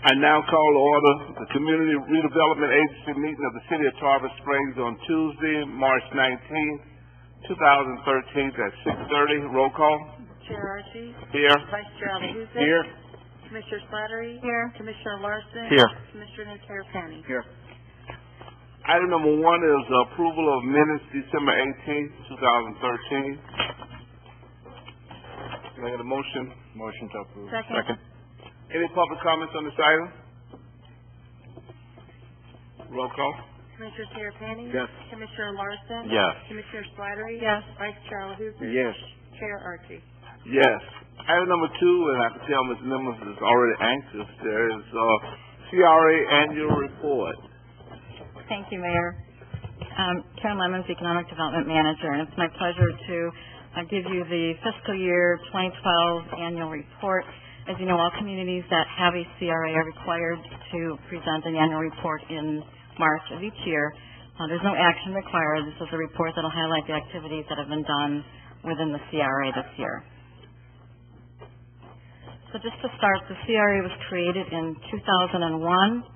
I now call to order the Community Redevelopment Agency meeting of the City of Tarpon Springs on Tuesday, March 19th, 2013 at 6:30. Roll call. Chair Archie. Here. Vice Chair Alahuzet. Here. Commissioner Slattery. Here. Commissioner Larson. Here. Commissioner Tarpon. Here. Item number 1 is approval of minutes December 18th, 2013. Can I get a motion? Motion to approve. Second. Any public comments on this item? Roll call. Commissioner Tarpon. Yes. Commissioner Larson. Yes. Commissioner Slattery. Yes. Vice Chair Alahuzet. Yes. Chair Archie. Yes. Item number 2, and I can tell Ms. Nimmons is already anxious. There is CRA annual report. Thank you, Mayor. Karen Lemons, Economic Development Manager, and it's my pleasure to give you the fiscal year 2012 annual report. As you know, all communities that have a CRA are required to present an annual report in March of each year. There's no action required. This is a report that will highlight the activities that have been done within the CRA this year. So just to start, the CRA was created in 2001.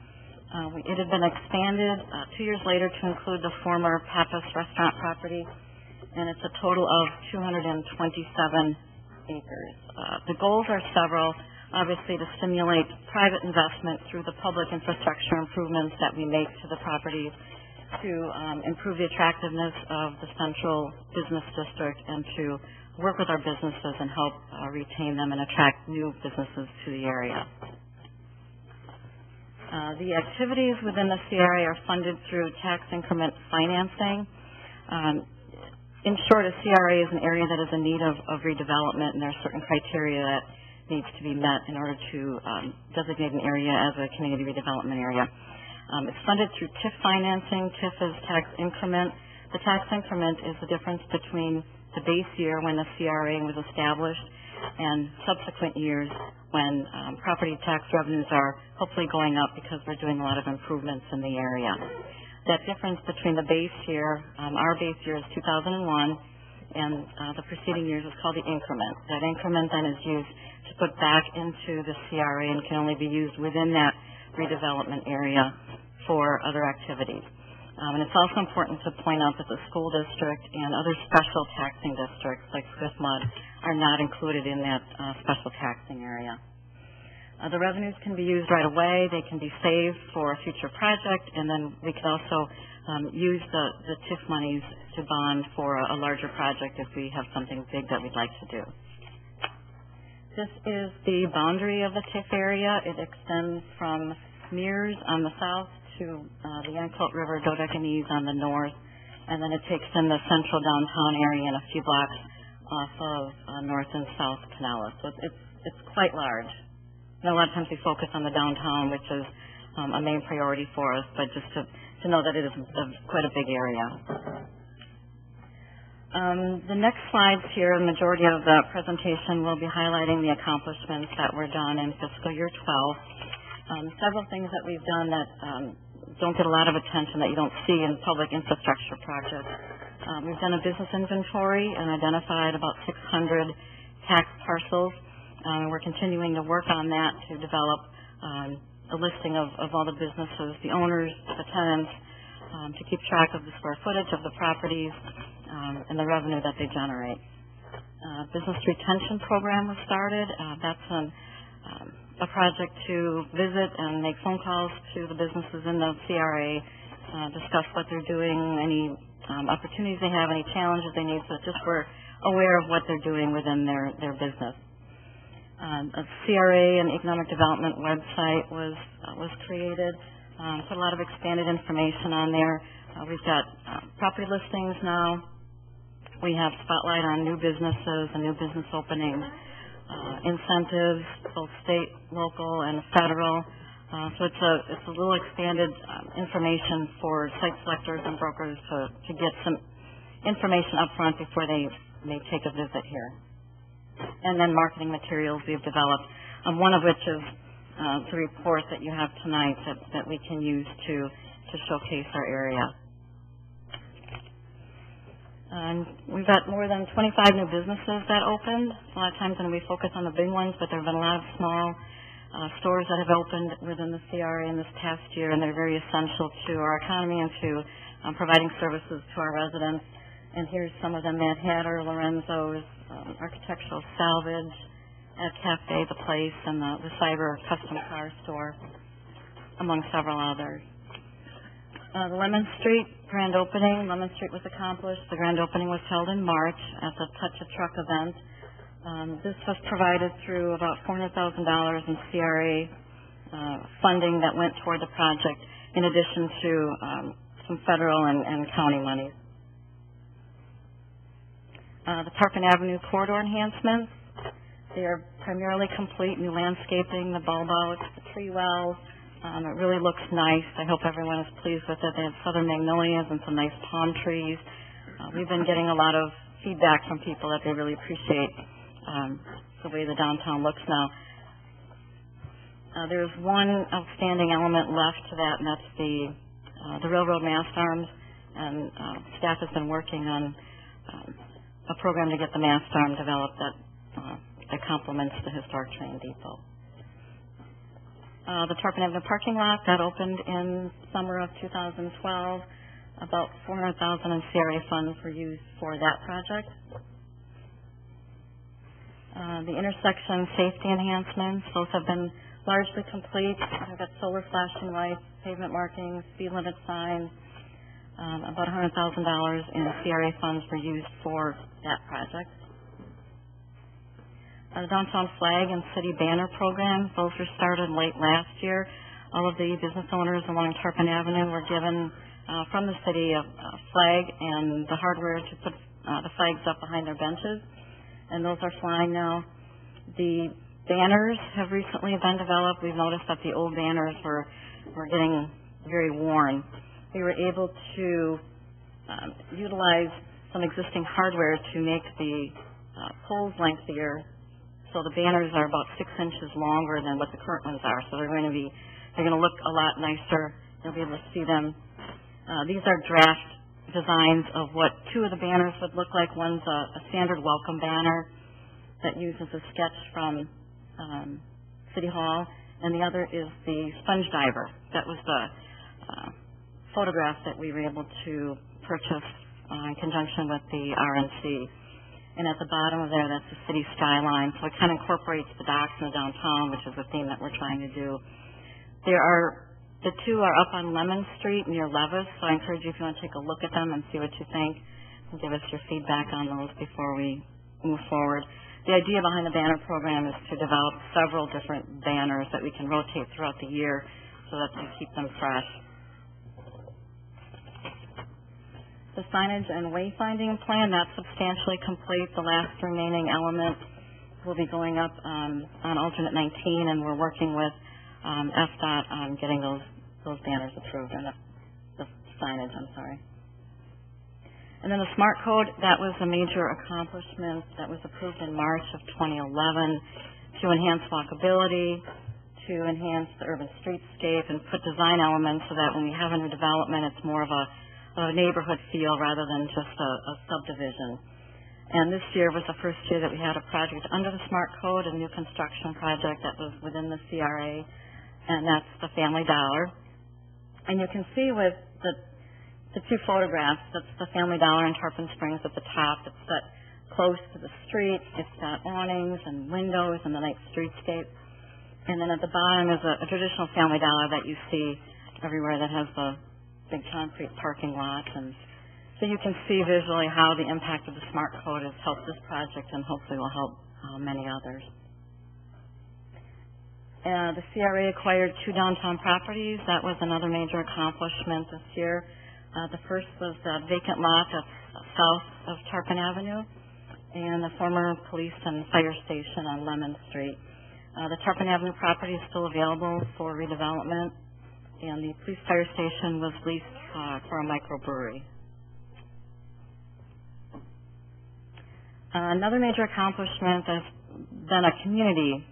It had been expanded 2 years later to include the former Pappas restaurant property, and it's a total of 227 acres. The goals are several, obviously to stimulate private investment through the public infrastructure improvements that we make to the properties, to improve the attractiveness of the central business district, and to work with our businesses and help retain them and attract new businesses to the area. The activities within the CRA are funded through tax increment financing. In short, a CRA is an area that is in need of redevelopment, and there are certain criteria that needs to be met in order to designate an area as a community redevelopment area. It's funded through TIF financing. TIF is tax increment. The tax increment is the difference between the base year when the CRA was established and subsequent years when property tax revenues are hopefully going up because we're doing a lot of improvements in the area. That difference between the base year, our base year is 2001, and the preceding years is called the increment. That increment then is used to put back into the CRA and can only be used within that redevelopment area for other activities. And it's also important to point out that the school district and other special taxing districts like Swift-Mud are not included in that special taxing area. The revenues can be used right away. They can be saved for a future project, and then we can also use the TIF monies to bond for a larger project if we have something big that we'd like to do. This is the boundary of the TIF area. It extends from Mears on the south to the Yancolt River, Dodecanese on the north, and then it takes in the central downtown area and a few blocks off of North and South Pinellas. So it's quite large. You know, a lot of times we focus on the downtown, which is a main priority for us, but just to know that it is quite a big area. The next slides here, the majority of the presentation will be highlighting the accomplishments that were done in fiscal year 12. Several things that we've done that don't get a lot of attention that you don't see in public infrastructure projects. We've done a business inventory and identified about 600 tax parcels. We're continuing to work on that to develop a listing of all the businesses, the owners, the tenants, to keep track of the square footage of the properties and the revenue that they generate. Business retention program was started. That's a project to visit and make phone calls to the businesses in the CRA, discuss what they're doing, any opportunities they have, any challenges they need, so just we're aware of what they're doing within their business. A CRA and economic development website was created. Put a lot of expanded information on there. We've got property listings now. We have spotlight on new businesses and new business openings, incentives, both state, local, and federal. So it's a little expanded information for site selectors and brokers to get some information up front before they may take a visit here. And then marketing materials we've developed, one of which is the report that you have tonight that we can use to showcase our area. And we've got more than 25 new businesses that opened. A lot of times when we focus on the big ones, but there have been a lot of small stores that have opened within the CRA in this past year, and they're very essential to our economy and to providing services to our residents. And here's some of them: Mad Hatter, Lorenzo's, Architectural Salvage, Ed Cafe, The Place, and the Cyber Custom Car Store, among several others. The Lemon Street grand opening. Lemon Street was accomplished. The grand opening was held in March at the Touch a Truck event. This was provided through about $400,000 in CRA funding that went toward the project, in addition to some federal and county monies. The Tarpon Avenue corridor enhancements. They are primarily complete: new landscaping, the bulb outs, the tree wells. It really looks nice. I hope everyone is pleased with it. They have southern magnolias and some nice palm trees. We've been getting a lot of feedback from people that they really appreciate the way the downtown looks now. There's one outstanding element left to that, and that's the railroad mast arms. And staff has been working on a program to get the mast arm developed that complements the historic train depot. The Tarpon Avenue parking lot, that opened in summer of 2012. About $400,000 in CRA funds were used for that project. The intersection safety enhancements, those have been largely complete. We've got solar flashing lights, pavement markings, speed limit signs. About $100,000 in CRA funds were used for that project. The downtown flag and city banner programs, those were started late last year. All of the business owners along Tarpon Avenue were given from the city a flag and the hardware to put the flags up behind their benches, and those are flying now. The banners have recently been developed. We've noticed that the old banners were getting very worn. We were able to utilize some existing hardware to make the poles lengthier. So the banners are about 6 inches longer than what the current ones are. So they're going to look a lot nicer. You'll be able to see them. These are draft designs of what two of the banners would look like. One's a standard welcome banner that uses a sketch from City Hall, and the other is the sponge diver. That was the photograph that we were able to purchase in conjunction with the RNC. And at the bottom of there, that's the city skyline. So it kind of incorporates the docks and the downtown, which is the theme that we're trying to do. The two are up on Lemon Street near Levis, so I encourage you, if you want to take a look at them and see what you think, and give us your feedback on those before we move forward. The idea behind the banner program is to develop several different banners that we can rotate throughout the year so that we keep them fresh. The signage and wayfinding plan, that's substantially complete. The last remaining element will be going up on alternate 19, and we're working with FDOT on getting those banners approved, and the signage, I'm sorry. And then the SMART code, that was a major accomplishment that was approved in March of 2011 to enhance walkability, to enhance the urban streetscape, and put design elements so that when we have a new development, it's more of a neighborhood feel rather than just a subdivision. And this year was the first year that we had a project under the SMART code, a new construction project that was within the CRA, and that's the Family Dollar. And you can see with the two photographs, that's the Family Dollar in Tarpon Springs at the top. It's set close to the street. It's got awnings and windows and the nice streetscape. And then at the bottom is a traditional Family Dollar that you see everywhere that has the big concrete parking lot. And so you can see visually how the impact of the SMART code has helped this project and hopefully will help many others. The CRA acquired 2 downtown properties. That was another major accomplishment this year. The first was the vacant lot that's south of Tarpon Avenue and the former police and fire station on Lemon Street. The Tarpon Avenue property is still available for redevelopment, and the police fire station was leased for a microbrewery. Another major accomplishment has been a community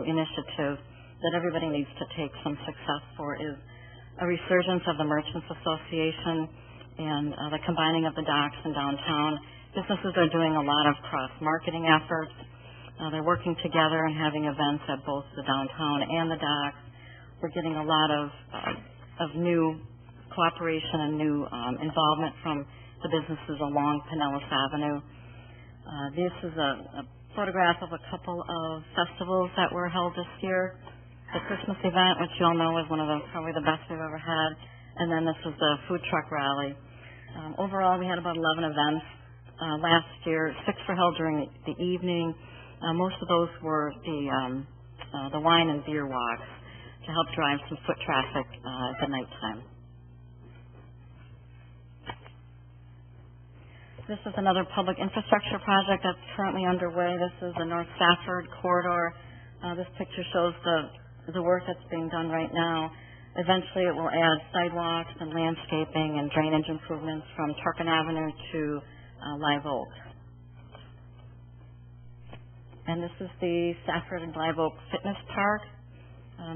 initiative that everybody needs to take some success for is a resurgence of the Merchants Association and the combining of the docks and downtown. Businesses are doing a lot of cross-marketing efforts. They're working together and having events at both the downtown and the docks. We're getting a lot of new cooperation and new involvement from the businesses along Pinellas Avenue. This is a photograph of a couple of festivals that were held this year. The Christmas event, which you all know is one of probably the best we've ever had, and then this was the food truck rally. Overall, we had about 11 events last year. 6 were held during the evening. Most of those were the wine and beer walks to help drive some foot traffic at the nighttime. This is another public infrastructure project that's currently underway. This is the North Stafford corridor. This picture shows the work that's being done right now. Eventually it will add sidewalks and landscaping and drainage improvements from Tarpon Avenue to Live Oak. And this is the Stafford and Live Oak Fitness Park.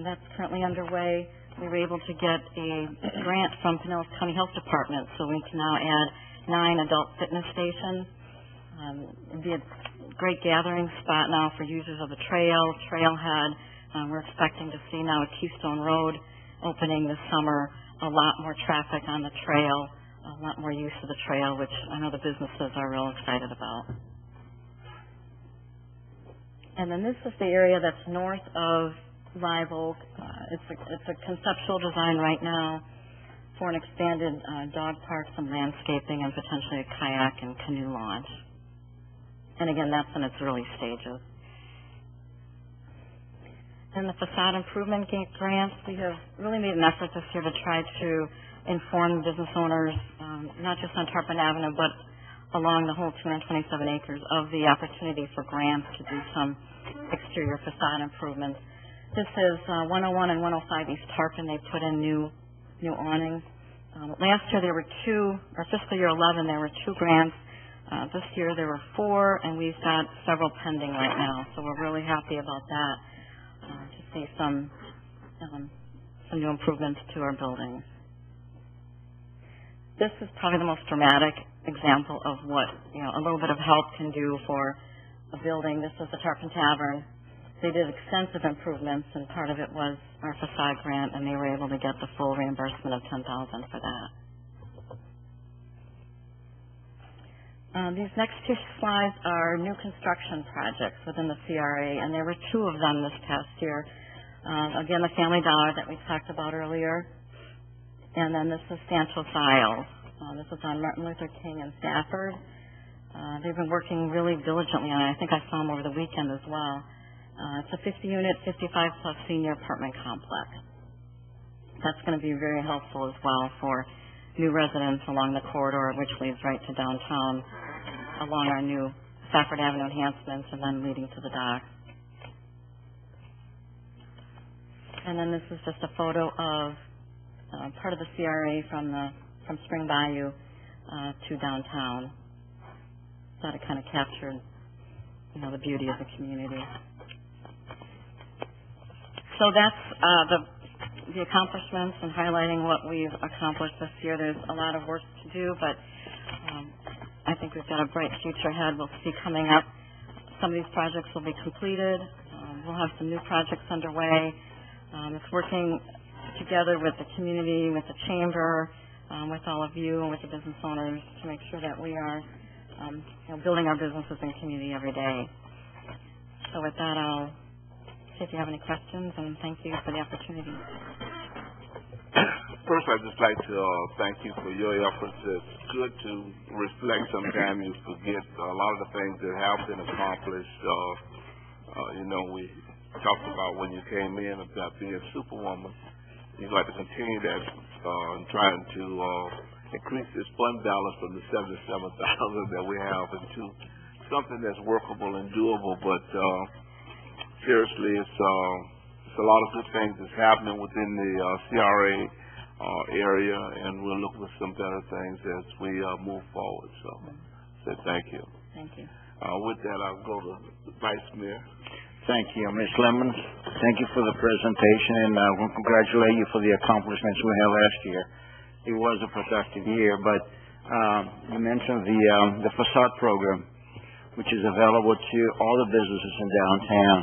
That's currently underway. We were able to get a grant from Pinellas County Health Department, so we can now add 9 adult fitness stations. It'd be a great gathering spot now for users of the trailhead. We're expecting to see now a Keystone Road opening this summer, a lot more traffic on the trail, a lot more use of the trail, which I know the businesses are real excited about. And then this is the area that's north of Live Oak. It's a conceptual design right now for an expanded dog park, some landscaping, and potentially a kayak and canoe launch. And again, that's in its early stages. And the facade improvement grants, we have really made an effort this year to try to inform business owners, not just on Tarpon Avenue, but along the whole 227 acres of the opportunity for grants to do some exterior facade improvements. This is 101 and 105 East Tarpon. They put in new awnings. Last year there were 2, or fiscal year 11, there were 2 grants. This year there were 4, and we've got several pending right now. So we're really happy about that, to see some new improvements to our buildings. This is probably the most dramatic example of what a little bit of help can do for a building. This is the Tarpon Tavern. They did extensive improvements, and part of it was our facade grant, and they were able to get the full reimbursement of $10,000 for that. These next 2 slides are new construction projects within the CRA, and there were 2 of them this past year. Again, the Family Dollar that we talked about earlier, and then this is Santos Isles. This is on Martin Luther King and Stafford. They've been working really diligently on it. I think I saw them over the weekend as well. It's a 50-unit, 55-plus senior apartment complex. That's going to be very helpful as well for new residents along the corridor, which leads right to downtown, along our new Stafford Avenue enhancements, and then leading to the dock. And then this is just a photo of part of the CRA from Spring Bayou to downtown. Thought it kind of captured, the beauty of the community. So that's the accomplishments and highlighting what we've accomplished this year. There's a lot of work to do, but I think we've got a bright future ahead. We'll see coming up. Some of these projects will be completed. We'll have some new projects underway. It's working together with the community, with the chamber, with all of you, and with the business owners to make sure that we are building our businesses and community every day. So with that, I'll see if you have any questions, and thank you for the opportunity. First, I'd just like to thank you for your efforts. It's good to reflect. Sometimes you forget a lot of the things that have been accomplished. We talked about when you came in about being a superwoman. You'd like to continue that and trying to increase this fund balance from the $77,000 that we have into something that's workable and doable. But seriously, it's a lot of good things that's happening within the CRA area, and we're looking for some better things as we move forward. So thank you. Thank you. With that, I'll go to the Vice Mayor. Thank you, Ms. Lemons. Thank you for the presentation, and I want to congratulate you for the accomplishments we had last year. It was a productive year, but you mentioned the facade program. which is available to all the businesses in downtown.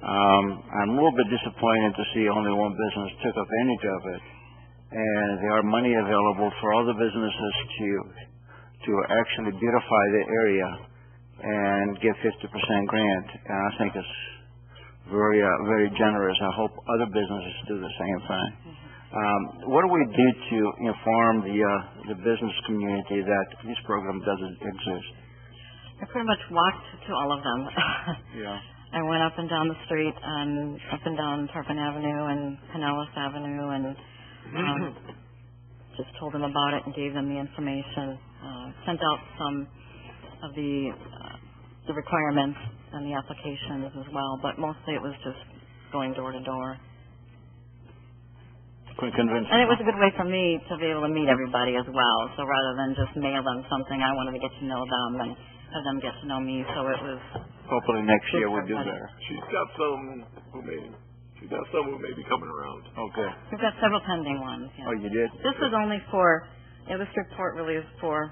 I'm a little bit disappointed to see only one business took advantage of it, and there are money available for all the businesses to actually beautify the area and get 50% grant. And I think it's very generous. I hope other businesses do the same thing. What do we do to inform the business community that this program doesn't exist? I pretty much walked to all of them. Yeah. I went up and down the street, up and down Tarpon Avenue and Pinellas Avenue, and just told them about it and gave them the information. Sent out some of the requirements and the applications as well, but mostly it was just going door to door. Quite convincing. And it was a good way for me to be able to meet everybody as well. So rather than just mail them something, I wanted to get to know them and have them get to know me. So it was. Hopefully next year we'll do better. She's got some who may be coming around. Okay. We've got several pending ones. Yeah. Oh, you did? This was only for. This report really is for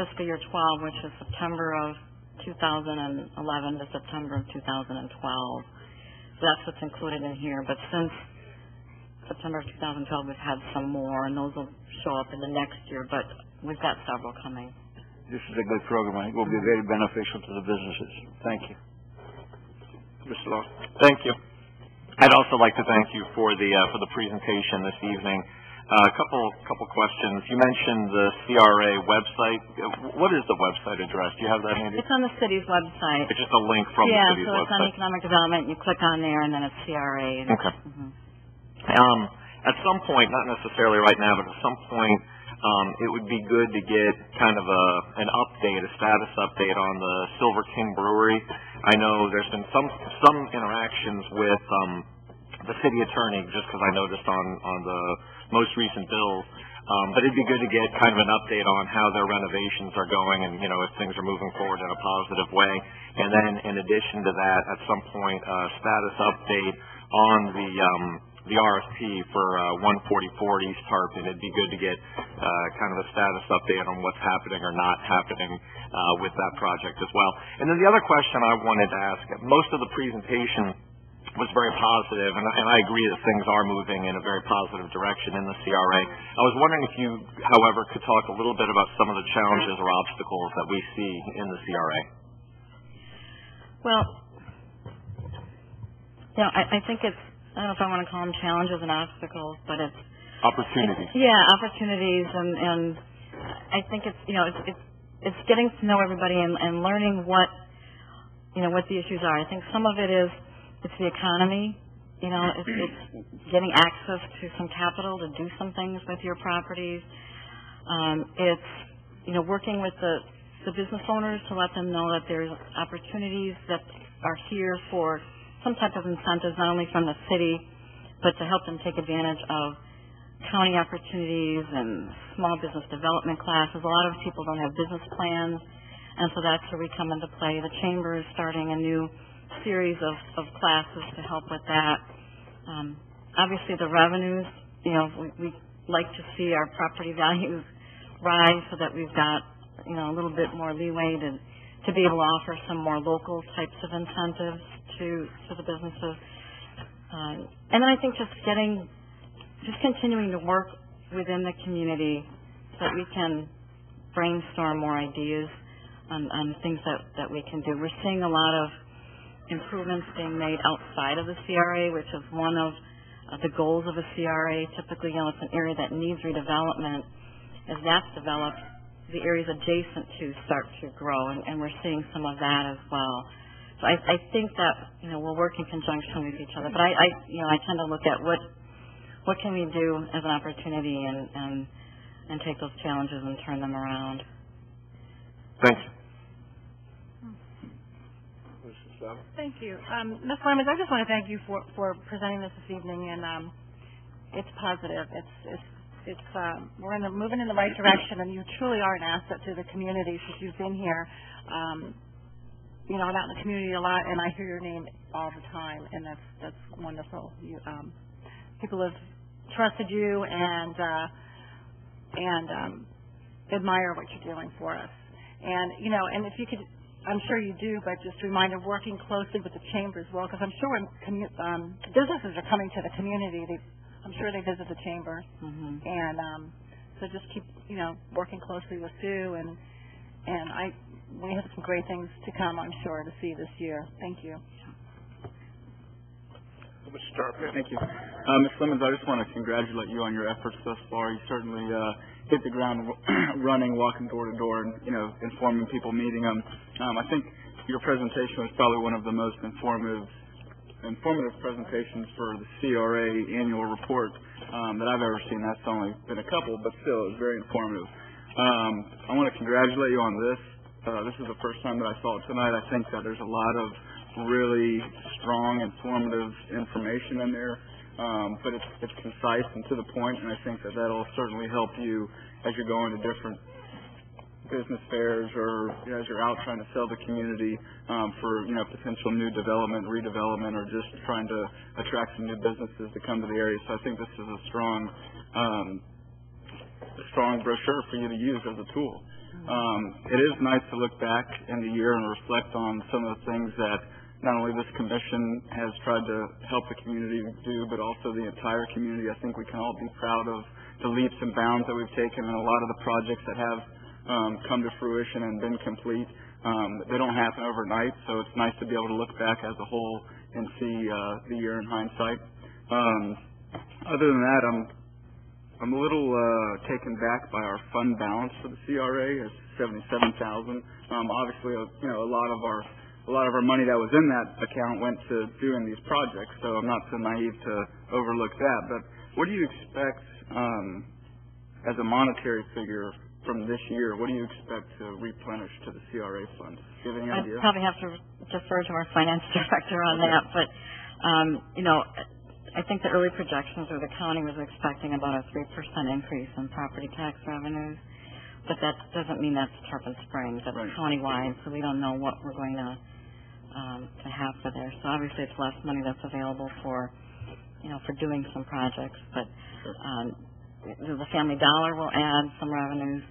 fiscal year 12, which is September of 2011 to September of 2012. So that's what's included in here. But since September of 2012, we've had some more, and those will show up in the next year. But we've got several coming. This is a good program. I think it will be very beneficial to the businesses. Thank you. Mr. Law. Thank you. I'd also like to thank you for the presentation this evening. A couple questions. You mentioned the CRA website. What is the website address? Do you have that handy? It's on the city's website. It's just a link from the city's website. Yeah, so it's on economic development. You click on there, and then it's CRA. Okay. At some point, not necessarily right now, but at some point, it would be good to get kind of an update, a status update on the Silver King Brewery. I know there's been some interactions with the city attorney, just because I noticed on the most recent bills. But it'd be good to get kind of an update on how their renovations are going and, if things are moving forward in a positive way. And then in addition to that, at some point, a status update on the RFP for 144 East Tarpon. It'd be good to get kind of a status update on what's happening or not happening with that project as well. And then the other question I wanted to ask, most of the presentation was very positive, and I agree that things are moving in a very positive direction in the CRA. I was wondering if you, however, could talk a little bit about some of the challenges or obstacles that we see in the CRA. Well, I think it's, I don't know if I want to call them challenges and obstacles, but it's opportunities. Opportunities, and I think it's it's getting to know everybody and learning what the issues are. I think some of it is it's the economy. It's getting access to some capital to do some things with your properties. It's working with the business owners to let them know that there's opportunities that are here for some type of incentives, not only from the city, but to help them take advantage of county opportunities and small business development classes. A lot of people don't have business plans, and so that's where we come into play. The Chamber is starting a new series of classes to help with that. Obviously, the revenues, we like to see our property values rise so that we've got, a little bit more leeway to be able to offer some more local types of incentives to the businesses. And then I think just continuing to work within the community so that we can brainstorm more ideas on things that we can do. We're seeing a lot of improvements being made outside of the CRA, which is one of the goals of a CRA. Typically, it's an area that needs redevelopment. As that's developed, the areas adjacent to start to grow, and we're seeing some of that as well. So I think that we'll work in conjunction with each other. But I tend to look at what can we do as an opportunity and take those challenges and turn them around. Thanks. Thank you. Ms. Lemons, I just want to thank you for presenting this evening, and it's positive. It's we're moving in the right direction, and you truly are an asset to the community since you've been here. I'm out in the community a lot, and I hear your name all the time, and that's wonderful. People have trusted you and admire what you're doing for us. And and if you could I'm sure you do, but just a reminder, working closely with the chamber as well, because I'm sure when businesses are coming to the community, I'm sure they visit the chamber. Mm-hmm. And so just keep, working closely with Sue, and we have some great things to come, I'm sure, to see this year. Thank you. Mr. Tarpon. Thank you. Ms. Lemons, I just want to congratulate you on your efforts thus far. You certainly hit the ground running, walking door to door, and, informing people, meeting them. I think your presentation was probably one of the most informative presentations for the CRA annual report that I've ever seen. That's only been a couple, but still, it was very informative. I want to congratulate you on this. This is the first time that I saw it tonight. I think that there's a lot of really strong, informative information in there, but it's concise and to the point, and I think that that'll certainly help you as you're going to different business fairs or as you're out trying to sell the community for potential new development, redevelopment, or just trying to attract some new businesses to come to the area. So I think this is a strong brochure for you to use as a tool. It is nice to look back in the year and reflect on some of the things that not only this commission has tried to help the community do, but also the entire community. I think we can all be proud of the leaps and bounds that we've taken and a lot of the projects that have come to fruition and been complete. They don't happen overnight, so it's nice to be able to look back as a whole and see the year in hindsight. Other than that, I'm a little taken back by our fund balance for the CRA. It's $77,000. Obviously, a lot of our money that was in that account went to doing these projects, so I'm not so naive to overlook that. But what do you expect as a monetary figure from this year? What do you expect to replenish to the CRA fund? Do you have any idea? I'd probably have to defer to our finance director on that, but I think the early projections or the county was expecting about a 3% increase in property tax revenues, but that doesn't mean that's Tarpon Springs. That's right. Countywide, so we don't know what we're going to have for there. So obviously it's less money that's available for doing some projects, but the Family Dollar will add some revenues.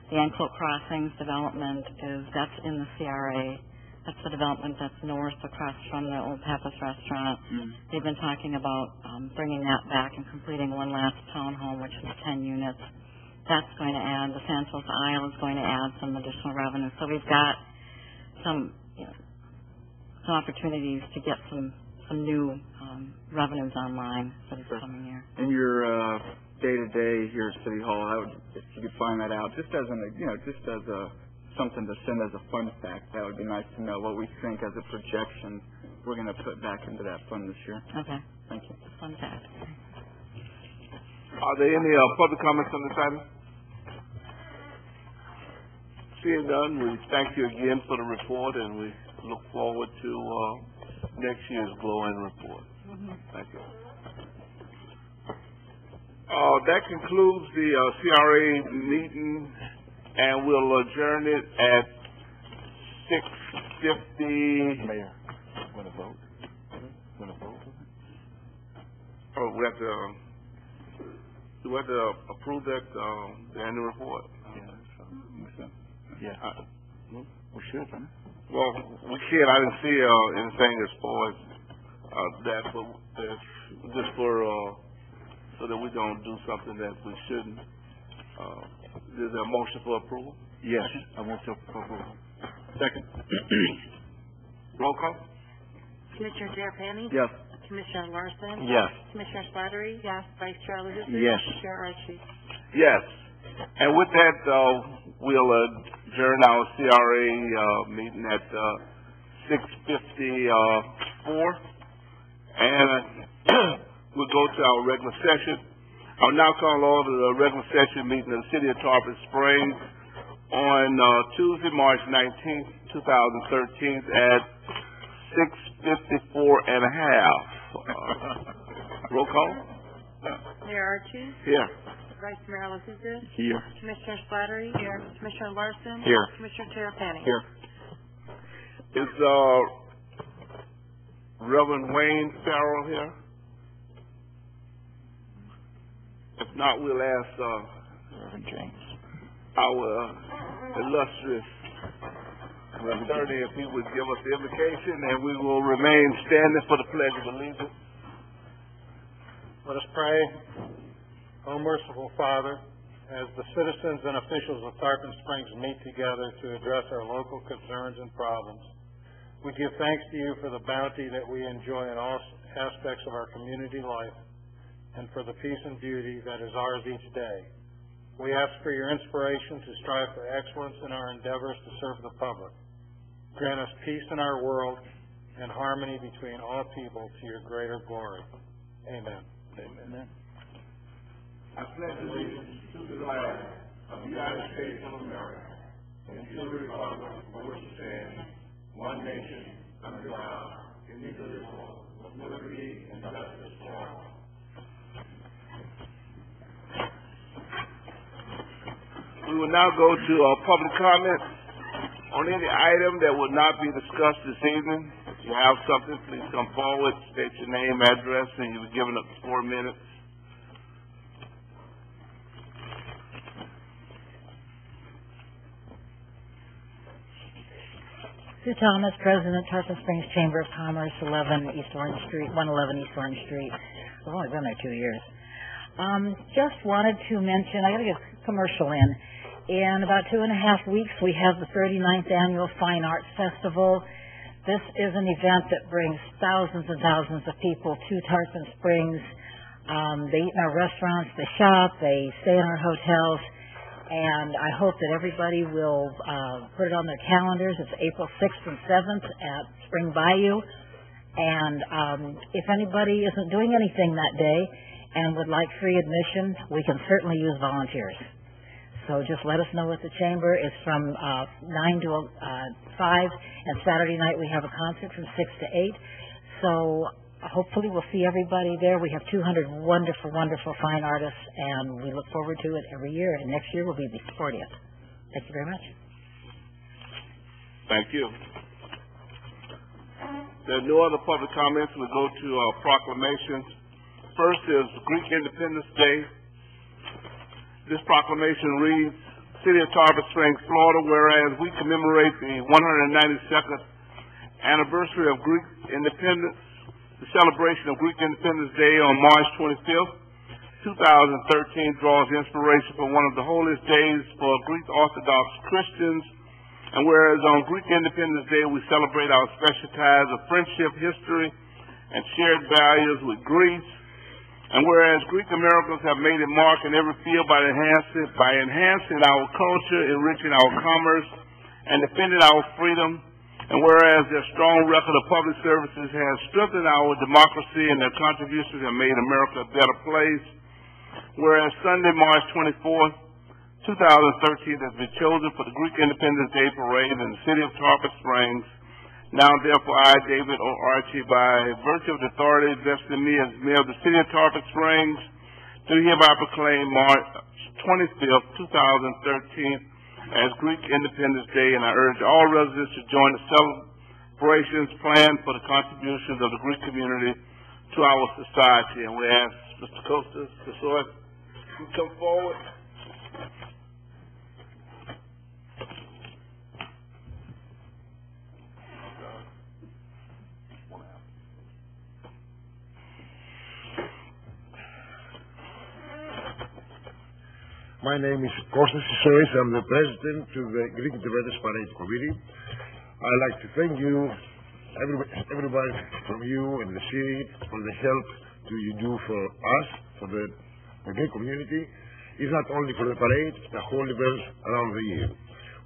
The Anclote Crossings development that's in the CRA. That's the development that's north across from the old Pappas restaurant. They've been talking about bringing that back and completing one last townhome, which is 10 units. That's going to add. The Santos Isle is going to add some additional revenue. So we've got some opportunities to get some new revenues online for this coming year. In your day-to-day here at City Hall, if you could find that out, just as something to send as a fun fact, that would be nice to know what we think as a projection we're going to put back into that fund this year. Okay. Thank you. Fun fact. Are there any public comments on this item? Seeing none, we thank you again for the report, and we look forward to next year's glowing report. Thank you. That concludes the CRA meeting, and we'll adjourn it at 6:50. Mayor, want to vote? Oh, do we have to approve that the annual report? Yeah. We should, huh? Well, we can't. I didn't see anything as far as that, but just for so that we don't do something that we shouldn't. Is there a motion for approval? Yes, I want to approve. Second. Roll call. Commissioner Tarpon? Yes. Commissioner Larson? Yes. Commissioner Slattery? Yes. Vice Chair Lucas? Yes. Chair Archie? Yes. And with that, we'll adjourn our CRA meeting at 6:54, and we'll go to our regular session. I'll now call order the regular session meeting of the City of Tarpon Springs on Tuesday, March 19th, 2013 at 6:54 and a half. Roll call. Mayor Archie? Here. Vice Mayor Lucas? Here. Commissioner Slattery? Here. Commissioner Larson? Here. Commissioner Tarpon? Here. Is Reverend Wayne Farrell here? If not, we'll ask Reverend James. our illustrious attorney if he would give us the invocation, and we will remain standing for the Pledge of Allegiance. Let us pray. O merciful Father, as the citizens and officials of Tarpon Springs meet together to address our local concerns and problems, we give thanks to you for the bounty that we enjoy in all aspects of our community life and for the peace and beauty that is ours each day. We ask for your inspiration to strive for excellence in our endeavors to serve the public. Grant us peace in our world and harmony between all people to your greater glory. Amen. Amen. I pledge allegiance to the flag of the United States of America and to the republic for which it stands, one nation, under God, indivisible, with liberty and justice for all. We will now go to public comment on any item that will not be discussed this evening. If you have something, please come forward, state your name, address, and you'll be given up to 4 minutes. Sue Thomas, President, Tarpon Springs Chamber of Commerce, 111 East Orange Street. I've only been there 2 years. Just wanted to mention, I got to get a commercial in. In about 2.5 weeks, we have the 39th Annual Fine Arts Festival. This is an event that brings thousands and thousands of people to Tarpon Springs. They eat in our restaurants, they shop, they stay in our hotels, and I hope that everybody will put it on their calendars. It's April 6th and 7th at Spring Bayou. And if anybody isn't doing anything that day and would like free admission, we can certainly use volunteers. So just let us know at the chamber. It's from 9 to 5, and Saturday night we have a concert from 6 to 8. So hopefully we'll see everybody there. We have 200 wonderful, wonderful fine artists, and we look forward to it every year. And next year will be the 40th. Thank you very much. Thank you. There are no other public comments. We'll go to proclamations. First is Greek Independence Day. This proclamation reads, City of Tarpon Springs, Florida, whereas we commemorate the 192nd anniversary of Greek independence, the celebration of Greek Independence Day on March 25th, 2013 draws inspiration from one of the holiest days for Greek Orthodox Christians, and whereas on Greek Independence Day we celebrate our special ties of friendship, history, and shared values with Greece, and whereas Greek Americans have made a mark in every field by enhancing our culture, enriching our commerce, and defending our freedom, and whereas their strong record of public services has strengthened our democracy and their contributions have made America a better place, whereas Sunday, March 24th, 2013 has been chosen for the Greek Independence Day Parade in the city of Tarpon Springs. Now, therefore, I, David O. Archie, by virtue of the authority vested in me as mayor of the city of Tarpon Springs, do hereby proclaim March 25th, 2013 as Greek Independence Day, and I urge all residents to join the celebrations planned for the contributions of the Greek community to our society. And we ask Mr. Costas to come forward. My name is Kostas Sisois. I'm the president of the Greek Independence Parade Committee. I'd like to thank you, everybody from you and the city, for the help you do for us, for the Greek community. It's not only for the parade, the whole event around the year.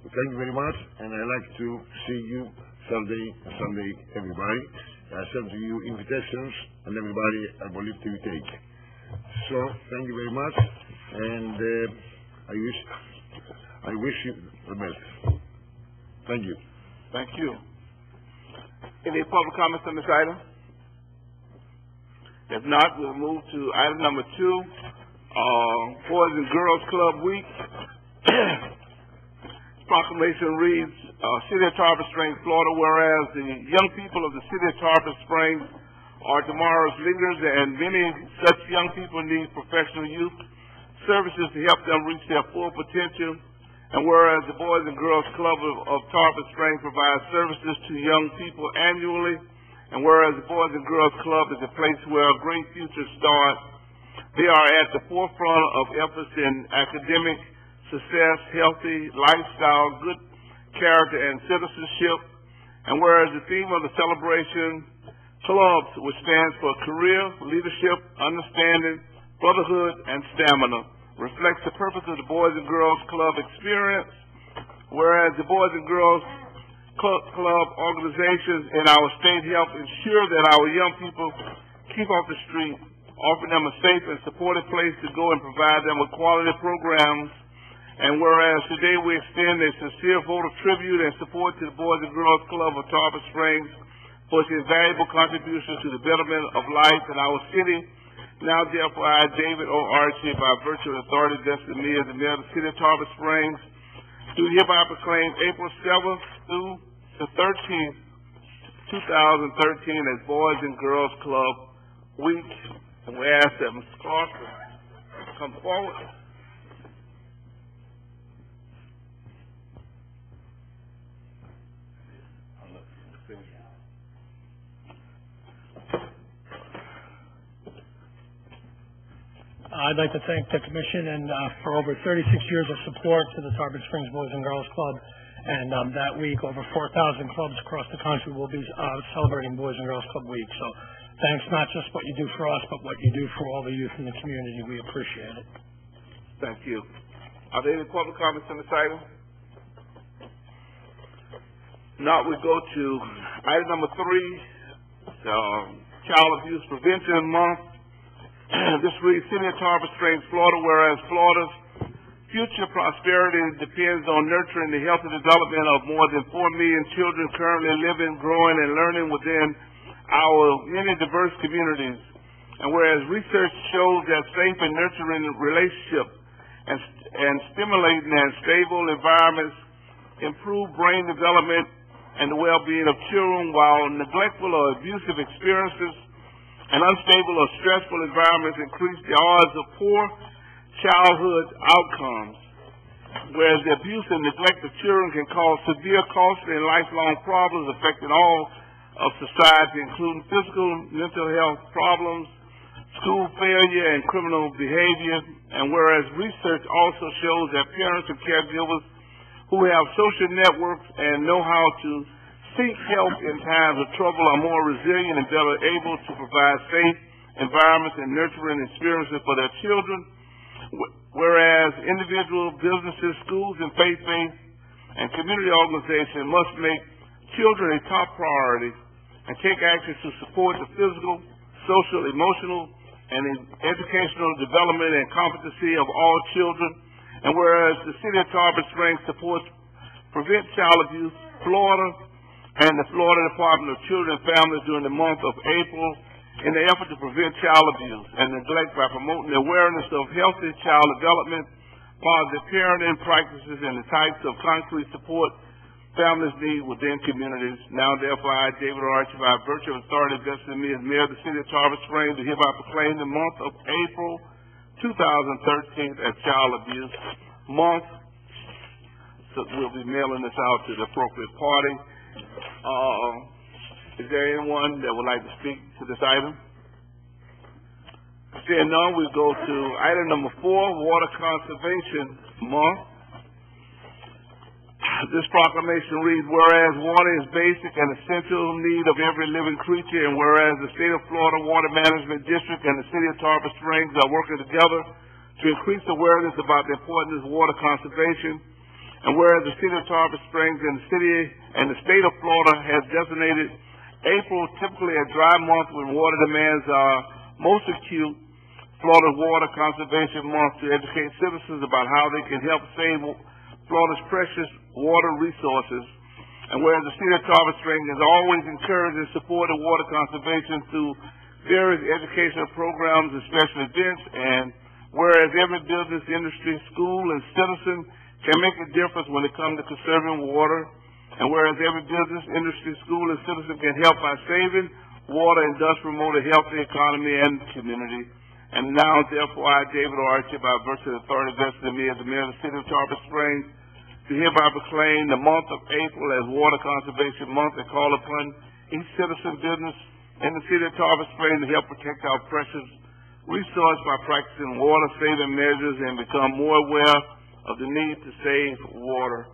Well, thank you very much, and I'd like to see you Sunday, everybody. I send to you invitations, and everybody, I believe, to take. So, thank you very much, and I wish you the best. Thank you. Thank you. Any public comments on this item? If not, we'll move to item number 2, Boys and Girls Club Week. Proclamation reads, City of Tarpon Springs, Florida, whereas the young people of the City of Tarpon Springs are tomorrow's leaders, and many such young people need professional youth services to help them reach their full potential And whereas the Boys and Girls Club of Tarpon Springs provides services to young people annually, and whereas the Boys and Girls Club is a place where a great future starts, they are at the forefront of efforts in academic success, healthy lifestyle, good character, and citizenship. And whereas the theme of the celebration, clubs, which stands for career, leadership, understanding, brotherhood, and stamina, reflects the purpose of the Boys and Girls Club experience. Whereas the Boys and Girls Club organizations in our state help ensure that our young people keep off the street, offering them a safe and supportive place to go and provide them with quality programs. And whereas today we extend a sincere vote of tribute and support to the Boys and Girls Club of Tarpon Springs for its invaluable contributions to the betterment of life in our city. Now, therefore, I, David O. Archie, by virtue of the authority vested in me as the mayor of the city of Tarpon Springs, do hereby proclaim April 7th through the 13th, 2013 as Boys and Girls Club Week. And we ask that Ms. Clark come forward. I'd like to thank the Commission and for over 36 years of support to the Tarpon Springs Boys and Girls Club. And that week, over 4,000 clubs across the country will be celebrating Boys and Girls Club Week. So thanks not just what you do for us, but what you do for all the youth in the community. We appreciate it. Thank you. Are there any public comments on this item? Now we go to item number 3, Child Abuse Prevention Month. This reads, City of Tarpon Springs, Florida, whereas Florida's future prosperity depends on nurturing the healthy development of more than 4 million children currently living, growing, and learning within our many diverse communities. And whereas research shows that safe and nurturing relationships and stimulating and stable environments improve brain development and the well-being of children, while neglectful or abusive experiences and unstable or stressful environments increase the odds of poor childhood outcomes. Whereas the abuse and neglect of children can cause severe, costly, and lifelong problems affecting all of society, including physical, mental health problems, school failure, and criminal behavior. And whereas research also shows that parents and caregivers who have social networks and know how to seek help in times of trouble are more resilient and better able to provide safe environments and nurturing experiences for their children. Whereas individual businesses, schools, and faith-based and community organizations must make children a top priority and take action to support the physical, social, emotional, and educational development and competency of all children. And whereas the City of Tarpon Springs supports Prevent Child Abuse Florida and the Florida Department of Children and Families during the month of April in the effort to prevent child abuse and neglect by promoting the awareness of healthy child development, positive parenting practices, and the types of concrete support families need within communities. Now, therefore, I, David Archie, by virtue of authority vested in me as mayor of the City of Tarpon Springs, do hereby proclaim the month of April 2013 as Child Abuse Month. So we'll be mailing this out to the appropriate party. Is there anyone that would like to speak to this item? Seeing none, we go to item number 4, Water Conservation Month. This proclamation reads, whereas water is basic and essential need of every living creature, and whereas the State of Florida Water Management District and the City of Tarpon Springs are working together to increase awareness about the importance of water conservation, and whereas the City of Tarpon Springs and the City and the State of Florida has designated April typically a dry month when water demands are most acute, Florida Water Conservation Month to educate citizens about how they can help save Florida's precious water resources. And whereas the City of Tarpon Springs has always encouraged and supported water conservation through various educational programs and special events, and whereas every business, industry, school, and citizen can make a difference when it comes to conserving water, and whereas every business, industry, school, and citizen can help by saving water and thus promote a healthy economy and community. And now, therefore, I, David Archie, by virtue of the authority vested in me as the mayor of the City of Tarpon Springs, to hereby proclaim the month of April as Water Conservation Month and call upon each citizen, business in the city of Tarpon Springs to help protect our precious resource by practicing water-saving measures and become more aware of the need to save water.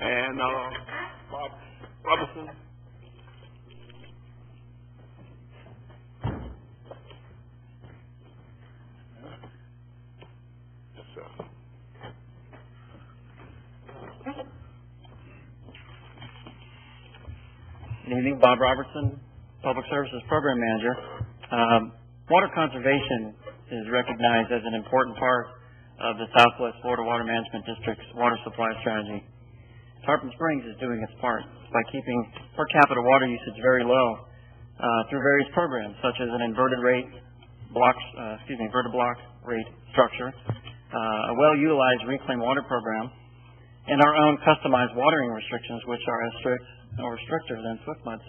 And Bob Robertson. Yes, sir. Good evening, Bob Robertson, Public Services Program Manager. Water conservation is recognized as an important part of the Southwest Florida Water Management District's water supply strategy. Tarpon Springs is doing its part by keeping per capita water usage very low through various programs such as an inverted block rate structure, a well-utilized reclaimed water program, and our own customized watering restrictions, which are as strict or stricter than SWIFMUD's.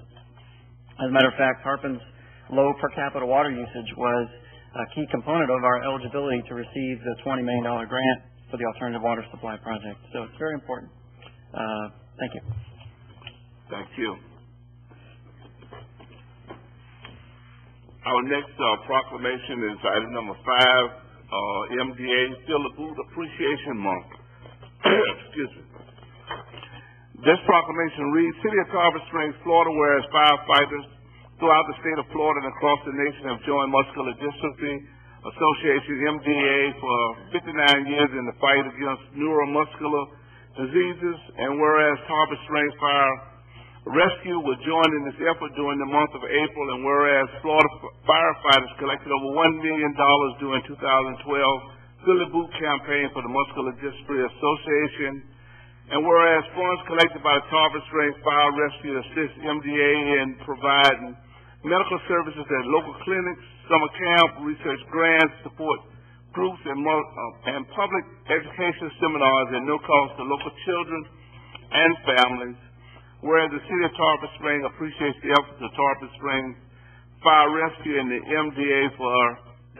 As a matter of fact, Tarpon's low per capita water usage was a key component of our eligibility to receive the $20 million grant for the Alternative Water Supply Project. So it's very important. Thank you. Thank you. Our next proclamation is item number 5, MDA Fill the Booth Appreciation Month. Excuse me. This proclamation reads, City of Tarpon Springs, Florida, whereas firefighters throughout the state of Florida and across the nation have joined Muscular Dystrophy Association, MDA, for 59 years in the fight against neuromuscular diseases, and whereas Tarpon Springs Fire Rescue was joined in this effort during the month of April, and whereas Florida firefighters collected over $1 million during 2012 Fill the Booth campaign for the Muscular Dystrophy Association, and whereas funds collected by the Tarpon Springs Fire Rescue assist MDA in providing medical services at local clinics, summer camp, research grants, support groups, and public education seminars at no cost to local children and families. Whereas the City of Tarpon Springs appreciates the efforts of Tarpon Springs Fire Rescue and the MDA for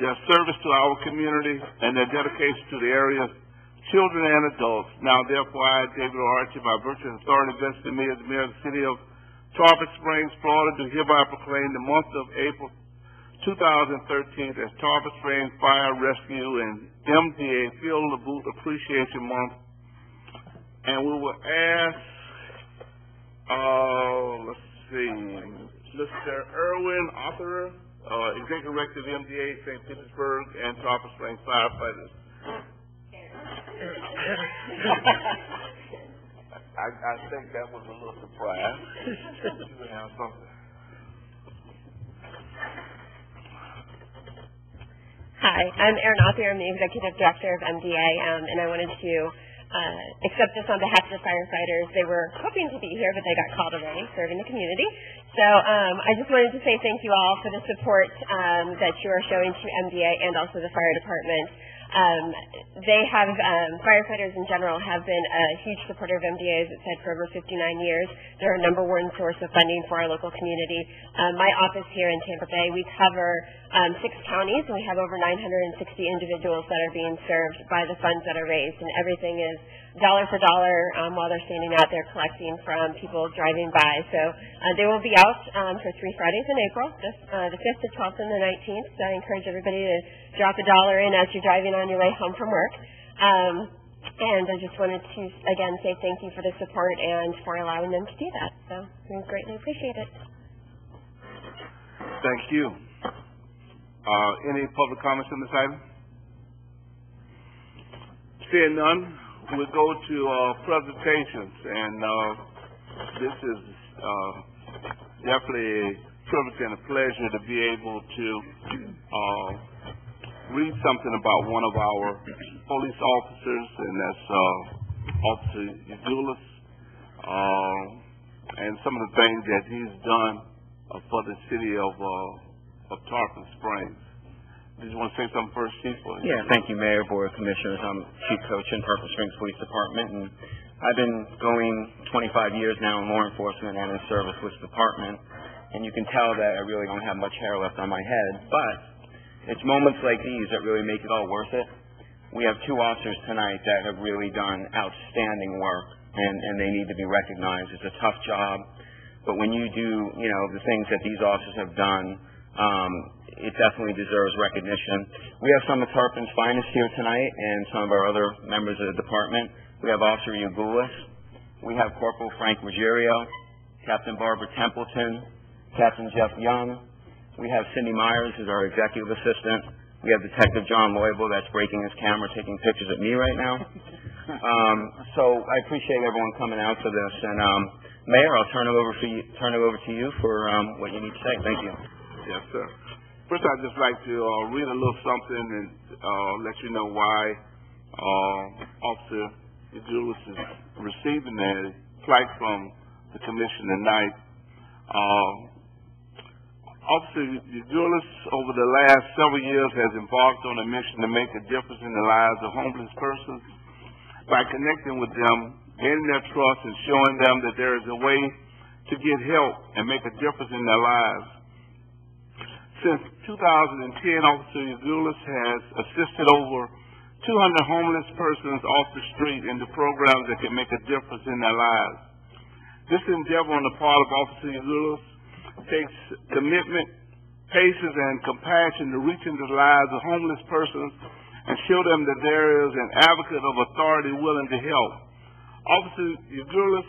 their service to our community and their dedication to the area's children and adults. Now, therefore, I, David O. Archie, by virtue of authority vested in me as the mayor of the City of Tarpon Springs, Florida, do hereby proclaim the month of April 2013 as Tarpon Springs Fire Rescue and MDA Fill the Booth Appreciation Month. And we will ask, let's see, Mr. Erwin Arthur, Executive Director of MDA St. Petersburg and Tarpon Springs Firefighters. I think that was a little surprise. You have something. Hi, I'm Erin Arthur. I'm the Executive Director of MDA, and I wanted to accept this on behalf of the firefighters. They were hoping to be here, but they got called away serving the community. So I just wanted to say thank you all for the support that you are showing to MDA and also the fire department. Firefighters in general have been a huge supporter of MDA, as it said, for over 59 years. They're a number one source of funding for our local community. My office here in Tampa Bay, we cover 6 counties, and we have over 960 individuals that are being served by the funds that are raised, and everything is dollar for dollar while they're standing out there collecting from people driving by. So they will be out for 3 Fridays in April, the 5th, the 12th, and the 19th. So I encourage everybody to drop $1 in as you're driving on your way home from work. And I just wanted to, again, say thank you for the support and for allowing them to do that. So we greatly appreciate it. Thank you. Any public comments on this item? Seeing none, we'll go to presentations. And this is definitely a privilege and a pleasure to be able to read something about one of our police officers, and that's Officer Eugulus, and some of the things that he's done for the city of Tarpon Springs. Did you want to say something first, Chief? Yeah, thank you, Mayor, Board of Commissioners. I'm Chief Coach in Tarpon Springs Police Department, and I've been going 25 years now in law enforcement and in service with the department, and you can tell that I really don't have much hair left on my head, but it's moments like these that really make it all worth it. we have 2 officers tonight that have really done outstanding work, and they need to be recognized. It's a tough job, but when you do, the things that these officers have done, it definitely deserves recognition. We have some of Tarpon's finest here tonight and some of our other members of the department. We have Officer Ugulis. We have Corporal Frank Ruggiero, Captain Barbara Templeton, Captain Jeff Young. We have Cindy Myers, who's our executive assistant. We have Detective John Loibel, that's breaking his camera, taking pictures of me right now. So I appreciate everyone coming out for this. And Mayor, I'll turn it over to you for what you need to say. Thank you. Yes, sir. First, I'd just like to read a little something and let you know why Officer Ugulis is receiving a plaque from the commission tonight. Officer Ugulis, over the last several years, has embarked on a mission to make a difference in the lives of homeless persons by connecting with them, gaining their trust, and showing them that there is a way to get help and make a difference in their lives. Since 2010, Officer Ugulis has assisted over 200 homeless persons off the street into programs that can make a difference in their lives. This endeavor on the part of Officer Ugulis takes commitment, patience, and compassion to reach into the lives of homeless persons and show them that there is an advocate of authority willing to help. Officer Ugulis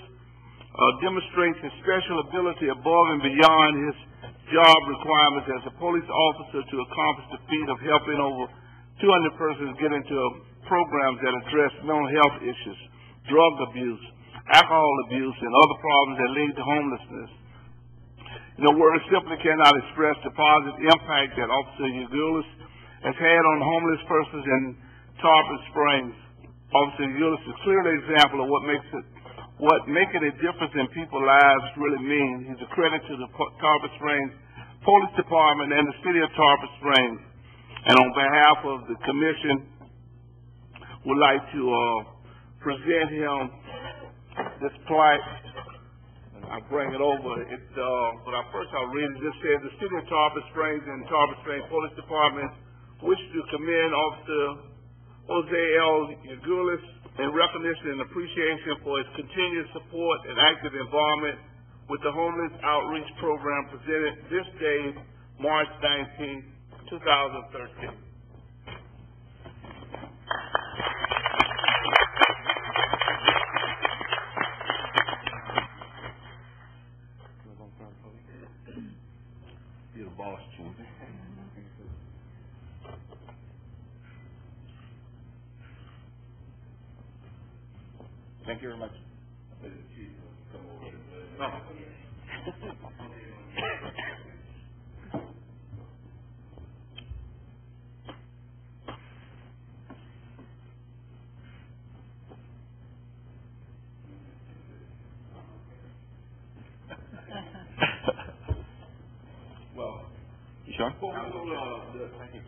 demonstrates his special ability above and beyond his job requirements as a police officer to accomplish the feat of helping over 200 persons get into programs that address mental health issues, drug abuse, alcohol abuse, and other problems that lead to homelessness. Words simply cannot express the positive impact that Officer Ugulis has had on homeless persons in Tarpon Springs. Officer Ugulis is a clear example of what making a difference in people's lives really means. He's a credit to the Tarpon Springs Police Department and the City of Tarpon Springs. And on behalf of the Commission, would like to present him this plaque. I'll bring it over. But first I'll read it. This says, the City of Tarpon Springs and Tarpon Springs Police Department wish to commend Officer Jose L. Ugulis in recognition and appreciation for his continued support and active involvement with the Homeless Outreach Program presented this day, March 19, 2013. You're the boss, Jim. Thank you very much. No. Well, you sure? Thank you.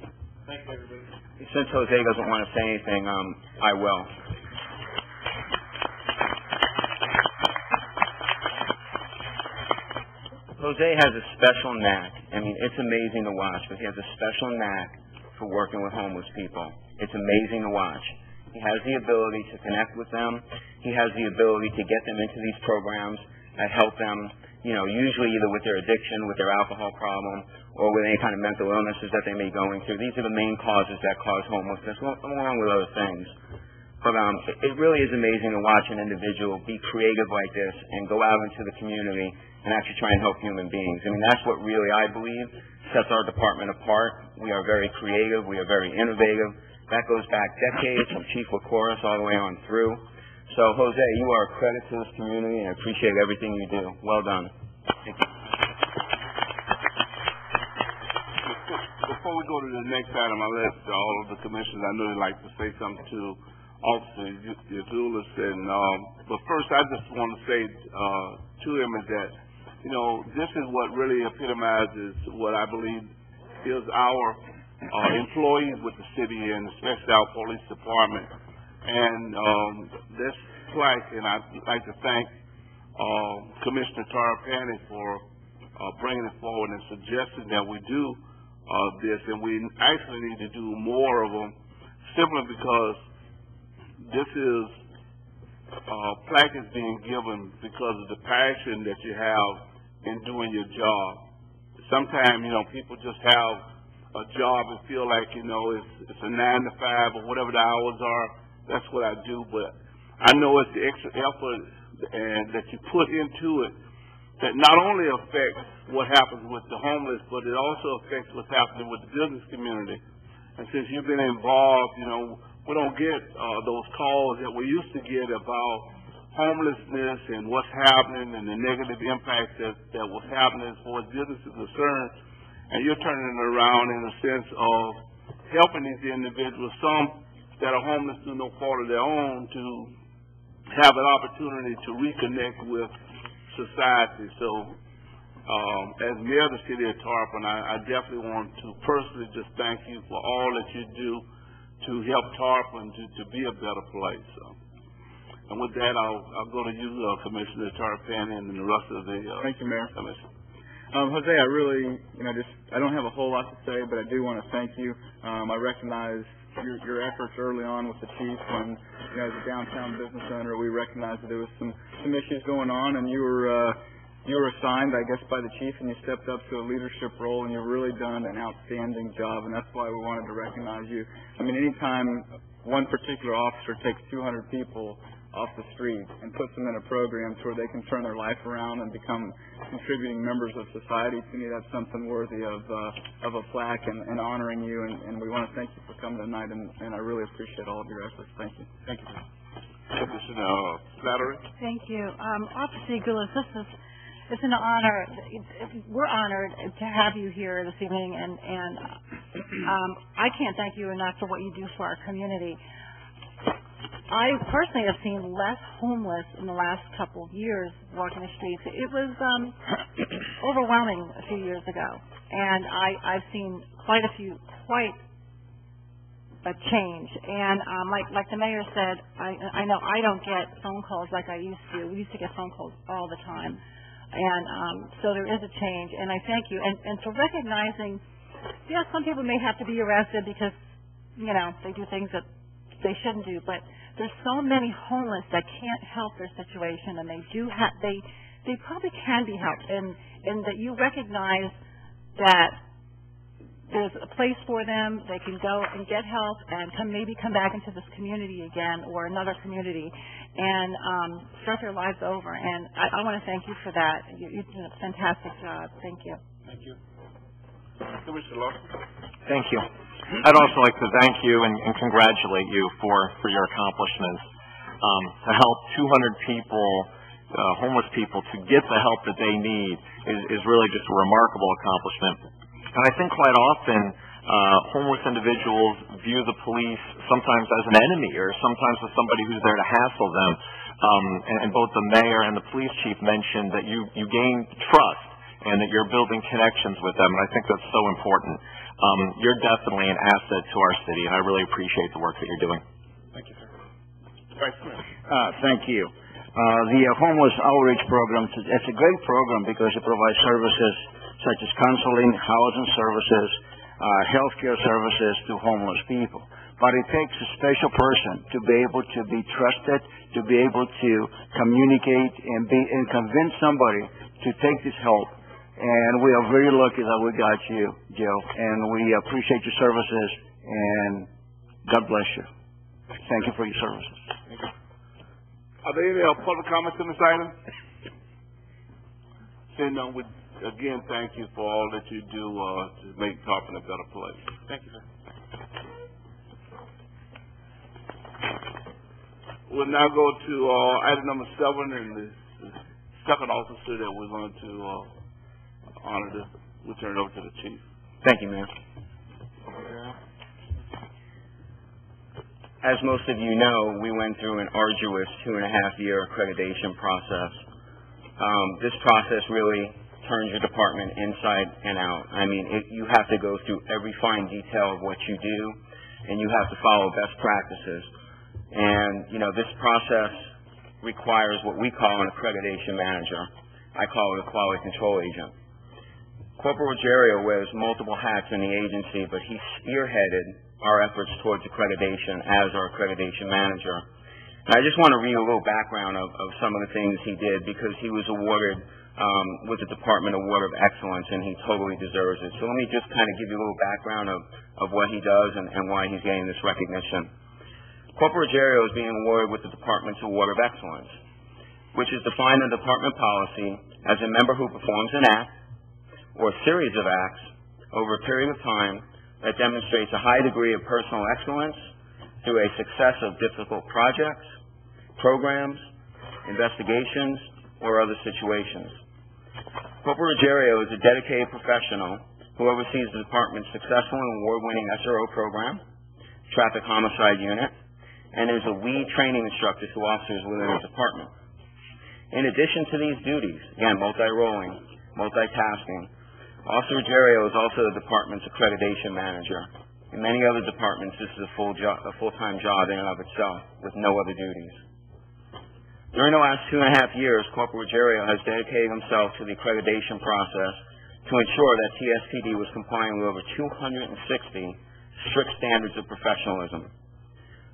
Thank you, everybody. Since Jose doesn't want to say anything, I will. Jose has a special knack. I mean, it's amazing to watch, but he has a special knack for working with homeless people. It's amazing to watch. He has the ability to connect with them. He has the ability to get them into these programs that help them, usually either with their addiction, with their alcohol problem, or with any kind of mental illnesses that they may be going through. These are the main causes that cause homelessness, along with other things. But it really is amazing to watch an individual be creative like this and go out into the community and actually try and help human beings. I mean, that's what really, I believe, sets our department apart. We are very creative. We are very innovative. That goes back decades from Chief Lacoris all the way on through. So, Jose, you are a credit to this community, and I appreciate everything you do. Well done. Thank you. Before we go to the next item, I'll let all of the commissioners, I know they'd like to say something to Officer Ugulis. But first, I just want to say to him is that, this is what really epitomizes what I believe is our employees with the city and especially our police department. And this plaque, and I'd like to thank Commissioner Tarpon for bringing it forward and suggesting that we do this, and we actually need to do more of them simply because this is plaque is being given because of the passion that you have in doing your job. Sometimes, people just have a job and feel like, it's a 9 to 5 or whatever the hours are. That's what I do, but I know it's the extra effort and that you put into it that not only affects what happens with the homeless, but it also affects what's happening with the business community. And since you've been involved, we don't get those calls that we used to get about homelessness and what's happening and the negative impact that was happening as far as business is concerned. And you're turning it around in a sense of helping these individuals, some that are homeless through no fault of their own, to have an opportunity to reconnect with society. So, as mayor of the city of Tarpon, I definitely want to personally just thank you for all that you do to help Tarpon to be a better place. And with that, I'll go to you, Commissioner Tarpon, and the rest of the Thank you, Mayor. Commission. Jose, I really, I don't have a whole lot to say, but I do want to thank you. I recognize your efforts early on with the chief when, as a downtown business owner, we recognized that there was some issues going on, and you were assigned, I guess, by the chief, and you stepped up to a leadership role, and you've really done an outstanding job, and that's why we wanted to recognize you. I mean, anytime one particular officer takes 200 people off the street and puts them in a program to where they can turn their life around and become contributing members of society, to me that's something worthy of a plaque and honoring you, and we want to thank you for coming tonight, and I really appreciate all of your efforts. Thank you. Thank you. Commissioner Slattery. Thank you. Officer Gillis, it's an honor. We're honored to have you here this evening, and I can't thank you enough for what you do for our community. I personally have seen less homeless in the last couple of years walking the streets. It was overwhelming a few years ago, and I've seen quite a change. And like the mayor said, I know I don't get phone calls like I used to. We used to get phone calls all the time, and so there is a change. And I thank you, and for recognizing. Yes, some people may have to be arrested because they do things that they shouldn't do, but there's so many homeless that can't help their situation, and they probably can be helped, and that you recognize that there's a place for them. They can go and get help and maybe come back into this community again or another community and start their lives over. And I want to thank you for that. You did a fantastic job. Thank you. Thank you. Commissioner Lawson. Thank you. I'd also like to thank you and congratulate you for your accomplishments. To help 200 people, homeless people, to get the help that they need is really just a remarkable accomplishment. And I think quite often homeless individuals view the police sometimes as an enemy or sometimes as somebody who's there to hassle them. And both the mayor and the police chief mentioned that you gain trust and that you're building connections with them, and I think that's so important. You're definitely an asset to our city, and I really appreciate the work that you're doing. Thank you, sir. Vice Mayor. Thank you. The homeless outreach program, it's a great program because it provides services such as counseling, housing services, healthcare services to homeless people. But it takes a special person to be able to be trusted, to be able to communicate and convince somebody to take this help. And we are very lucky that we got you, Joe, and we appreciate your services, and God bless you. Thank you for your services. Thank you. Are there any public comments on this item? Seeing none, again, thank you for all that you do to make Tarpon a better place. Thank you, sir. We'll now go to item number 7, and the second officer that we're going to honor this. We'll turn it over to the chief. Thank you, Mayor. As most of you know, we went through an arduous 2.5-year accreditation process. This process really turns your department inside and out. I mean, you have to go through every fine detail of what you do, and you have to follow best practices. And, this process requires what we call an accreditation manager. I call it a quality control agent. Corporal Ruggiero wears multiple hats in the agency, but he spearheaded our efforts towards accreditation as our accreditation manager. And I just want to read a little background of some of the things he did, because he was awarded with the Department Award of Excellence, and he totally deserves it. So let me just kind of give you a little background of what he does and why he's getting this recognition. Corporal Ruggiero is being awarded with the Department's Award of Excellence, which is defined in department policy as a member who performs an act or a series of acts over a period of time that demonstrates a high degree of personal excellence through a success of difficult projects, programs, investigations, or other situations. Corporal Ruggiero is a dedicated professional who oversees the department's successful and award-winning SRO program, Traffic Homicide Unit, and is a lead training instructor to officers within the department. In addition to these duties, again, multi-rolling, multitasking, Officer Ruggiero is also the department's accreditation manager. In many other departments, this is a full-time job in and of itself, with no other duties. During the last 2.5 years, Corporal Ruggiero has dedicated himself to the accreditation process to ensure that TSPD was complying with over 260 strict standards of professionalism.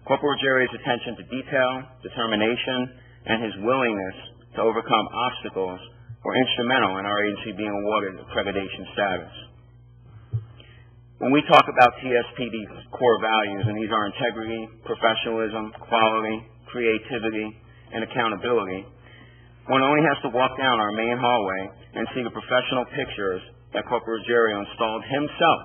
Corporal Ruggiero's attention to detail, determination, and his willingness to overcome obstacles were instrumental in our agency being awarded accreditation status. When we talk about TSPD's core values, and these are integrity, professionalism, quality, creativity, and accountability, one only has to walk down our main hallway and see the professional pictures that Corporal Ruggiero installed himself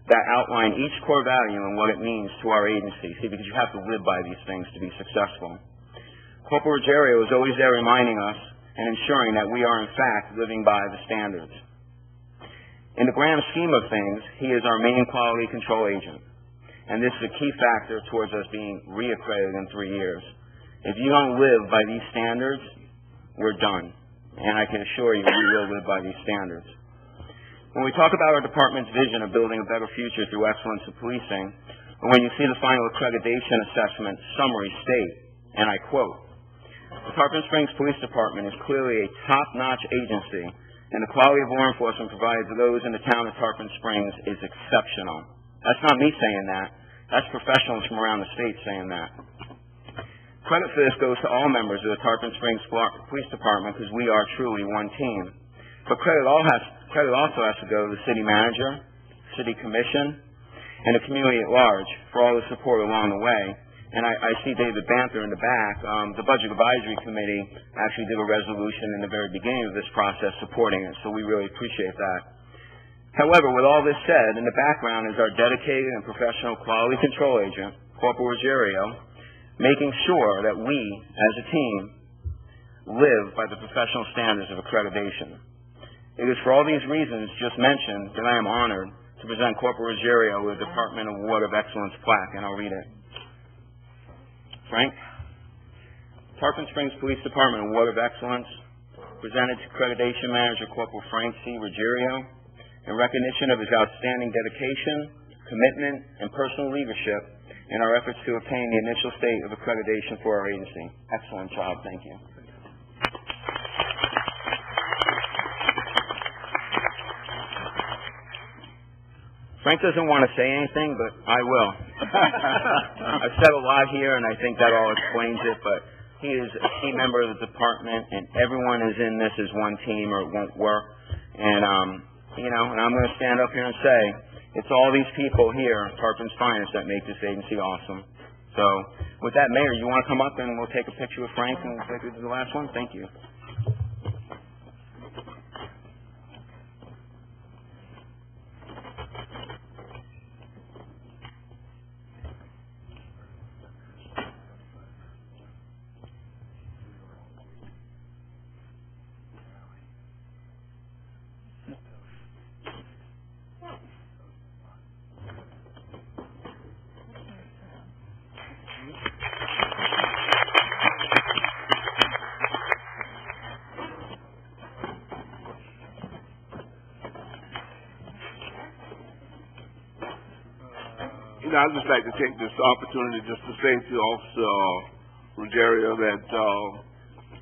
that outline each core value and what it means to our agency. See, because you have to live by these things to be successful. Corporal Ruggiero is always there reminding us and ensuring that we are, in fact, living by the standards. In the grand scheme of things, he is our main quality control agent, and this is a key factor towards us being reaccredited in 3 years. If you don't live by these standards, we're done, and I can assure you we will live by these standards. When we talk about our department's vision of building a better future through excellence in policing, or when you see the final accreditation assessment summary state, and I quote, "The Tarpon Springs Police Department is clearly a top-notch agency, and the quality of law enforcement provided to those in the town of Tarpon Springs is exceptional." That's not me saying that. That's professionals from around the state saying that. Credit for this goes to all members of the Tarpon Springs Police Department, because we are truly one team. But credit also has to go to the city manager, city commission, and the community at large for all the support along the way. And I see David Banther in the back. The Budget Advisory Committee actually did a resolution in the very beginning of this process supporting it, so we really appreciate that. However, with all this said, in the background is our dedicated and professional quality control agent, Corporal Ruggiero, making sure that we, as a team, live by the professional standards of accreditation. It is for all these reasons just mentioned that I am honored to present Corporal Ruggiero with the Department Award of Excellence plaque, and I'll read it. Frank, Tarpon Springs Police Department Award of Excellence, presented to Accreditation Manager Corporal Frank C. Ruggiero in recognition of his outstanding dedication, commitment, and personal leadership in our efforts to obtain the initial state of accreditation for our agency. Excellent job, thank you. Frank doesn't want to say anything, but I will. I've said a lot here, and I think that all explains it, but he is a key member of the department, and everyone is in this as one team, or it won't work. And, and I'm going to stand up here and say, it's all these people here, Tarpon's finest, that make this agency awesome. So, with that, Mayor, you want to come up and we'll take a picture with Frank, and we'll take it to the last one? Thank you. I'd just like to take this opportunity just to say to Officer Ruggiero that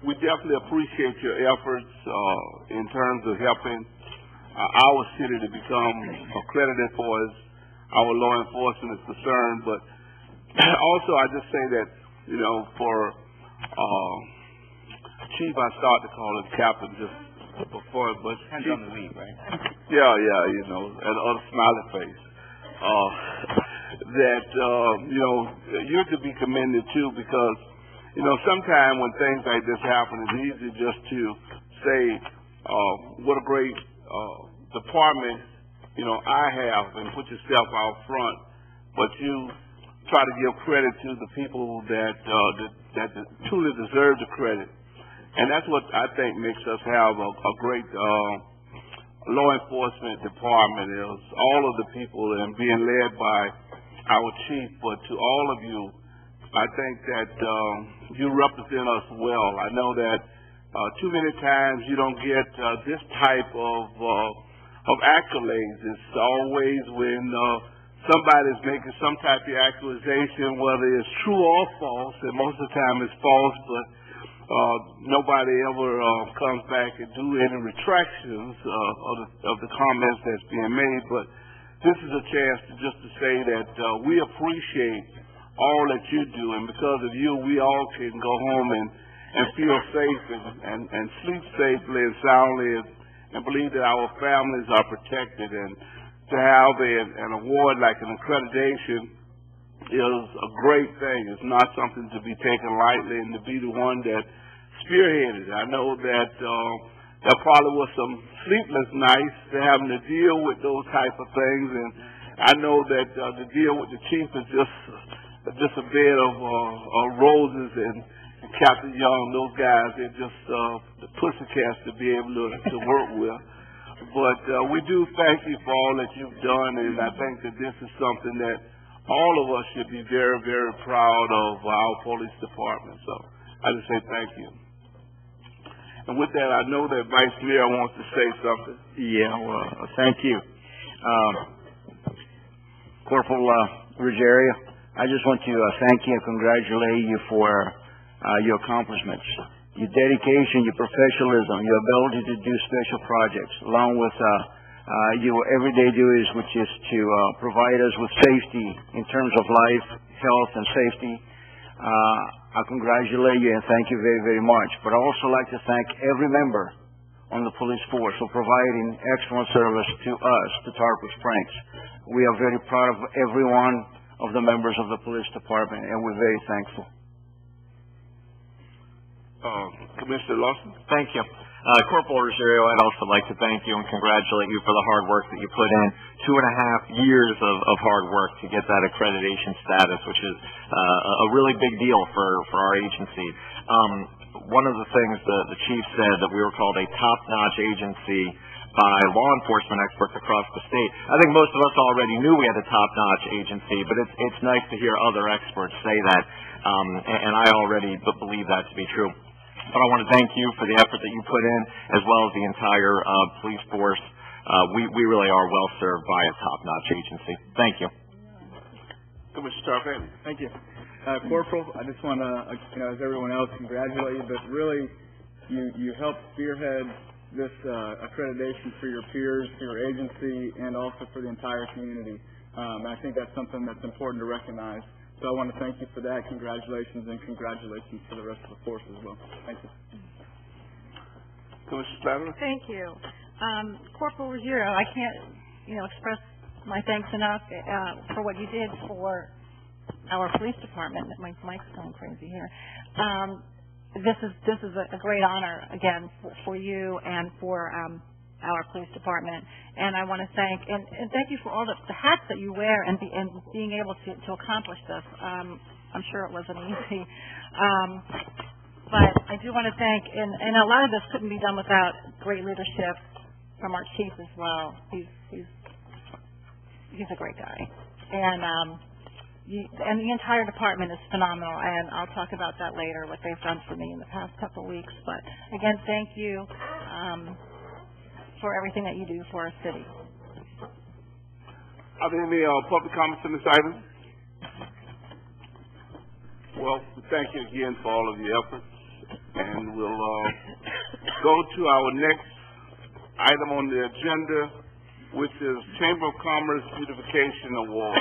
we definitely appreciate your efforts in terms of helping our city to become accredited for its our law enforcement is concerned. But also, I just say that, you know, for Chief, I started to call him Captain just before, but depends on the week, right? Yeah, you know, and other smiley face. You know, you're to be commended too, because, you know, sometimes when things like this happen, it's easy just to say, what a great department, you know, I have, and put yourself out front, but you try to give credit to the people that truly deserve the credit. And that's what I think makes us have a great law enforcement department, is all of the people and being led by our chief. But to all of you, I think that you represent us well. I know that too many times you don't get this type of accolades. It's always when somebody's making some type of accusation, whether it's true or false, and most of the time it's false, but nobody ever comes back and do any retractions of the comments that's being made. But this is a chance to say that we appreciate all that you do, and because of you, we all can go home and feel safe and sleep safely and soundly, and believe that our families are protected. And to have an award like an accreditation is a great thing. It's not something to be taken lightly, and to be the one that spearheaded. I know that there probably was some sleepless nights to having to deal with those type of things, and I know that to deal with the chief is just a bed of roses, and Captain Young, those guys, they're just the pussycats to be able to work with. But we do thank you for all that you've done, and I think that this is something that all of us should be very, very proud of our police department. So I just say thank you. And with that, I know that Vice Mayor wants to say something. Yeah, well, thank you. Corporal Ruggiero, I just want to thank you and congratulate you for your accomplishments. Your dedication, your professionalism, your ability to do special projects, along with your everyday duties, which is to provide us with safety in terms of life, health, and safety. I congratulate you and thank you very, very much. But I also like to thank every member on the police force for providing excellent service to us, to Tarpon Springs. We are very proud of every one of the members of the police department, and we're very thankful. Commissioner Lawson? Thank you. Corporal Ruggiero, I'd also like to thank you and congratulate you for the hard work that you put in. 2.5 years of hard work to get that accreditation status, which is a really big deal for our agency. One of the things the chief said, that we were called a top-notch agency by law enforcement experts across the state. I think most of us already knew we had a top-notch agency, but it's nice to hear other experts say that, and I already believe that to be true. But I want to thank you for the effort that you put in, as well as the entire police force. We really are well served by a top-notch agency. Thank you. Commissioner Tarpon. Thank you. Corporal, I just want to, as everyone else, congratulate you, but really, you helped spearhead this accreditation for your peers, for your agency, and also for the entire community. And I think that's something that's important to recognize. So I want to thank you for that. Congratulations, and congratulations to the rest of the force as well. Thank you. Commissioner Slattery? Thank you. Corporal Ruggiero, I can't, express my thanks enough for what you did for our police department. My mic's going crazy here. This is a great honor, again, for you and for our police department, and I want to thank you for all the hats that you wear and being able to accomplish this. I'm sure it wasn't easy, but I do want to thank, and a lot of this couldn't be done without great leadership from our chief as well. He's a great guy, and the entire department is phenomenal, and I'll talk about that later, what they've done for me in the past couple of weeks. But again, thank you for everything that you do for our city. Are there any public comments on this item? Well, thank you again for all of your efforts, and we'll go to our next item on the agenda, which is Chamber of Commerce Beautification Award.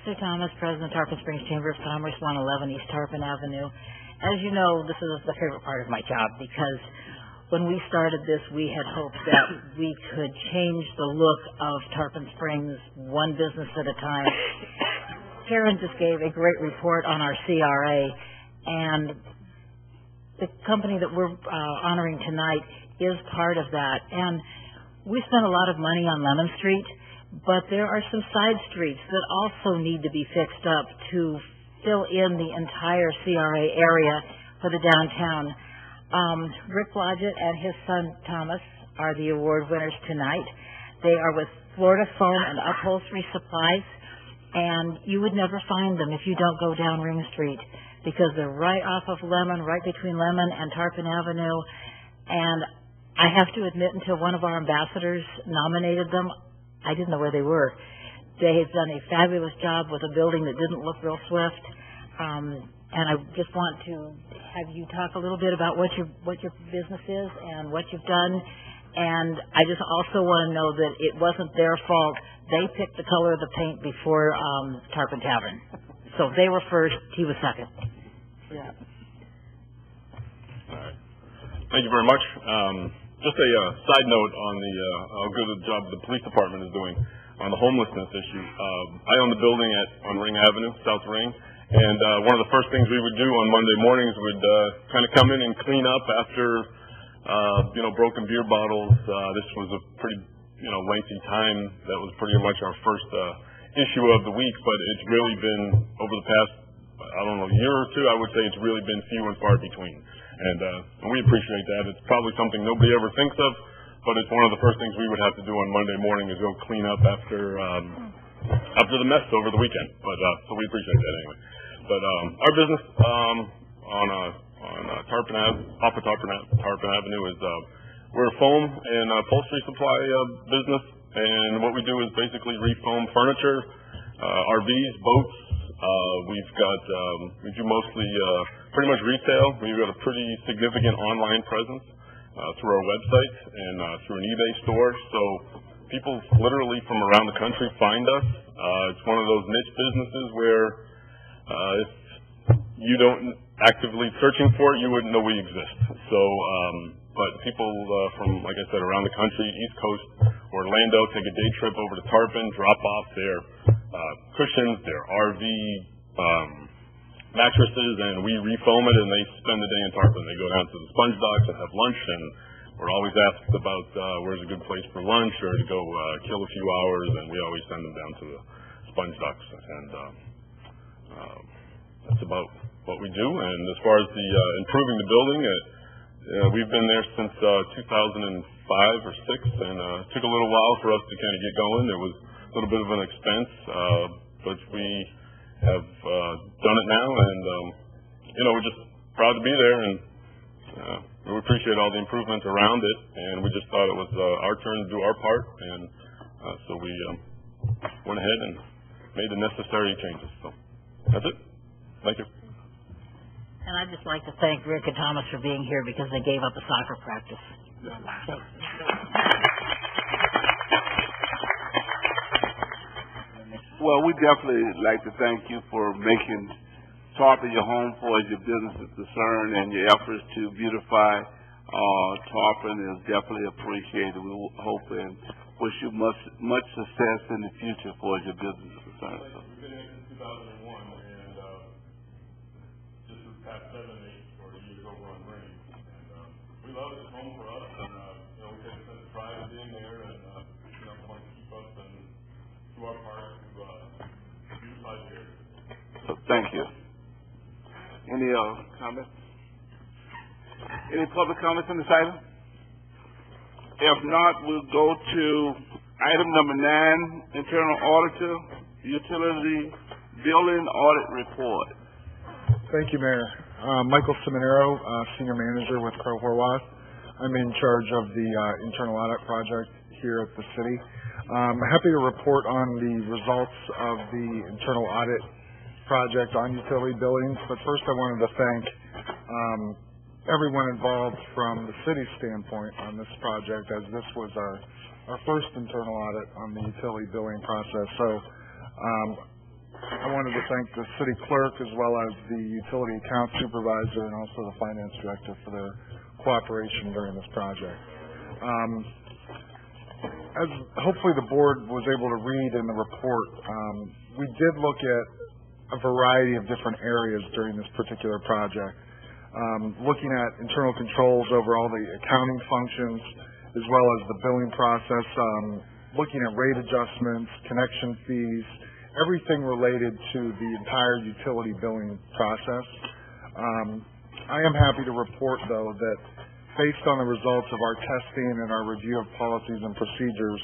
Sir Thomas, President, Tarpon Springs Chamber of Commerce, 111 East Tarpon Avenue. As you know, this is the favorite part of my job because when we started this, we had hoped that we could change the look of Tarpon Springs one business at a time. Karen just gave a great report on our CRA, and the company that we're honoring tonight is part of that. And we spent a lot of money on Lemon Street, but there are some side streets that also need to be fixed up to fill in the entire CRA area for the downtown. Rick Blodgett and his son Thomas are the award winners tonight. They are with Florida Foam and Upholstery Supplies, and you would never find them if you don't go down Ring Street because they're right off of Lemon, right between Lemon and Tarpon Avenue. And I have to admit, until one of our ambassadors nominated them, I didn't know where they were. They have done a fabulous job with a building that didn't look real swift. And I just want to have you talk a little bit about what your business is and what you've done. And I just also want to know that it wasn't their fault. They picked the color of the paint before Tarpon Tavern. So they were first, he was second. Yeah. All right. Thank you very much. Just a side note on how good a job the police department is doing on the homelessness issue. I own the building on Ring Avenue, South Ring, and one of the first things we would do on Monday mornings would kind of come in and clean up after broken beer bottles. This was a pretty lengthy time. That was pretty much our first issue of the week, but it's really been over the past year or two. I would say it's really been few and far between. And we appreciate that. It's probably something nobody ever thinks of, but it's one of the first things we would have to do on Monday morning is go clean up after the mess over the weekend. But so we appreciate that anyway. But our business on Tarpon off of Tarpon Avenue is we're a foam and upholstery supply business, and what we do is basically refoam furniture, RVs, boats. We do mostly pretty much retail. We've got a pretty significant online presence through our website and through an eBay store. So people literally from around the country find us. It's one of those niche businesses where if you don't actively searching for it, you wouldn't know we exist. So, but people from, like I said, around the country, East Coast, Orlando, take a day trip over to Tarpon, drop off their cushions, their RV mattresses, and we refoam it, and they spend the day in Tarpon. They go down to the sponge docks and have lunch, and we're always asked about where's a good place for lunch or to go kill a few hours, and we always send them down to the sponge docks. And that's about what we do. And as far as the improving the building, we've been there since 2005 or 6, and it took a little while for us to kind of get going. It was a little bit of an expense, but we have done it now, and we're just proud to be there, and we appreciate all the improvements around it, and we just thought it was our turn to do our part, and so we went ahead and made the necessary changes. So that's it. Thank you. And I'd just like to thank Rick and Thomas for being here because they gave up a soccer practice. Well, we definitely like to thank you for making Tarpon your home for as your business is concerned, and your efforts to beautify Tarpon is definitely appreciated. We hope and wish you much success in the future for as your business is concerned. We've been here since 2001, and this is past 7, 8 or years over on Ring, and we love it. It's home for us, and we take a sense of pride in being there, and want to keep us and do our part to beautify the area. So thank you. Any comments? Any public comments on this item? If not, we'll go to item number 9, Internal Auditor, Utility Building Audit Report. Thank you, Mayor. Michael Seminaro, Senior Manager with Crow Horwath. I'm in charge of the internal audit project here at the city. I'm happy to report on the results of the internal audit project on utility billings, but first I wanted to thank everyone involved from the city standpoint on this project, as this was our first internal audit on the utility billing process. So I wanted to thank the city clerk as well as the utility account supervisor and also the finance director for their cooperation during this project. As hopefully the board was able to read in the report, we did look at a variety of different areas during this particular project, looking at internal controls over all the accounting functions as well as the billing process, looking at rate adjustments, connection fees, everything related to the entire utility billing process. I am happy to report, though, that based on the results of our testing and our review of policies and procedures,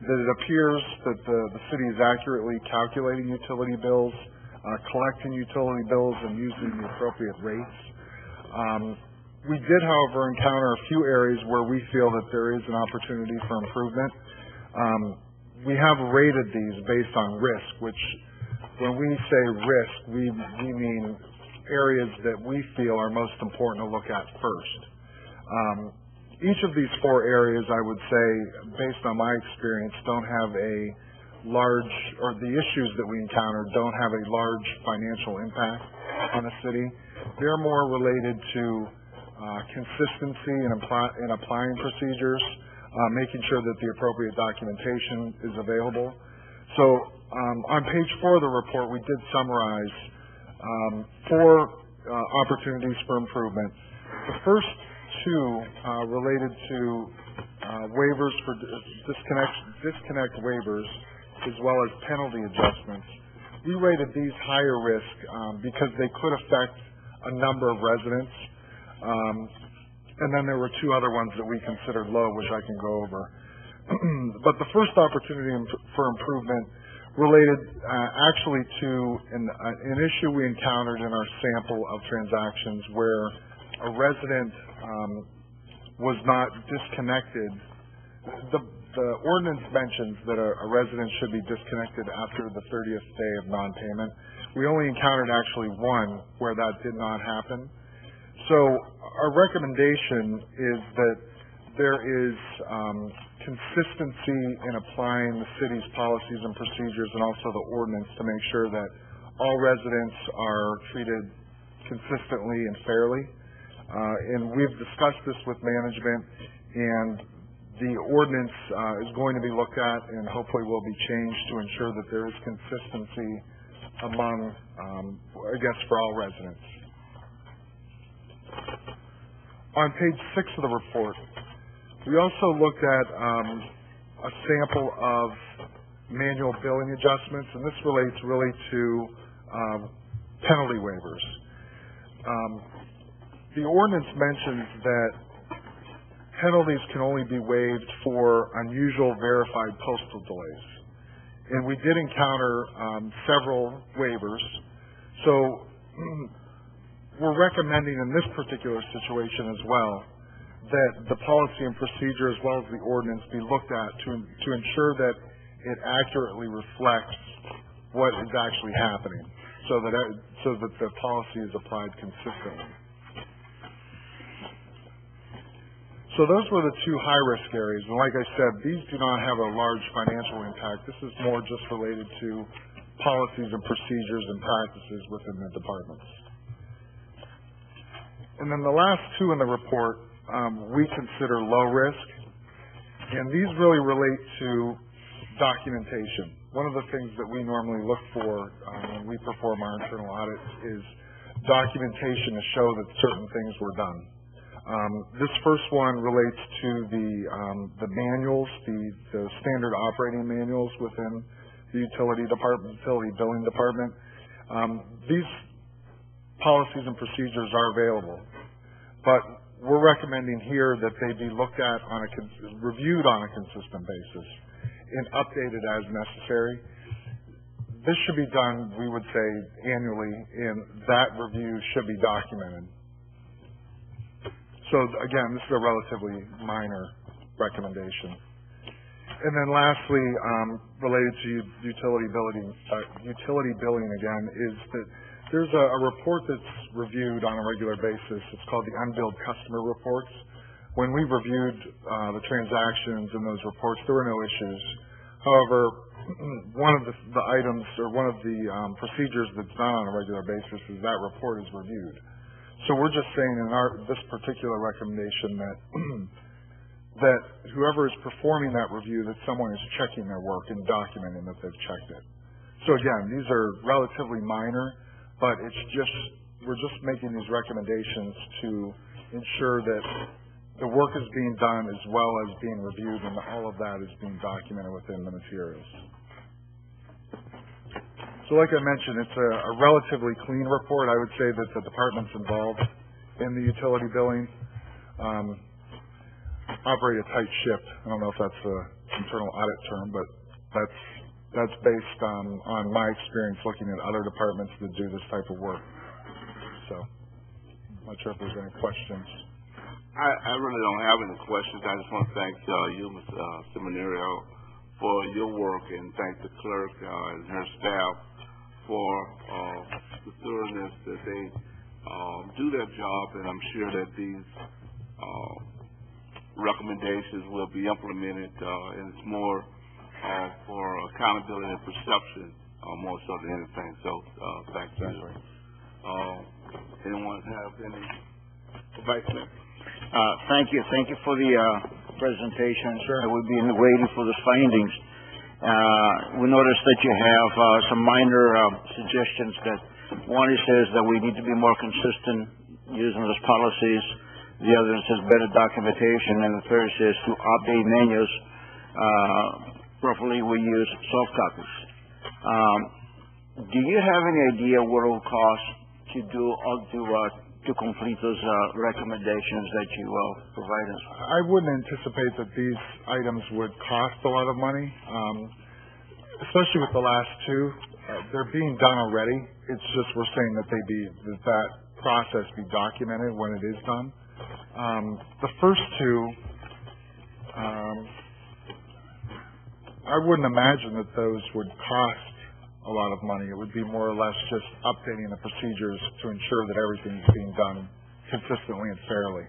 that it appears that the city is accurately calculating utility bills, collecting utility bills, and using the appropriate rates. We did, however, encounter a few areas where we feel that there is an opportunity for improvement. We have rated these based on risk, which when we say risk, we mean areas that we feel are most important to look at first. Each of these four areas, I would say, based on my experience, don't have a large, or the issues that we encounter don't have a large financial impact on the city. They're more related to consistency in applying procedures, making sure that the appropriate documentation is available. So on page 4 of the report, we did summarize 4 opportunities for improvement. The first 2 related to waivers for disconnect waivers as well as penalty adjustments. We rated these higher risk because they could affect a number of residents. And then there were 2 other ones that we considered low, which I can go over. But the first opportunity for improvement related actually to an issue we encountered in our sample of transactions where a resident was not disconnected. The ordinance mentions that a resident should be disconnected after the 30th day of non-payment. We only encountered actually one where that did not happen. So our recommendation is that there is consistency in applying the city's policies and procedures and also the ordinance to make sure that all residents are treated consistently and fairly. And we've discussed this with management, and the ordinance is going to be looked at and hopefully will be changed to ensure that there is consistency among, for all residents. On page 6 of the report, we also looked at a sample of manual billing adjustments, and this relates really to penalty waivers. The ordinance mentions that penalties can only be waived for unusual verified postal delays. And we did encounter several waivers. So we're recommending in this particular situation as well that the policy and procedure as well as the ordinance be looked at to ensure that it accurately reflects what is actually happening so that the policy is applied consistently. So those were the 2 high-risk areas. And like I said, these do not have a large financial impact. This is more just related to policies and procedures and practices within the departments. And then the last 2 in the report we consider low risk. And these really relate to documentation. One of the things that we normally look for when we perform our internal audits is documentation to show that certain things were done. This first one relates to the manuals, the standard operating manuals within the utility billing department. These policies and procedures are available, but we're recommending here that they be looked at reviewed on a consistent basis and updated as necessary. this should be done, we would say, annually, and that review should be documented. So again, this is a relatively minor recommendation. And then lastly, related to utility billing again, is that there's a report that's reviewed on a regular basis. It's called the Unbilled Customer Reports. When we reviewed the transactions in those reports, there were no issues. However, one of the items or one of the procedures that's done on a regular basis is that report is reviewed. So we're just saying in this particular recommendation that that whoever is performing that review, that someone is checking their work and documenting that they've checked it. So again, these are relatively minor, but we're just making these recommendations to ensure that the work is being done as well as being reviewed, and all of that is being documented within the materials. So like I mentioned, it's a relatively clean report. I would say that the departments involved in the utility billing operate a tight ship. I don't know if that's an internal audit term, but that's based on my experience looking at other departments that do this type of work. So I'm not sure if there's any questions. I really don't have any questions. I just want to thank you, Ms. Seminario, for your work, and thank the clerk and her staff for the thoroughness that they do their job, and I'm sure that these recommendations will be implemented, and it's more for accountability and perception more so than anything. So thank you. Anyone have any Vice Mayor? Thank you. Thank you for the presentation. Sure. We've been waiting for the findings. We noticed that you have some minor suggestions. That one, it says that we need to be more consistent using those policies. The other says better documentation, and the third says to update menus. Preferably we use soft copies. Do you have any idea what it will cost to complete those recommendations that you provide us? I wouldn't anticipate that these items would cost a lot of money, especially with the last two. They're being done already. It's just we're saying that that process be documented when it is done. The first two, I wouldn't imagine that those would cost a lot of money. It would be more or less just updating the procedures to ensure that everything's being done consistently and fairly.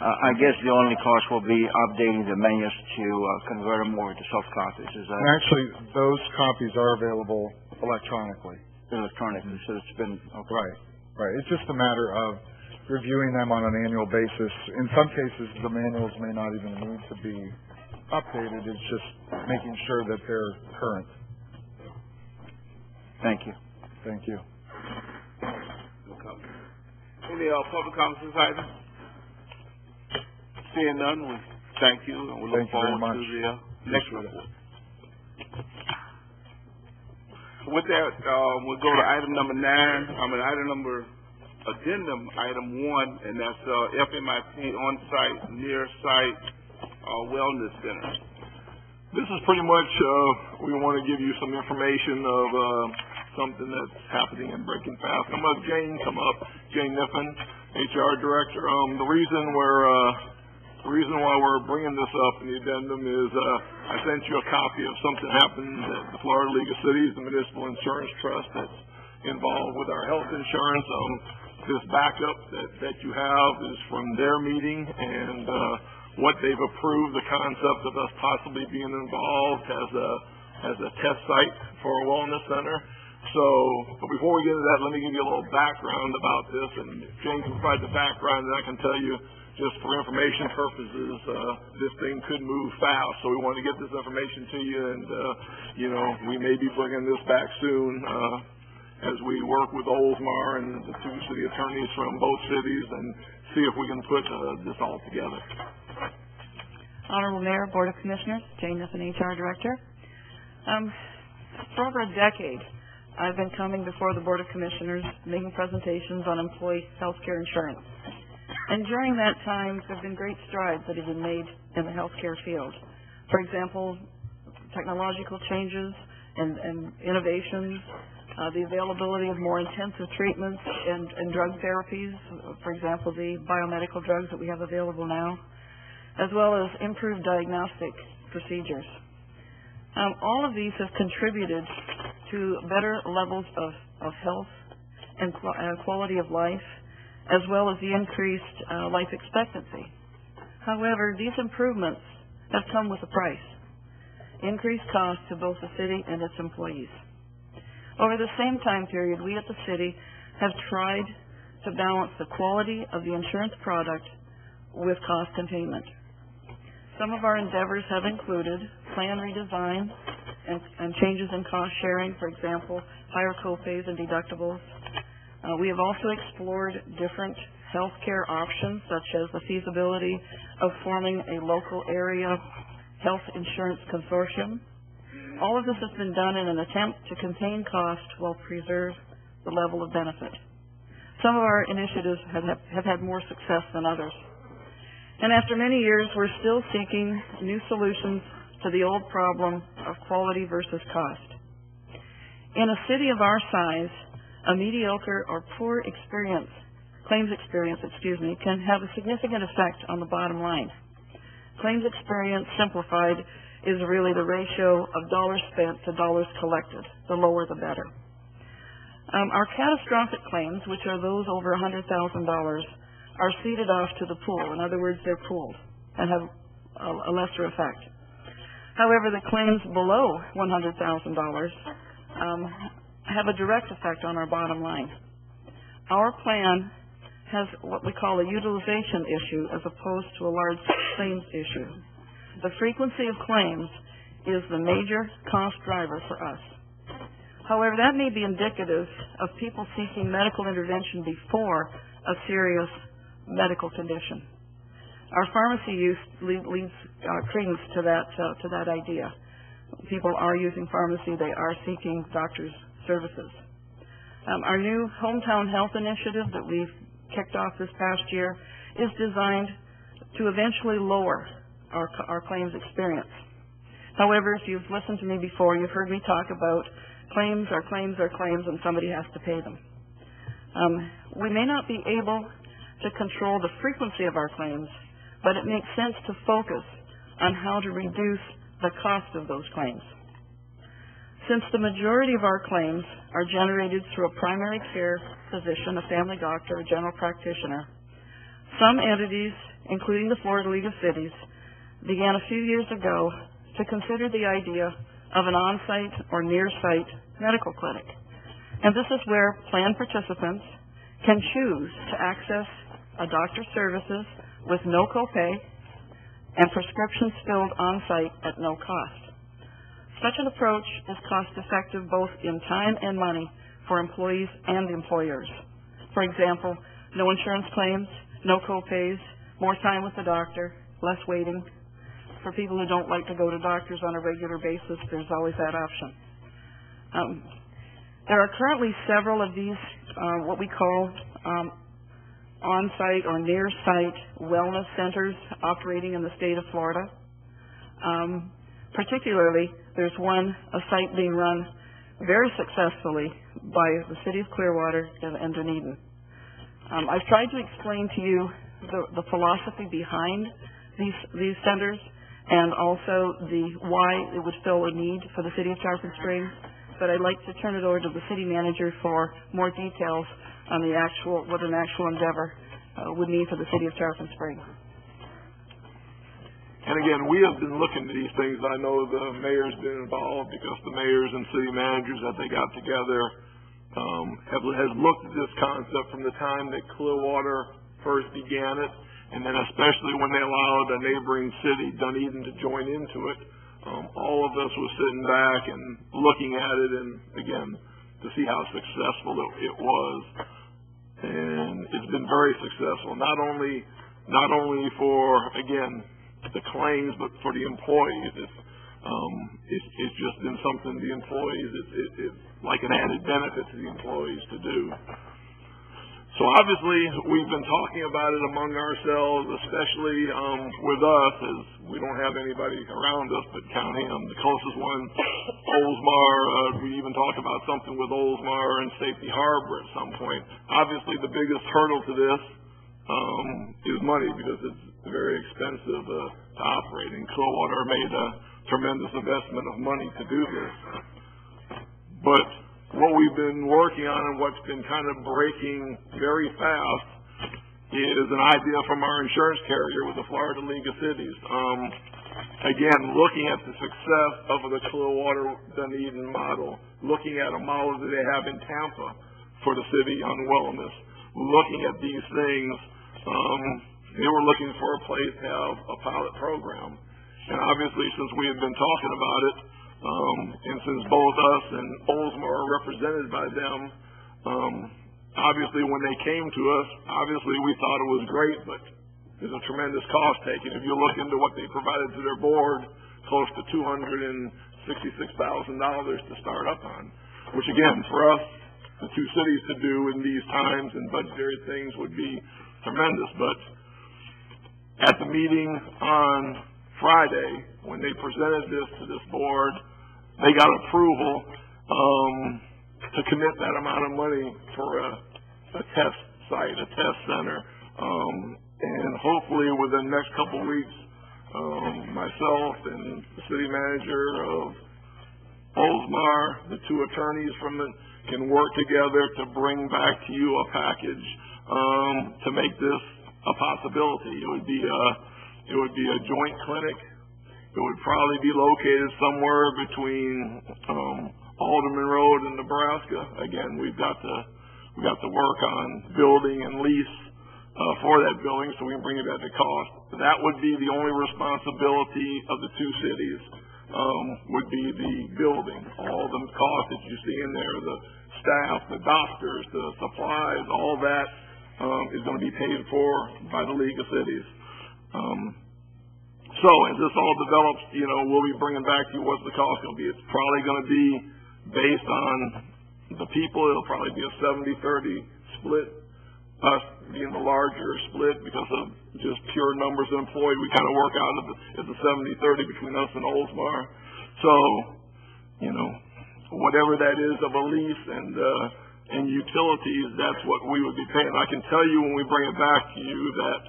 I guess the only cost will be updating the menus to convert them more to soft copies. Is that? And actually, those copies are available electronically. Electronically, so it's been okay. Right. It's just a matter of reviewing them on an annual basis. In some cases, the manuals may not even need to be updated. It's just making sure that they're current. Thank you. Thank you. Any public comments this item? Seeing none, we thank you, and we look forward to the next report. With that, we'll go to item number 9. Addendum item 1, and that's FMIT on-site, near-site wellness center. This is pretty much, we want to give you some information of something that's happening and breaking fast. I'm going to have Jane Niffen, HR Director. The reason why we're bringing this up in the addendum is I sent you a copy of something happened at the Florida League of Cities, the Municipal Insurance Trust that's involved with our health insurance. This backup that you have is from their meeting, and what they've approved, the concept of us possibly being involved as a test site for a wellness center. So before we get into that, let me give you a little background about this, and Jane can provide the background, and I can tell you, just for information purposes, this thing could move fast. So we want to get this information to you, and we may be bringing this back soon as we work with Oldsmar and the two city attorneys from both cities and see if we can put this all together. Honorable Mayor, Board of Commissioners, Jane Niffen, HR Director. For over a decade, I've been coming before the Board of Commissioners making presentations on employee health care insurance. And during that time, there have been great strides that have been made in the healthcare field. For example, technological changes and innovations, the availability of more intensive treatments and drug therapies, for example, the biomedical drugs that we have available now, as well as improved diagnostic procedures. All of these have contributed to better levels of health and quality of life, as well as the increased life expectancy. However, these improvements have come with a price: increased cost to both the city and its employees. Over the same time period, we at the city have tried to balance the quality of the insurance product with cost containment. Some of our endeavors have included plan redesign and changes in cost sharing, for example, higher copays and deductibles. We have also explored different health care options, such as the feasibility of forming a local area health insurance consortium. All of this has been done in an attempt to contain cost while preserve the level of benefit. Some of our initiatives have had more success than others. And after many years, we're still seeking new solutions to the old problem of quality versus cost. In a city of our size, a mediocre or poor claims experience, can have a significant effect on the bottom line. Claims experience, simplified, is really the ratio of dollars spent to dollars collected. The lower, the better. Our catastrophic claims, which are those over $100,000, are ceded off to the pool. In other words, they're pooled and have a lesser effect. However, the claims below $100,000 have a direct effect on our bottom line. Our plan has what we call a utilization issue as opposed to a large claims issue. The frequency of claims is the major cost driver for us. However, that may be indicative of people seeking medical intervention before a serious medical condition. Our pharmacy use leads credence to that idea. People are using pharmacy; they are seeking doctors' services. Our new Hometown Health initiative that we've kicked off this past year is designed to eventually lower our claims experience. However, if you've listened to me before, you've heard me talk about claims are claims are claims, and somebody has to pay them. We may not be able to control the frequency of our claims, but it makes sense to focus on how to reduce the cost of those claims. Since the majority of our claims are generated through a primary care physician, a family doctor, a general practitioner, some entities, including the Florida League of Cities, began a few years ago to consider the idea of an on-site or near-site medical clinic. And this is where plan participants can choose to access a doctor's services with no copay and prescriptions filled on-site at no cost. Such an approach is cost-effective both in time and money for employees and employers. For example, no insurance claims, no copays, more time with the doctor, less waiting. For people who don't like to go to doctors on a regular basis, there's always that option. There are currently several of these what we call on-site or near-site wellness centers operating in the state of Florida. Particularly, there's a site being run very successfully by the city of Clearwater and Dunedin. I've tried to explain to you the philosophy behind these centers and also why it would fill a need for the city of Tarpon Springs, but I'd like to turn it over to the city manager for more details on what an actual endeavor would mean for the city of Tarpon Springs. And again, we have been looking at these things. I know the mayor's been involved because the mayors and city managers that they got together has looked at this concept from the time that Clearwater first began it, and then especially when they allowed a neighboring city, Dunedin, to join into it. All of us was sitting back and looking at it, and again, to see how successful it was. And it's been very successful, not only for, again, the claims, but for the employees. It's just been something the employees, it's like an added benefit to the employees to do. So obviously, we've been talking about it among ourselves, especially with us, as we don't have anybody around us but count him. The closest one Oldsmar, we even talked about something with Oldsmar and Safety Harbor at some point. Obviously, the biggest hurdle to this is money, because it's very expensive to operate, and Clearwater made a tremendous investment of money to do this. But what we've been working on and what's been kind of breaking very fast is an idea from our insurance carrier with the Florida League of Cities. Again, looking at the success of the Clearwater Dunedin model, looking at a model that they have in Tampa for the city on wellness, looking at these things, they were looking for a place to have a pilot program. And obviously, since we had been talking about it, and since both us and Oldsmar are represented by them, obviously when they came to us, obviously we thought it was great, but there's a tremendous cost taken. If you look into what they provided to their board, close to $266,000 to start up on, which again, for us, the two cities to do in these times and budgetary things would be tremendous. But at the meeting on Friday, when they presented this to this board, they got approval to commit that amount of money for a test site, a test center. And hopefully within the next couple of weeks, myself and the city manager of Oldsmar, the two attorneys from it, can work together to bring back to you a package to make this a possibility. It would be a joint clinic. It would probably be located somewhere between Alderman Road and Nebraska. Again, we've got to work on building and lease for that building, so we can bring it at the cost. That would be the only responsibility of the two cities, would be the building. All the costs that you see in there, the staff, the doctors, the supplies, all that is going to be paid for by the League of Cities. So as this all develops, we'll be bringing back to you what's the cost going to be. It's probably going to be based on the people. It'll probably be a 70-30 split, us being the larger split because of just pure numbers of employees. We kind of work out it's a 70-30 between us and Oldsmar. So, whatever that is of a lease and utilities, that's what we would be paying. I can tell you when we bring it back to you that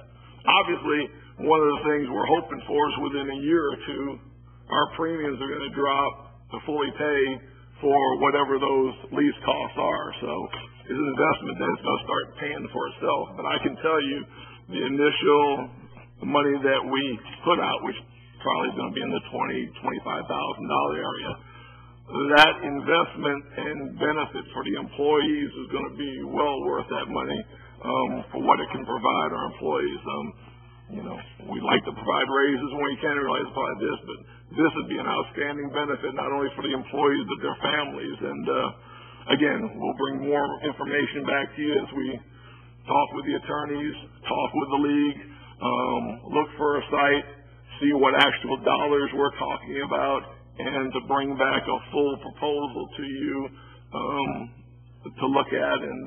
obviously one of the things we're hoping for is within a year or two, our premiums are going to drop to fully pay for whatever those lease costs are. So it's an investment that is going to start paying for itself. But I can tell you the initial money that we put out, which probably is going to be in the $20,000 to $25,000 area, that investment and benefit for the employees is going to be well worth that money for what it can provide our employees. We like to provide raises when we can, realize provide this, but this would be an outstanding benefit not only for the employees but their families. And again, we'll bring more information back to you as we talk with the attorneys, talk with the league, look for a site, see what actual dollars we're talking about, and to bring back a full proposal to you to look at and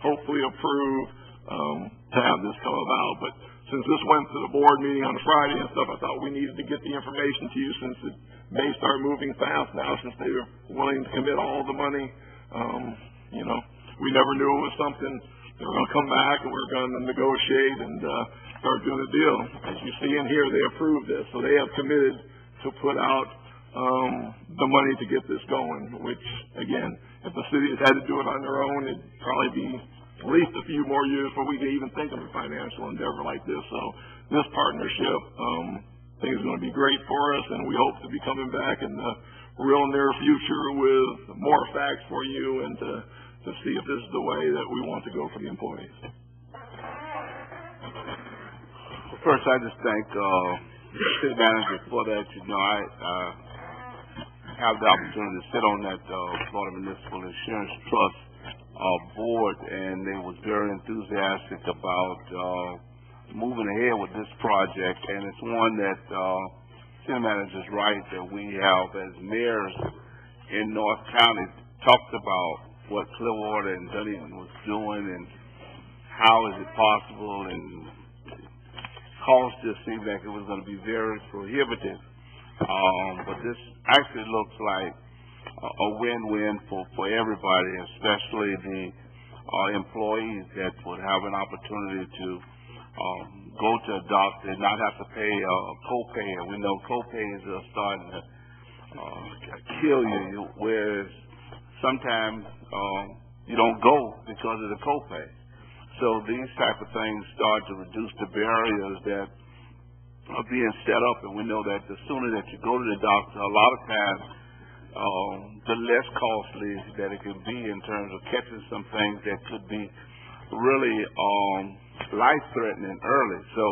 hopefully approve to have this come about. But since this went to the board meeting on Friday and stuff, I thought we needed to get the information to you since it may start moving fast now, since they were willing to commit all the money. We never knew it was something they were going to come back and we were going to negotiate and start doing a deal. As you see in here, they approved this, so they have committed to put out the money to get this going, which, again, if the city had to do it on their own, it'd probably be at least a few more years before we could even think of a financial endeavor like this. So this partnership, I think is going to be great for us, and we hope to be coming back in the real near future with more facts for you and to see if this is the way that we want to go for the employees. Well, first, I just thank the city manager for that. I have the opportunity to sit on that Florida Municipal Insurance Trust board, and they was very enthusiastic about moving ahead with this project. And it's one that city manager's right that we have as mayors in North County talked about what Clearwater and Dunedin was doing and how is it possible, and cost just seemed like it was going to be very prohibitive. But this actually looks like a win-win for everybody, especially the employees that would have an opportunity to go to a doctor and not have to pay a copay. And we know copays are starting to kill you, whereas sometimes you don't go because of the copay. So these type of things start to reduce the barriers that are being set up, and we know that the sooner that you go to the doctor, a lot of times the less costly that it can be in terms of catching some things that could be really life-threatening early. So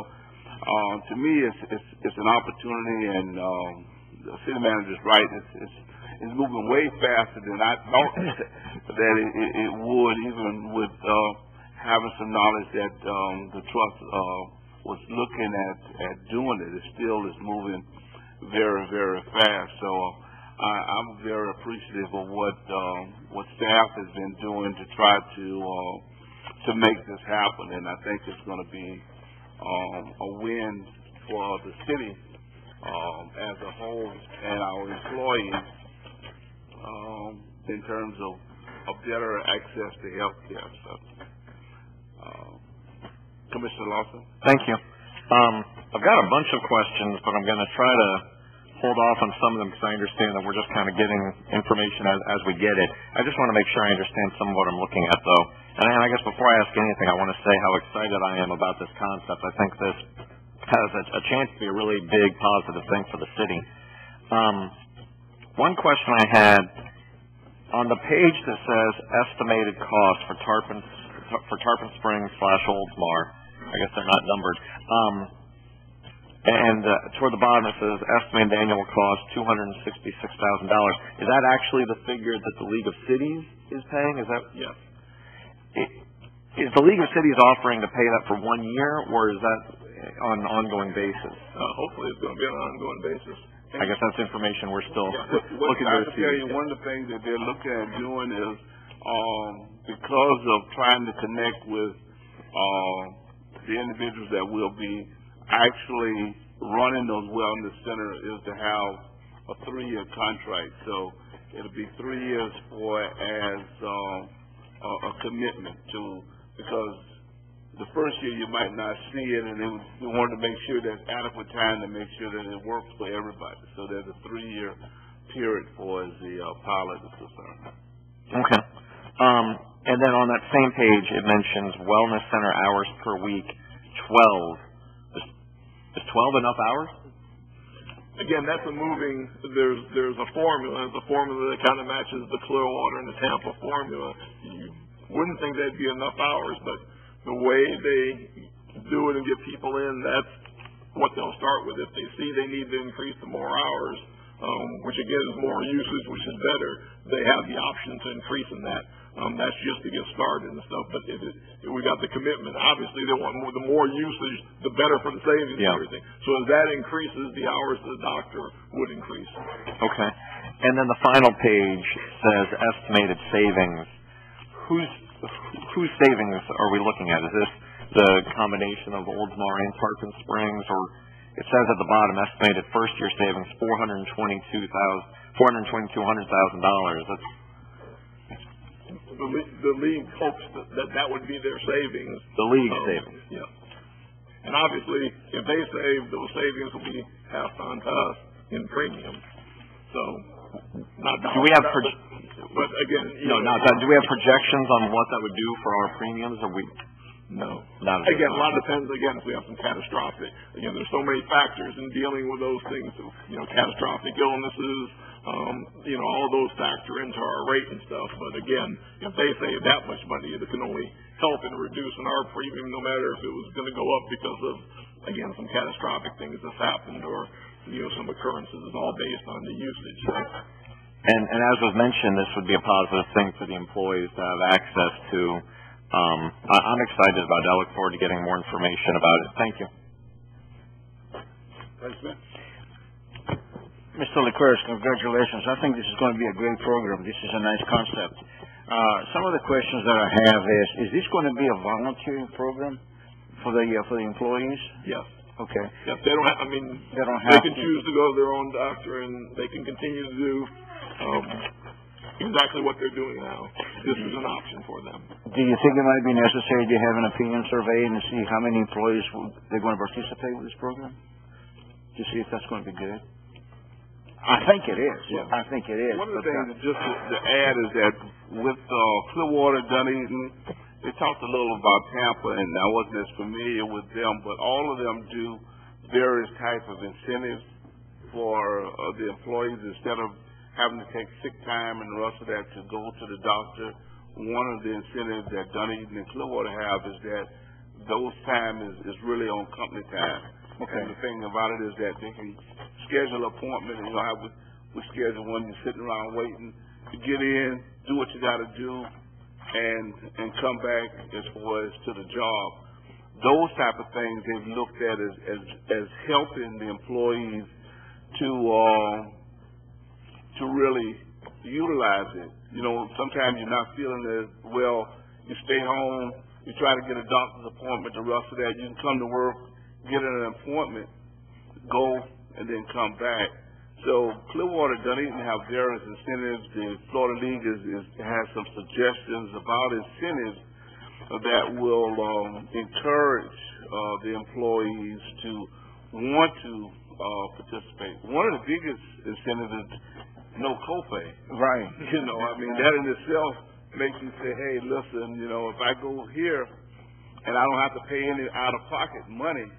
to me, it's an opportunity, and the city manager's right. It's moving way faster than I thought that it would, even with having some knowledge that the trust was looking at doing it. It still is moving very, very fast. So I'm very appreciative of what staff has been doing to try to make this happen, and I think it's going to be a win for the city as a whole and our employees in terms of better access to health care. So, Commissioner Lawson? Thank you. I've got a bunch of questions, but I'm going to try to hold off on some of them because I understand that we're just kind of getting information as we get it. I just want to make sure I understand some of what I'm looking at, though. And I guess before I ask anything, I want to say how excited I am about this concept. I think this has a chance to be a really big positive thing for the city. One question I had, on the page that says estimated cost for Tarpon Springs / Oldsmar, I guess they're not numbered, and toward the bottom it says estimated annual cost $266,000. Is that actually the figure that the League of Cities is paying? Is that? Yes. Is the League of Cities offering to pay that for 1 year, or is that on an ongoing basis? Hopefully it's going to be on an ongoing basis. I guess that's information we're still looking to see. tell you, one of the things that they're looking at doing is because of trying to connect with the individuals that will be actually running those wellness centers, is to have a 3-year contract. So it'll be 3 years for as a commitment to, because the first year you might not see it, and then we wanted to make sure there's adequate time to make sure that it works for everybody. So there's a 3-year period for as the pilot is concerned. Okay. And then on that same page, it mentions wellness center hours per week, 12. Is 12 enough hours? Again, that's a moving. There's a formula. There's a formula that kind of matches the Clearwater and the Tampa formula. You wouldn't think that'd be enough hours, but the way they do it and get people in, that's what they'll start with. If they see they need to increase to more hours, which again is more usage, which is better, they have the option to increase in that. That's just to get started and stuff. But we got the commitment. Obviously, they want more. The more usage, the better for the savings and everything. So as that increases, the hours of the doctor would increase. Okay. And then the final page says estimated savings. Whose savings are we looking at? Is this the combination of Oldsmar and Tarpon Springs, or it says at the bottom estimated first year savings $422,000. That's the league hopes that would be their savings. The league savings. Yeah. And obviously, if they save, those savings will be passed on to us in premium. So, not do we have but again, do we have projections on what that would do for our premiums? Or we? No. Not again, a lot depends. Again, if we have some catastrophic. Again, there's so many factors in dealing with those things. Catastrophic illnesses. All those factor into our rate and stuff. But again, if they save that much money, it can only help in reducing our premium, no matter if it was going to go up because of, again, some catastrophic things that's happened or, some occurrences. It's all based on the usage. And as was mentioned, this would be a positive thing for the employees to have access to. I'm excited about it. I look forward to getting more information about it. Thank you. Thanks, man. Mr. Leclerc, congratulations. I think this is going to be a great program. This is a nice concept. Some of the questions that I have is this going to be a volunteering program for the employees? Yes. Okay. Yes, they don't have, they can choose to go to their own doctor, and they can continue to do exactly what they're doing now. This is an option for them. Do you think it might be necessary to have an opinion survey and see how many employees they're going to participate with this program? To see if that's going to be good? I think it is. Yeah. I think it is. One of the things just to add is that with Clearwater, Dunedin, they talked a little about Tampa, and I wasn't as familiar with them, but all of them do various types of incentives for the employees. Instead of having to take sick time and the rest of that to go to the doctor, one of the incentives that Dunedin and Clearwater have is that those time is really on company time. Okay. And the thing about it is that they can schedule an appointment, and we schedule one, you're sitting around waiting to get in, do what you got to do, and come back as far as to the job. Those type of things they've looked at as helping the employees to really utilize it. You know, sometimes you're not feeling as well. You stay home, you try to get a doctor's appointment, the rest of that, you can come to work, get an appointment, go, and then come back. So Clearwater, Dunedin have various incentives. The Florida League has some suggestions about incentives that will encourage the employees to want to participate. One of the biggest incentives is no copay. Right. You know, I mean, that in itself makes you say, hey, listen, you know, if I go here and I don't have to pay any out-of-pocket money,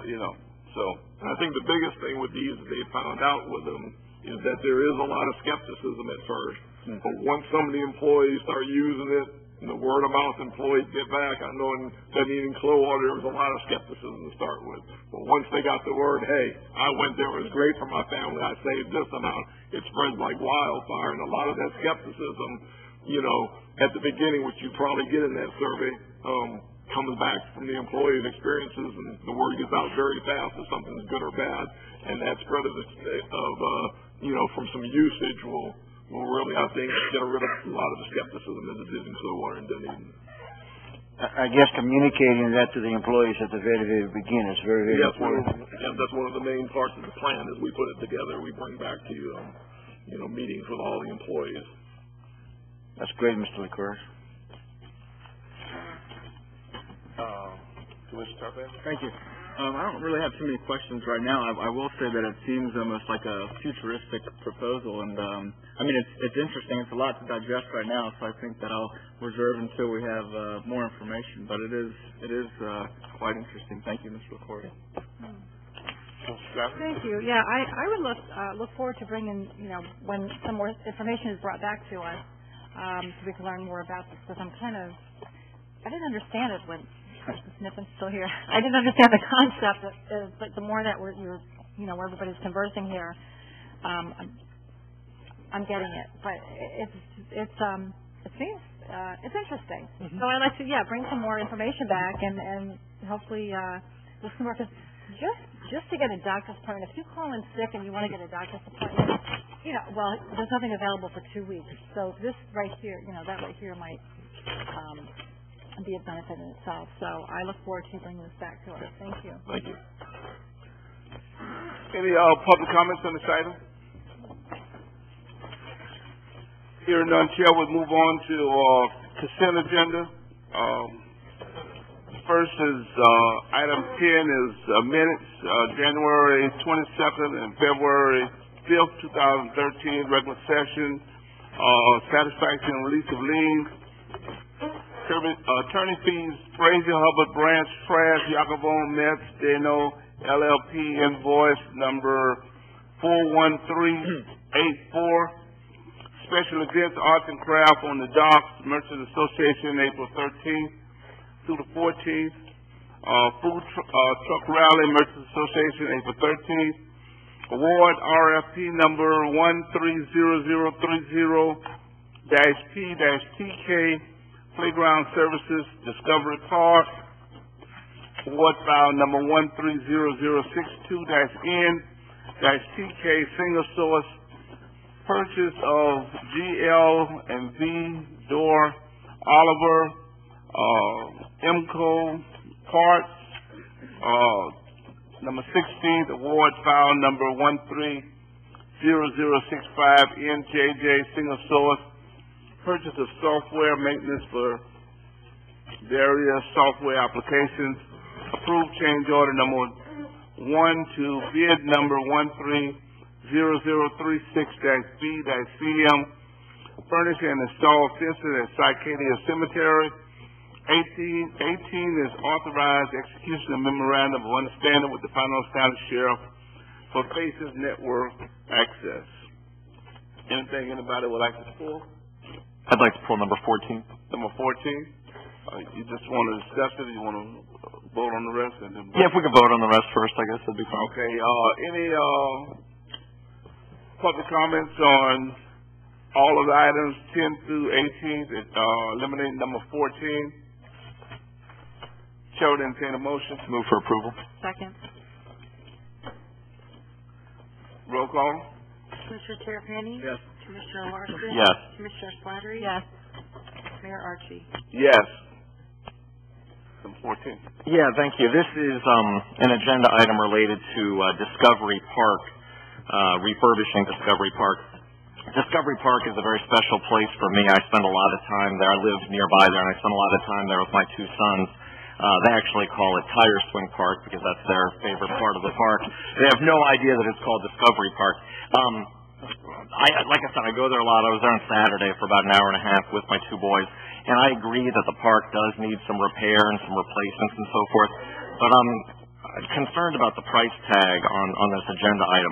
you know, so. And I think the biggest thing with these that they found out with them is that there is a lot of skepticism at first. Mm-hmm. But once some of the employees start using it, and the word of mouth employees get back, I know in Dunedin and Clearwater there was a lot of skepticism to start with. But once they got the word, hey, I went there, it was great for my family, I saved this amount, it spreads like wildfire. And a lot of that skepticism, you know, at the beginning, which you probably get in that survey, coming back from the employees' experiences, and the word gets out very fast if something's good or bad. And that spread of you know, from some usage will really, I think, get rid of a lot of the skepticism that it did in Clearwater and Dunedin. I guess communicating that to the employees at the very, very beginning is very, very important. That's one of the main parts of the plan. As we put it together, we bring back to you, you know, meetings with all the employees. That's great, Mr. LeCoeur. Commissioner Tarpon? Thank you. I don't really have too many questions right now. I will say that it seems almost like a futuristic proposal, and I mean it's interesting. It's a lot to digest right now, so I think that I'll reserve until we have more information. But it is quite interesting. Thank you, Mr. LeCoeur. Thank you. Yeah, I would look forward to bringing, you know, when some more information is brought back to us, so we can learn more about this. Because I didn't understand it when. Sniffin's still here. I didn't understand the concept, but the more that we're you know, everybody's conversing here, I'm getting it. But it seems it's interesting. Mm-hmm. So I'd like to bring some more information back and hopefully listen more. Because just to get a doctor's appointment, if you call in sick and you want to get a doctor's appointment, you know, well, there's nothing available for 2 weeks. So this right here, you know, that right here might. Be a benefit in itself. So I look forward to bringing this back to us. Thank you. Thank you. Any public comments on this item? Hearing none, Chair, we'll move on to consent agenda. First is item 10 is minutes, January 22nd and February 5th, 2013, regular session, satisfaction and release of liens. Attorney fees, Frazier, Hubbard, Branch, Trash, Jacobone, Metz, Dano, LLP, invoice number 41384. Special events, arts and craft on the docks, Merchants Association, April 13th through the 14th. Food truck rally, Merchants Association, April 13th. Award RFP number 130030-P-TK. Playground Services, Discovery Park, award file number 130062-N-TK, single source, purchase of GL&V Door, Oliver, MCO Parts, number 16th, award file number 0065 NJJ single source, purchase of software maintenance for various software applications. Approve change order number 1 to bid number 130036-B-CM. Furnish and install fences at Cycadia Cemetery. 18 is authorized execution of memorandum of understanding with the Pinellas County Sheriff for Faces Network access. Anything anybody would like to pull? I'd like to pull number 14. Number 14? You just want to discuss it, or you want to vote on the rest? And then Yeah, if we could vote on the rest first, I guess that'd be fine. Okay, any public comments on all of the items 10 through 18, eliminating number 14? Chair would entertain a motion. Move for approval. Second. Roll call. Commissioner Terrapini? Yes. Commissioner Larson? Yes. Commissioner Slattery? Yes. Mayor Archie? Yes. Number 14. Yeah, thank you. This is an agenda item related to Discovery Park, refurbishing Discovery Park. Discovery Park is a very special place for me. I spend a lot of time there. I live nearby there, and I spend a lot of time there with my two sons. They actually call it Tire Swing Park because that's their favorite part of the park. They have no idea that it's called Discovery Park. Like I said, I go there a lot. I was there on Saturday for about an hour and a half with my two boys, and I agree that the park does need some repair and some replacements and so forth. But I'm concerned about the price tag on this agenda item,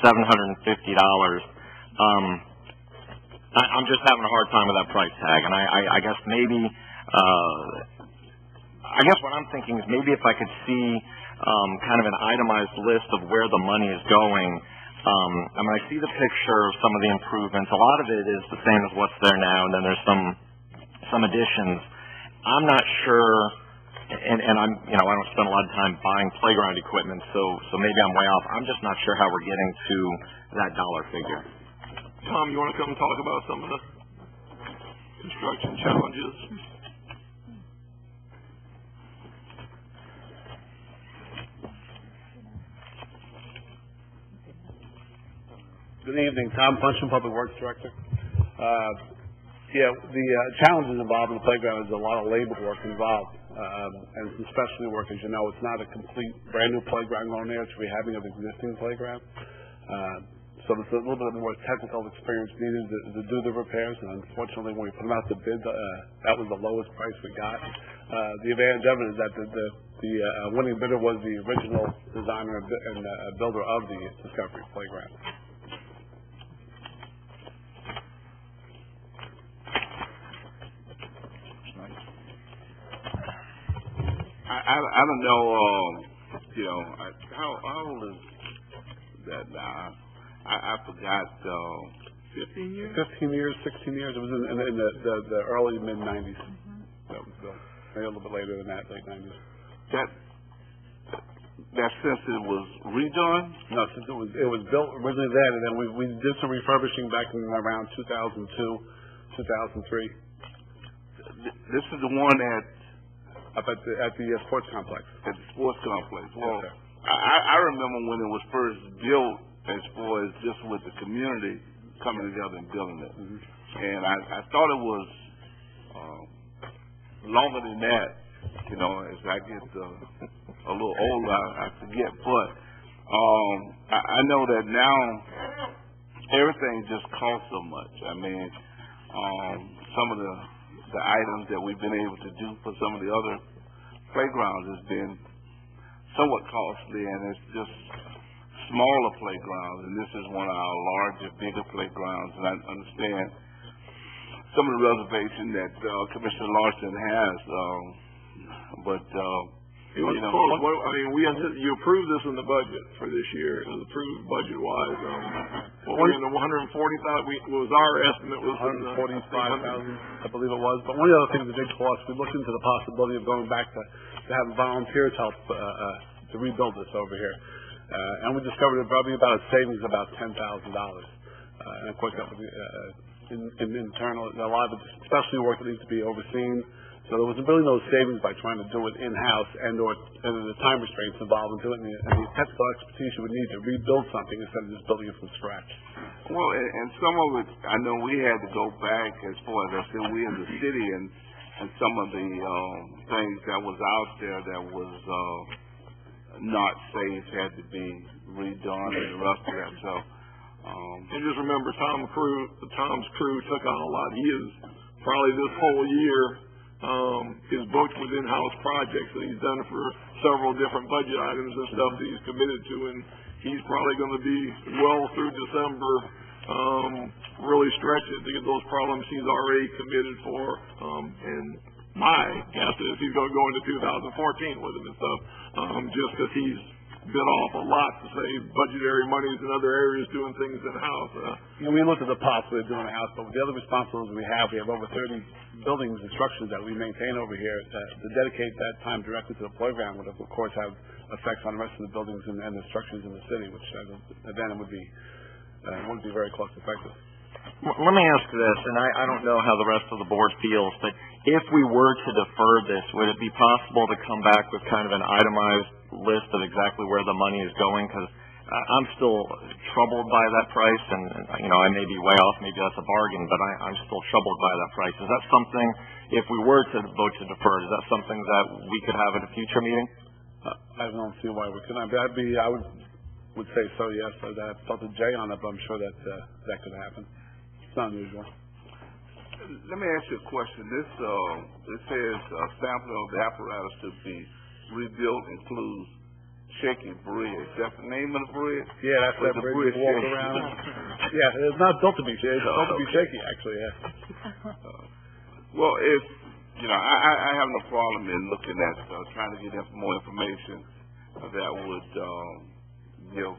$162,750. I'm just having a hard time with that price tag, and I guess maybe. I guess what I'm thinking is maybe if I could see kind of an itemized list of where the money is going. I mean, I see the picture of some of the improvements. A lot of it is the same as what's there now, and then there's some additions. I'm not sure, and I'm I don't spend a lot of time buying playground equipment, so maybe I'm way off. I'm just not sure how we're getting to that dollar figure. Tom, you want to come and talk about some of the construction challenges? Good evening, Tom Punchman, Public Works Director. The challenges involved in the playground is a lot of labor work involved, and some specialty work. As you know, it's not a complete brand new playground going there; it's rehabbing of existing playground. So there's a little bit more technical experience needed to do the repairs. And unfortunately, when we put them out to bid, that was the lowest price we got. The advantage of it is that the winning bidder was the original designer and builder of the Discovery Playground. I don't know, how old is that now? I forgot, 15 years? 15 years, 16 years. It was in the early, mid-90s. That was built. Maybe a little bit later than that, late 90s. That since it was redone? No, since it was built originally then, and then we did some refurbishing back in around 2002, 2003. This is the one up at the sports complex. At the sports complex. Well, yes, I remember when it was first built, as far as just with the community coming together and building it. Mm-hmm. And I thought it was longer than that. As I get a little older, I forget. But I know that now everything just costs so much. I mean, some of the items that we've been able to do for some of the other playgrounds has been somewhat costly, and it's just smaller playgrounds, and this is one of our larger, bigger playgrounds, and I understand some of the reservation that Commissioner Larson has, but you approved this in the budget for this year. It was approved budget-wise. What were in the 140,000? Was our estimate was 145,000, I believe it was. But one of the other things that did cost, we looked into the possibility of going back to having volunteers help to rebuild this over here, and we discovered it probably about a savings of about $10,000. And of course, that would internal, a lot of it, especially work that needs to be overseen. So there was really no savings by trying to do it in-house and the time restraints involved in doing it, and the technical expertise you would need to rebuild something instead of just building it from scratch. Well, and some of it, I know we had to go back as far as I said, we in the city, and some of the things that was out there that was not safe had to be redone and the rest of that. So, and just remember, Tom's crew took on a lot. He is probably this whole year is booked with in-house projects that he's done for several different budget items and stuff that he's committed to, and he's probably going to be well through December, really stretch it to get those problems he's already committed for. And my guess is he's going to go into 2014 with them and stuff, just because he's bit off a lot to save budgetary monies in other areas doing things in-house. We looked at the possibility of doing it in-house, but with the other responsibilities we have over 30 buildings and structures that we maintain over here. To dedicate that time directly to the playground would, of course, have effects on the rest of the buildings and the structures in the city, which then it wouldn't be very cost-effective. Let me ask this, and I don't know how the rest of the board feels, but if we were to defer this, would it be possible to come back with kind of an itemized list of exactly where the money is going? Because I'm still troubled by that price, and I may be way off, maybe that's a bargain, but I'm still troubled by that price. Is that something, if we were to vote to defer, is that something that we could have at a future meeting? I don't see why we couldn't. I would say so, yes. I'd have to talk to Jay on it, but I'm sure that could happen. It's not unusual. Let me ask you a question. This says sample of the apparatus to be rebuilt includes shaky bridge. Is that the name of the bridge? Yeah, that's that bridge you walk around. Yeah, it's not built to be shaky. It's built to be shaky, actually, yeah. Well, if, I have no problem in looking at trying to get more information that would give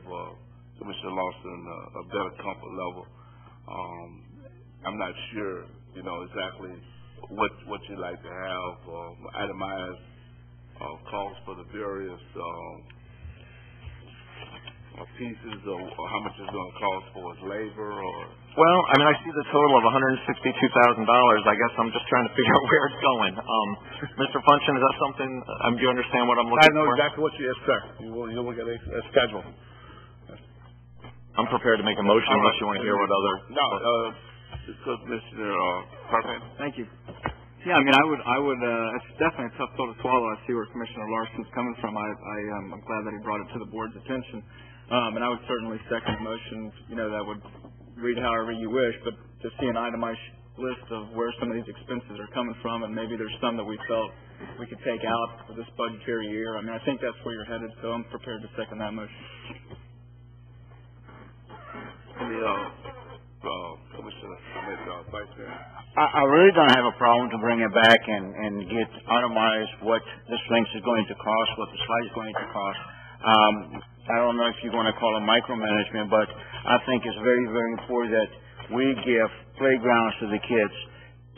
Commissioner Lawson a better comfort level. I'm not sure, exactly what you'd like to have, itemized costs for the various pieces, or how much it's going to cost for his labor, or... Well, I see the total of $162,000. I guess I'm just trying to figure out where it's going. Mr. Funchin, is that something, do you understand what I'm looking for? I know exactly what you, yes, sir. You'll look at a schedule. I'm prepared to make a motion unless you want to hear what other... No, Mr. Tarpon. Thank you. Yeah, I would. It's definitely a tough pill to swallow. I see where Commissioner Larson's coming from. I'm glad that he brought it to the board's attention. And I would certainly second the motion, that would read however you wish, but to see an itemized list of where some of these expenses are coming from, and maybe there's some that we felt we could take out for this budgetary year. I think that's where you're headed, so I'm prepared to second that motion. I really don't have a problem to bring it back and get itemized what this thing is going to cost, what the slide is going to cost. I don't know if you want to call it micromanagement, but I think it's very, very important that we give playgrounds to the kids,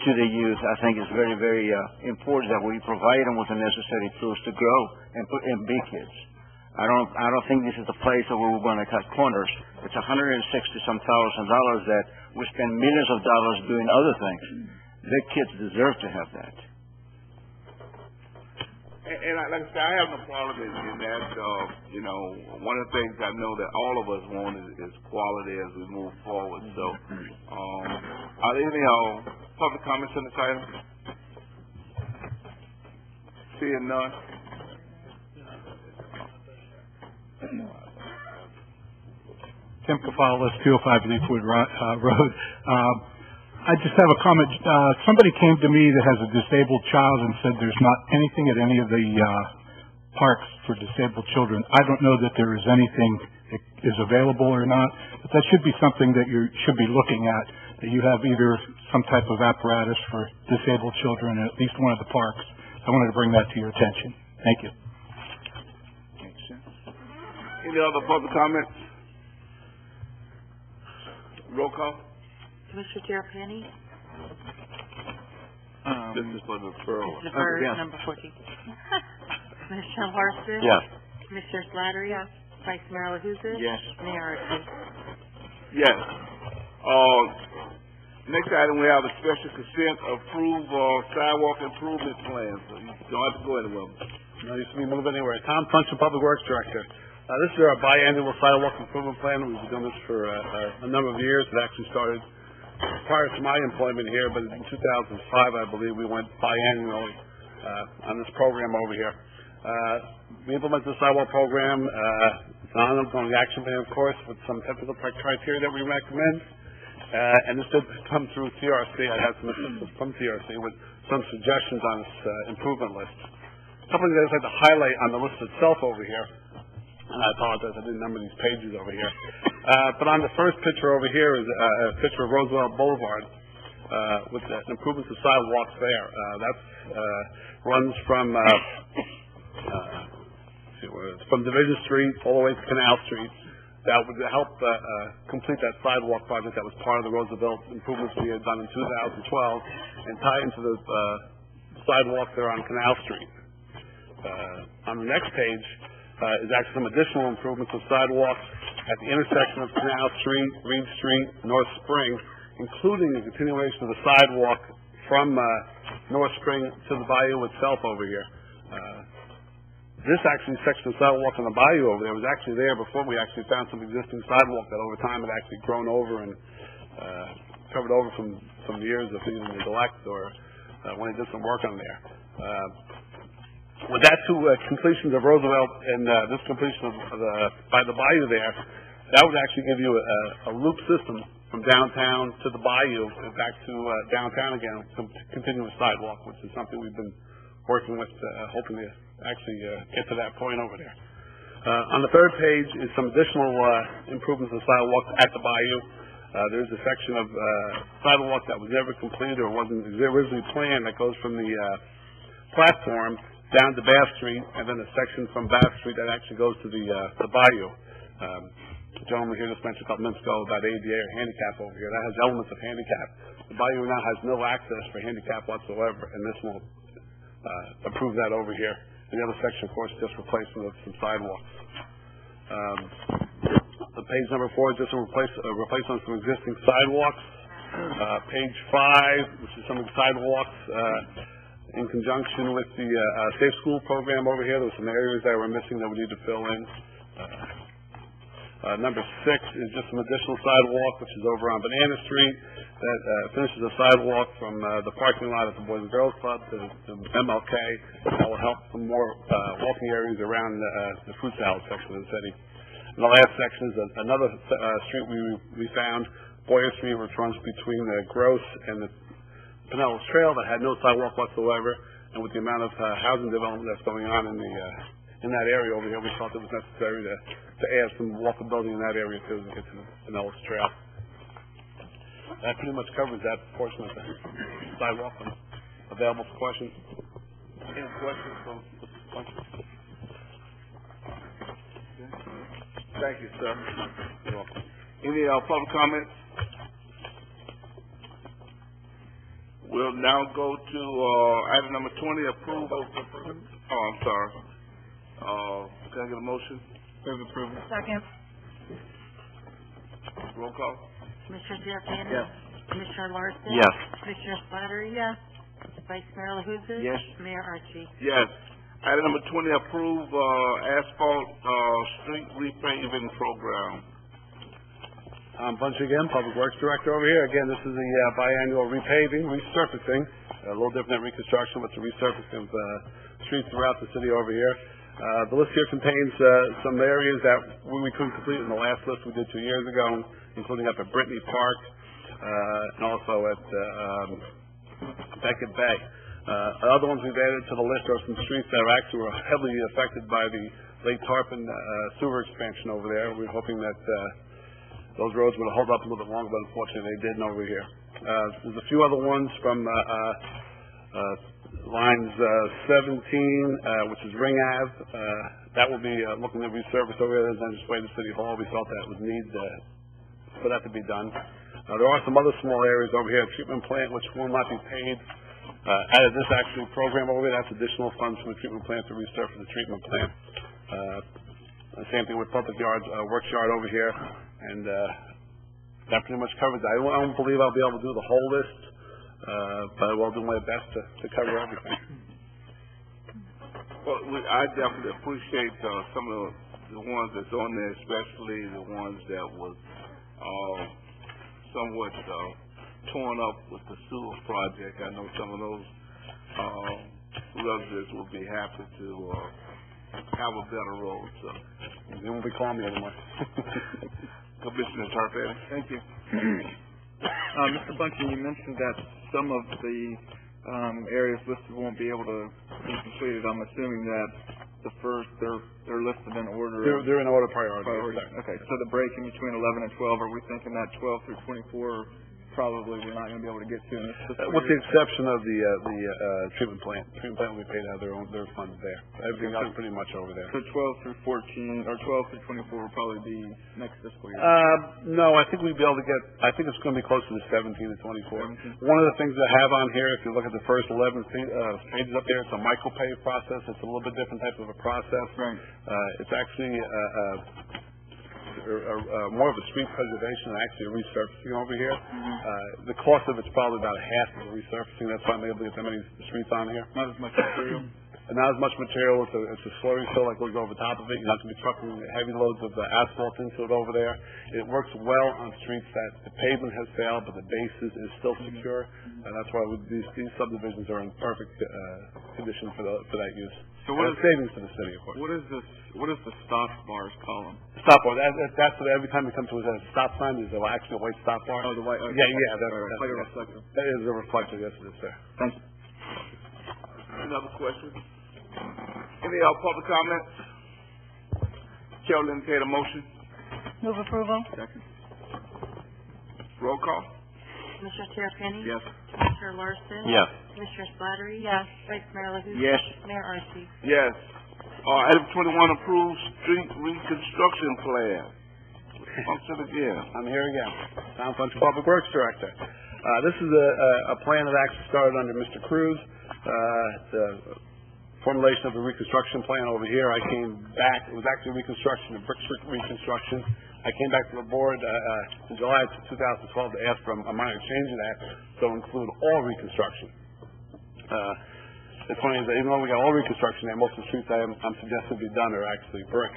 to the youth. I think it's very, very important that we provide them with the necessary tools to grow and be kids. I don't think this is the place where we're going to cut corners. It's $160-some thousand that we spend millions of dollars doing other things. The kids deserve to have that. And like I said, I have no problem in that. One of the things I know that all of us want is quality as we move forward. So, are there any public comments on this item? Seeing none. Tim Cafalis, 205 Leafwood Road. I just have a comment. Somebody came to me that has a disabled child and said there's not anything at any of the parks for disabled children. I don't know that there is anything that is available or not, but that should be something that you should be looking at, that you have either some type of apparatus for disabled children at least one of the parks. I wanted to bring that to your attention. Thank you. Any other public comments? Roll call. Commissioner Tarpon. This is for the referral. Deferred, number 14. Commissioner Larson? Yes. Commissioner Slattery? Yes. Vice Mayor LaHousas? Yes. Mayor Archie? Yes. Next item, we have a special consent approve sidewalk improvement plan. So you don't have to go anywhere. No use me moving anywhere. Tom Function, Public Works Director. This is our biannual sidewalk improvement plan. We've been doing this for a number of years. It actually started prior to my employment here, but in 2005, I believe, we went biannually on this program over here. We implemented the sidewalk program. It's an ongoing action plan, of course, with some technical criteria that we recommend. And this did come through TRC. I had some assistance from TRC with some suggestions on this improvement list. A couple of things I'd like to highlight on the list itself over here. And I apologize, I didn't number these pages over here. But on the first picture over here is a picture of Roosevelt Boulevard with the improvements to sidewalks there. That runs from Division Street all the way to Canal Street. That would help complete that sidewalk project that was part of the Roosevelt improvements we had done in 2012 and tie into the sidewalk there on Canal Street. On the next page is actually some additional improvements of sidewalks at the intersection of Canal Street, Reed Street, North Spring, including the continuation of the sidewalk from North Spring to the bayou itself over here. This actually section of sidewalk on the bayou over there was actually there before we actually found some existing sidewalk that over time had actually grown over and covered over from years of either neglect or when they did some work on there. With that two completions of Roosevelt and this completion by the bayou there, that would actually give you a loop system from downtown to the bayou and back to downtown again, some continuous sidewalk, which is something we've been working with, hoping to actually get to that point over there. On the third page is some additional improvements to sidewalk at the bayou. There's a section of sidewalk that was never completed or wasn't originally planned that goes from the platform down to Bath Street, and then a section from Bath Street that actually goes to the bayou. The gentleman here just mentioned a couple minutes ago about ADA or handicap over here. That has elements of handicap. The bayou now has no access for handicap whatsoever, and this will approve that over here. And the other section, of course, is just replacement of some sidewalks. The page number 4 is just a replacement of some existing sidewalks. Page 5, which is some of the sidewalks in conjunction with the Safe School program over here. There were some areas that were missing that we need to fill in. Number 6 is just some additional sidewalk, which is over on Banana Street, that finishes a sidewalk from the parking lot at the Boys and Girls Club to MLK. That will help some more walking areas around the fruit salad section of the city. And the last section is another street we found, Boyer Street, which runs between the Gross and the Pinellas Trail, that had no sidewalk whatsoever. And with the amount of housing development that's going on in that area over here, we thought it was necessary to add some walkability in that area to get to the Pinellas Trail. That pretty much covers that portion of the sidewalk. I'm available for questions. Any questions from Mr. Function? Thank you, sir. You're welcome. Any public comments? We'll now go to item number 20, approval. Oh, I'm sorry. Can I get a motion? Move approval. Second. Roll call. Commissioner Terrapini? Yes. Commissioner Larson? Yes. Commissioner Slattery? Yes. Vice Mayor LaHousas? Yes. Mayor Archie? Yes. Item number 20, approve asphalt street repaving program. Tom Bunch again, Public Works Director over here. Again, this is the biannual repaving, resurfacing, a little different than reconstruction, but the resurfacing of streets throughout the city over here. The list here contains some areas that we couldn't complete in the last list we did 2 years ago, including up at Brittany Park and also at Beckett Bay. Other ones we've added to the list are some streets that actually were heavily affected by the late Tarpon sewer expansion over there. We're hoping that those roads would hold up a little bit longer, but unfortunately they didn't over here. There's a few other ones from lines 17, which is Ring Ave. That will be looking to resurface over there and then just way to City Hall. We felt that would need for that to be done. There are some other small areas over here, treatment plant, which will not be paid out of this actual program over there. That's additional funds from the treatment plant to resurface the treatment plant. Same thing with public yards, works yard over here, and that pretty much covers it. I don't believe I'll be able to do the whole list, but I will do my best to cover everything. Well, I definitely appreciate some of the ones that's on there, especially the ones that was somewhat torn up with the sewer project. I know some of those residents will be happy to have a better road. So they won't be calling me anymore. Commissioner Tarpon. Thank you. Mr. Bunchen, you mentioned that some of the areas listed won't be able to be completed. I'm assuming that they're listed in order. They're in order priority. Okay, so the break in between 11 and 12, are we thinking that 12 through 24 probably we're not going to be able to get to in this fiscal with year? the exception of the treatment plant. Treatment plant will be paid out of their funds there. Everything else pretty much over there. So 12 through 14 or 12 through 24 will probably be next fiscal year. No, I think we'd be able to get. I think it's going to be closer to 17 to 24. One of the things I have on here, if you look at the first 11 pages up there, it's a micropay process. It's a little bit different type of a process. Right. It's actually more of a street preservation and actually a resurfacing over here. The cost of it's probably about half of the resurfacing. That's why I'm able to get that many streets on here. Not as much material. Not as much material. It's a slurry fill that goes over top of it. You're not going to be trucking heavy loads of asphalt into it over there. It works well on streets that the pavement has failed, but the base is still secure. And that's why these subdivisions are in perfect condition for that use. So what is savings to the city, of course. What is this? What is the stop bars column? Stop bar. That's what every time you come to a stop sign, there's actually a white stop bar. Oh, the white. Okay. Yeah. That's like a reflector. That is a reflector. Yes, it is, sir. Thank you. Another question? Any public comments? Chair will entertain a motion. Move approval. Second. Roll call. Commissioner Terrapini? Yes. Commissioner Larson? Yes. Commissioner Slattery? Yes. Vice Mayor LaHousas? Yes. Mayor Archie? Yes. Item 21, approved street reconstruction plan. Function again. I'm here again. Tom Funch, Public Works Director. This is a plan that actually started under Mr. Cruz. The formulation of the reconstruction plan over here. I came back. It was actually reconstruction, a brick reconstruction. I came back to the board in July of 2012 to ask for a minor change in that, so include all reconstruction. It's funny that even though we got all reconstruction there, most of the streets I'm suggesting be done are actually brick.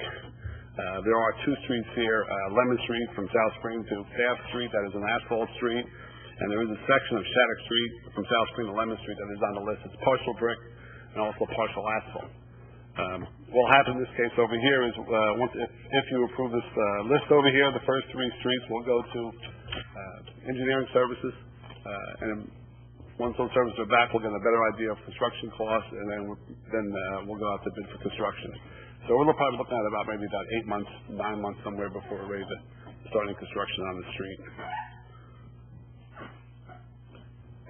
There are two streets here, Lemon Street from South Spring to Taft Street, that is an asphalt street, and there is a section of Shattuck Street from South Spring to Lemon Street that is on the list. It's partial brick and also partial asphalt. What will happen in this case over here is if you approve this list over here, the first three streets will go to engineering services, and once those services are back, we'll get a better idea of construction costs, and then we'll go out to bid for construction. So we're probably looking at about 8 months, 9 months somewhere before we're ready to starting construction on the street.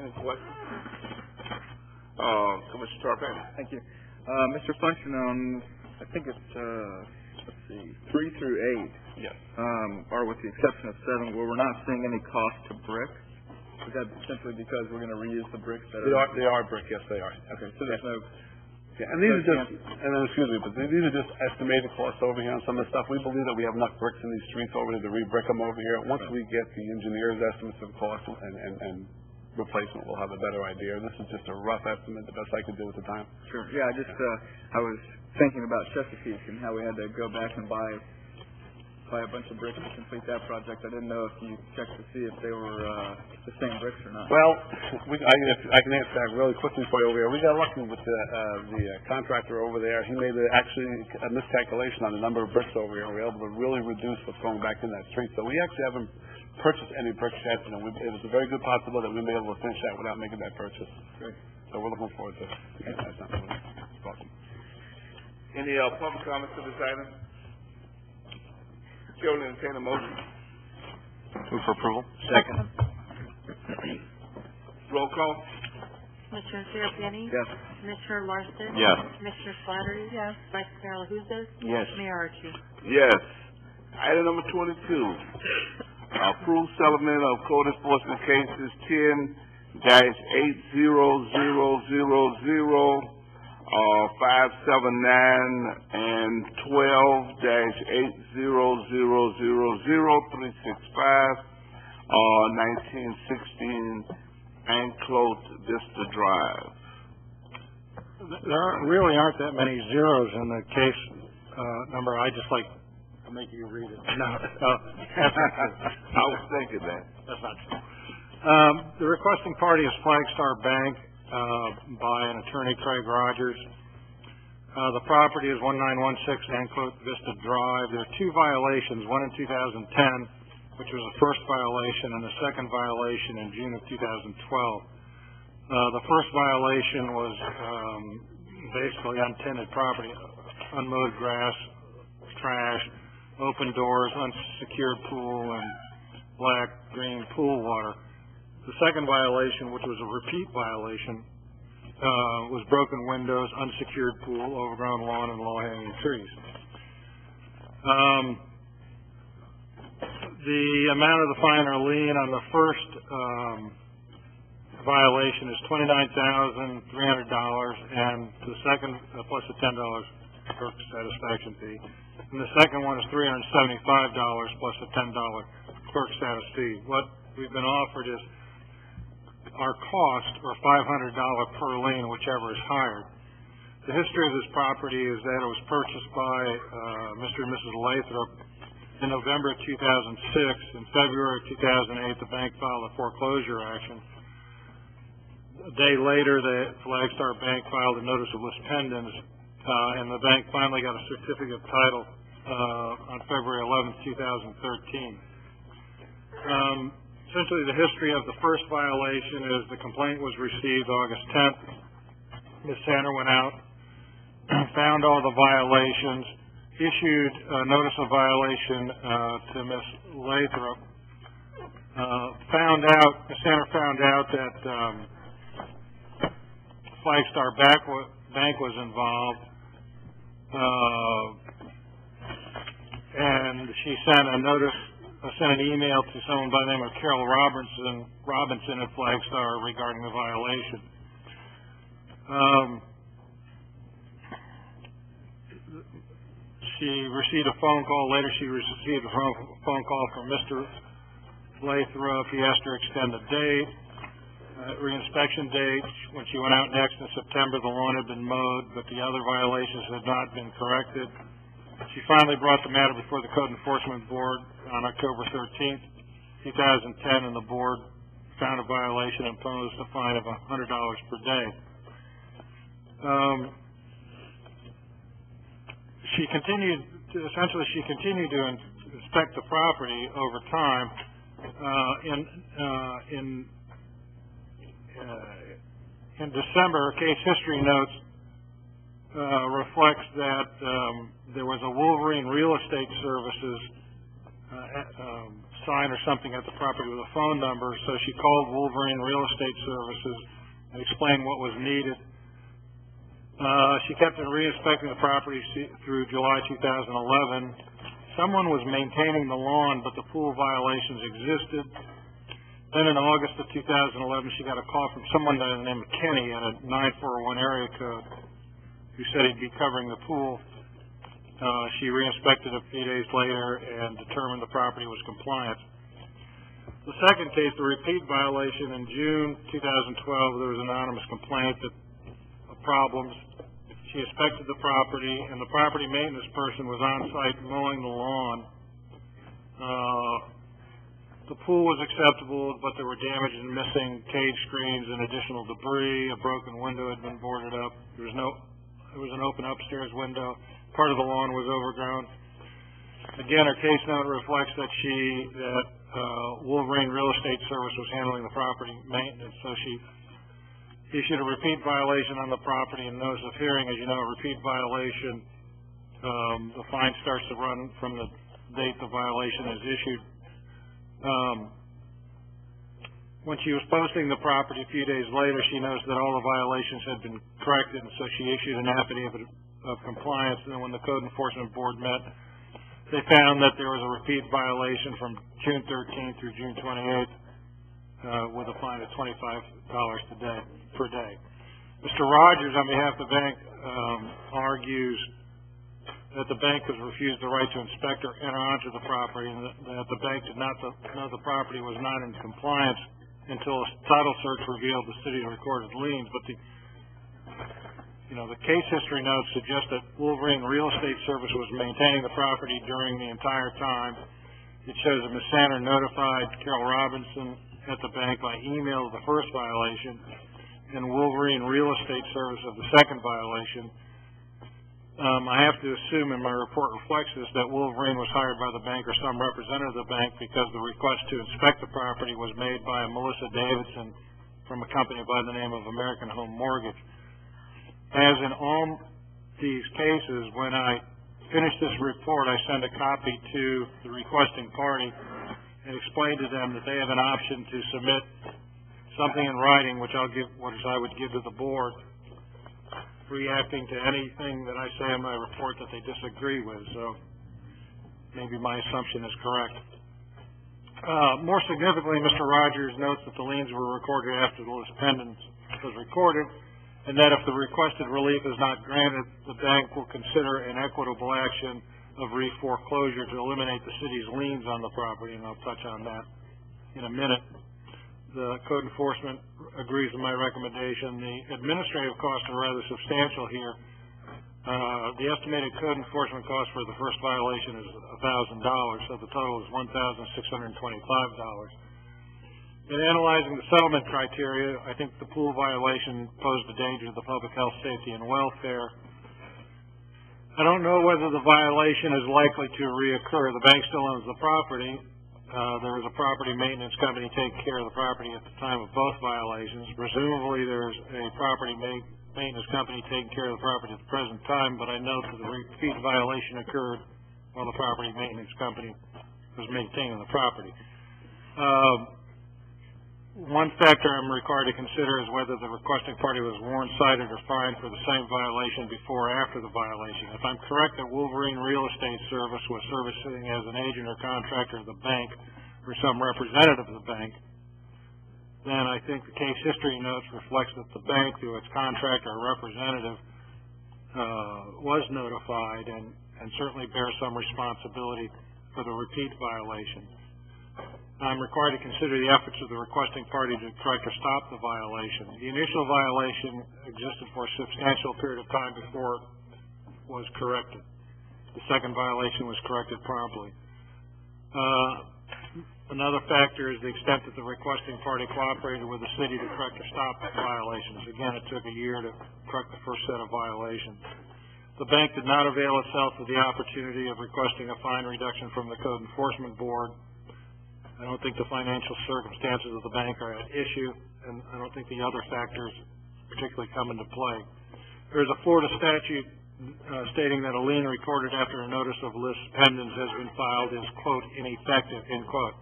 Any questions? Commissioner Tarpon. Thank you. Mr. Function, I think it's, 3 through 8. Yes. Or with the exception of 7, where we're not seeing any cost to brick. Is that simply because we're going to reuse the bricks that They are brick, yes, they are. Okay, so there's no... Yeah, and these are just, but these are just estimated costs over here on some of the stuff. We believe that we have enough bricks in these streets over here to re-brick them over here. Once we get the engineer's estimates of cost and replacement, we'll have a better idea. This is just a rough estimate, the best I could do at the time. Sure. Yeah, I was thinking about Chesapeake and how we had to go back and buy a bunch of bricks to complete that project. I didn't know if you checked to see if they were the same bricks or not. Well, I can answer that really quickly for you over here. We got lucky with the contractor over there. He made actually a miscalculation on the number of bricks over here. We were able to really reduce what's going back in that street. So we actually haven't purchased any bricks yet. It was a very good possibility that we may be able to finish that without making that purchase. Great. So we're looking forward to getting that done. Any public comments to this item? Chair will entertain a motion. Move for approval. Second. Roll call. Commissioner Terrapini? Yes. Commissioner Larson? Yes. Commissioner Slattery? Yes. Vice Mayor LaHousas? Yes. Mayor Archie? Yes. Item number 22. Approved settlement of code enforcement cases 10-80000, 579 and 12-80000, 365, 1916 Anclote Vista Drive. There really aren't that many zeros in the case number. I just like to make you read it. No, that's not true. I was thinking that. That's not true. The requesting party is Flagstar Bank by an attorney, Craig Rogers. The property is 1916 Anclote Vista Drive. There are two violations, one in 2010, which was the first violation, and the second violation in June of 2012. The first violation was basically untended property, unmowed grass, trash, open doors, unsecured pool, and black-green pool water. The second violation, which was a repeat violation, was broken windows, unsecured pool, overgrown lawn, and low-hanging trees. The amount of the fine or lien on the first violation is $29,300, and the second, plus a $10 clerk satisfaction fee. And the second one is $375 plus a $10 clerk status fee. What we've been offered is our cost, or $500 per lien, whichever is higher. The history of this property is that it was purchased by Mr. and Mrs. Lathrop in November of 2006. In February of 2008, the bank filed a foreclosure action. A day later, the Flagstar Bank filed a notice of lis pendens, and the bank finally got a certificate of title on February 11th, 2013. Essentially, the history of the first violation is the complaint was received August 10th. Ms. Sanner went out, found all the violations, issued a notice of violation to Ms. Lathrop, Ms. Sanner found out that Flagstar Bank was involved, and she sent an email to someone by the name of Carol Robinson at Flagstar regarding the violation. She received a phone call. Later, she received a phone call from Mr. Lathrop. He asked her to extend the date, reinspection date. When she went out next in September, the lawn had been mowed, but the other violations had not been corrected. She finally brought the matter before the Code Enforcement Board on October 13th, 2010, and the board found a violation and imposed a fine of $100 per day. She continued to inspect the property over time. In December, case history notes reflects that there was a Wolverine Real Estate Services sign or something at the property with a phone number, so she called Wolverine Real Estate Services and explained what was needed. She kept on re-inspecting the property through July 2011. Someone was maintaining the lawn, but the pool violations existed. Then in August of 2011, she got a call from someone by the name of Kenny at a 941 area code who said he'd be covering the pool. She re-inspected a few days later and determined the property was compliant. The second case, the repeat violation, in June 2012, there was an anonymous complaint of problems. She inspected the property, and the property maintenance person was on site mowing the lawn. The pool was acceptable, but there were damaged and missing cage screens and additional debris. A broken window had been boarded up. There was an open upstairs window. Part of the lawn was overgrown. Again, her case note reflects that Wolverine Real Estate Service was handling the property maintenance, so she issued a repeat violation on the property and notice of hearing. As you know, a repeat violation, the fine starts to run from the date the violation is issued. When she was posting the property a few days later, she noticed that all the violations had been corrected, and so she issued an affidavit of compliance. And then when the Code Enforcement Board met, they found that there was a repeat violation from June 13th through June 28th with a fine of $25 per day. Mr. Rogers, on behalf of the bank, argues that the bank was refused the right to inspect or enter onto the property, and that the bank did not know the property was not in compliance until a title search revealed the city's recorded liens. But the case history notes suggest that Wolverine Real Estate Service was maintaining the property during the entire time. It shows that Ms. Sander notified Carol Robinson at the bank by email of the first violation, and Wolverine Real Estate Service of the second violation. I have to assume, and my report reflects this, that Wolverine was hired by the bank or some representative of the bank because the request to inspect the property was made by Melissa Davidson from a company by the name of American Home Mortgage. As in all these cases, when I finish this report, I send a copy to the requesting party and explain to them that they have an option to submit something in writing, which I would give to the board, reacting to anything that I say in my report that they disagree with. So maybe my assumption is correct. More significantly, Mr. Rogers notes that the liens were recorded after the list pendants was recorded, and that if the requested relief is not granted, the bank will consider an equitable action of re-foreclosure to eliminate the city's liens on the property, and I'll touch on that in a minute. The code enforcement agrees with my recommendation. The administrative costs are rather substantial here. The estimated code enforcement cost for the first violation is $1,000, so the total is $1,625. In analyzing the settlement criteria, I think the pool violation posed a danger to the public health, safety, and welfare. I don't know whether the violation is likely to reoccur. The bank still owns the property. There is a property maintenance company taking care of the property at the time of both violations. Presumably there's a property maintenance company taking care of the property at the present time, but I note that the repeat violation occurred while the property maintenance company was maintaining the property. One factor I'm required to consider is whether the requesting party was warned, cited, or fined for the same violation before or after the violation. If I'm correct that Wolverine Real Estate Service was servicing as an agent or contractor of the bank or some representative of the bank, then I think the case history notes reflects that the bank, through its contractor or representative, was notified and certainly bears some responsibility for the repeat violation. I'm required to consider the efforts of the requesting party to try to stop the violation. The initial violation existed for a substantial period of time before it was corrected. The second violation was corrected promptly. Another factor is the extent that the requesting party cooperated with the city to try to stop violations. Again, it took a year to correct the first set of violations. The bank did not avail itself of the opportunity of requesting a fine reduction from the Code Enforcement Board. I don't think the financial circumstances of the bank are at issue, and I don't think the other factors particularly come into play. There is a Florida statute stating that a lien recorded after a notice of lis pendens has been filed is, quote, ineffective, end quote.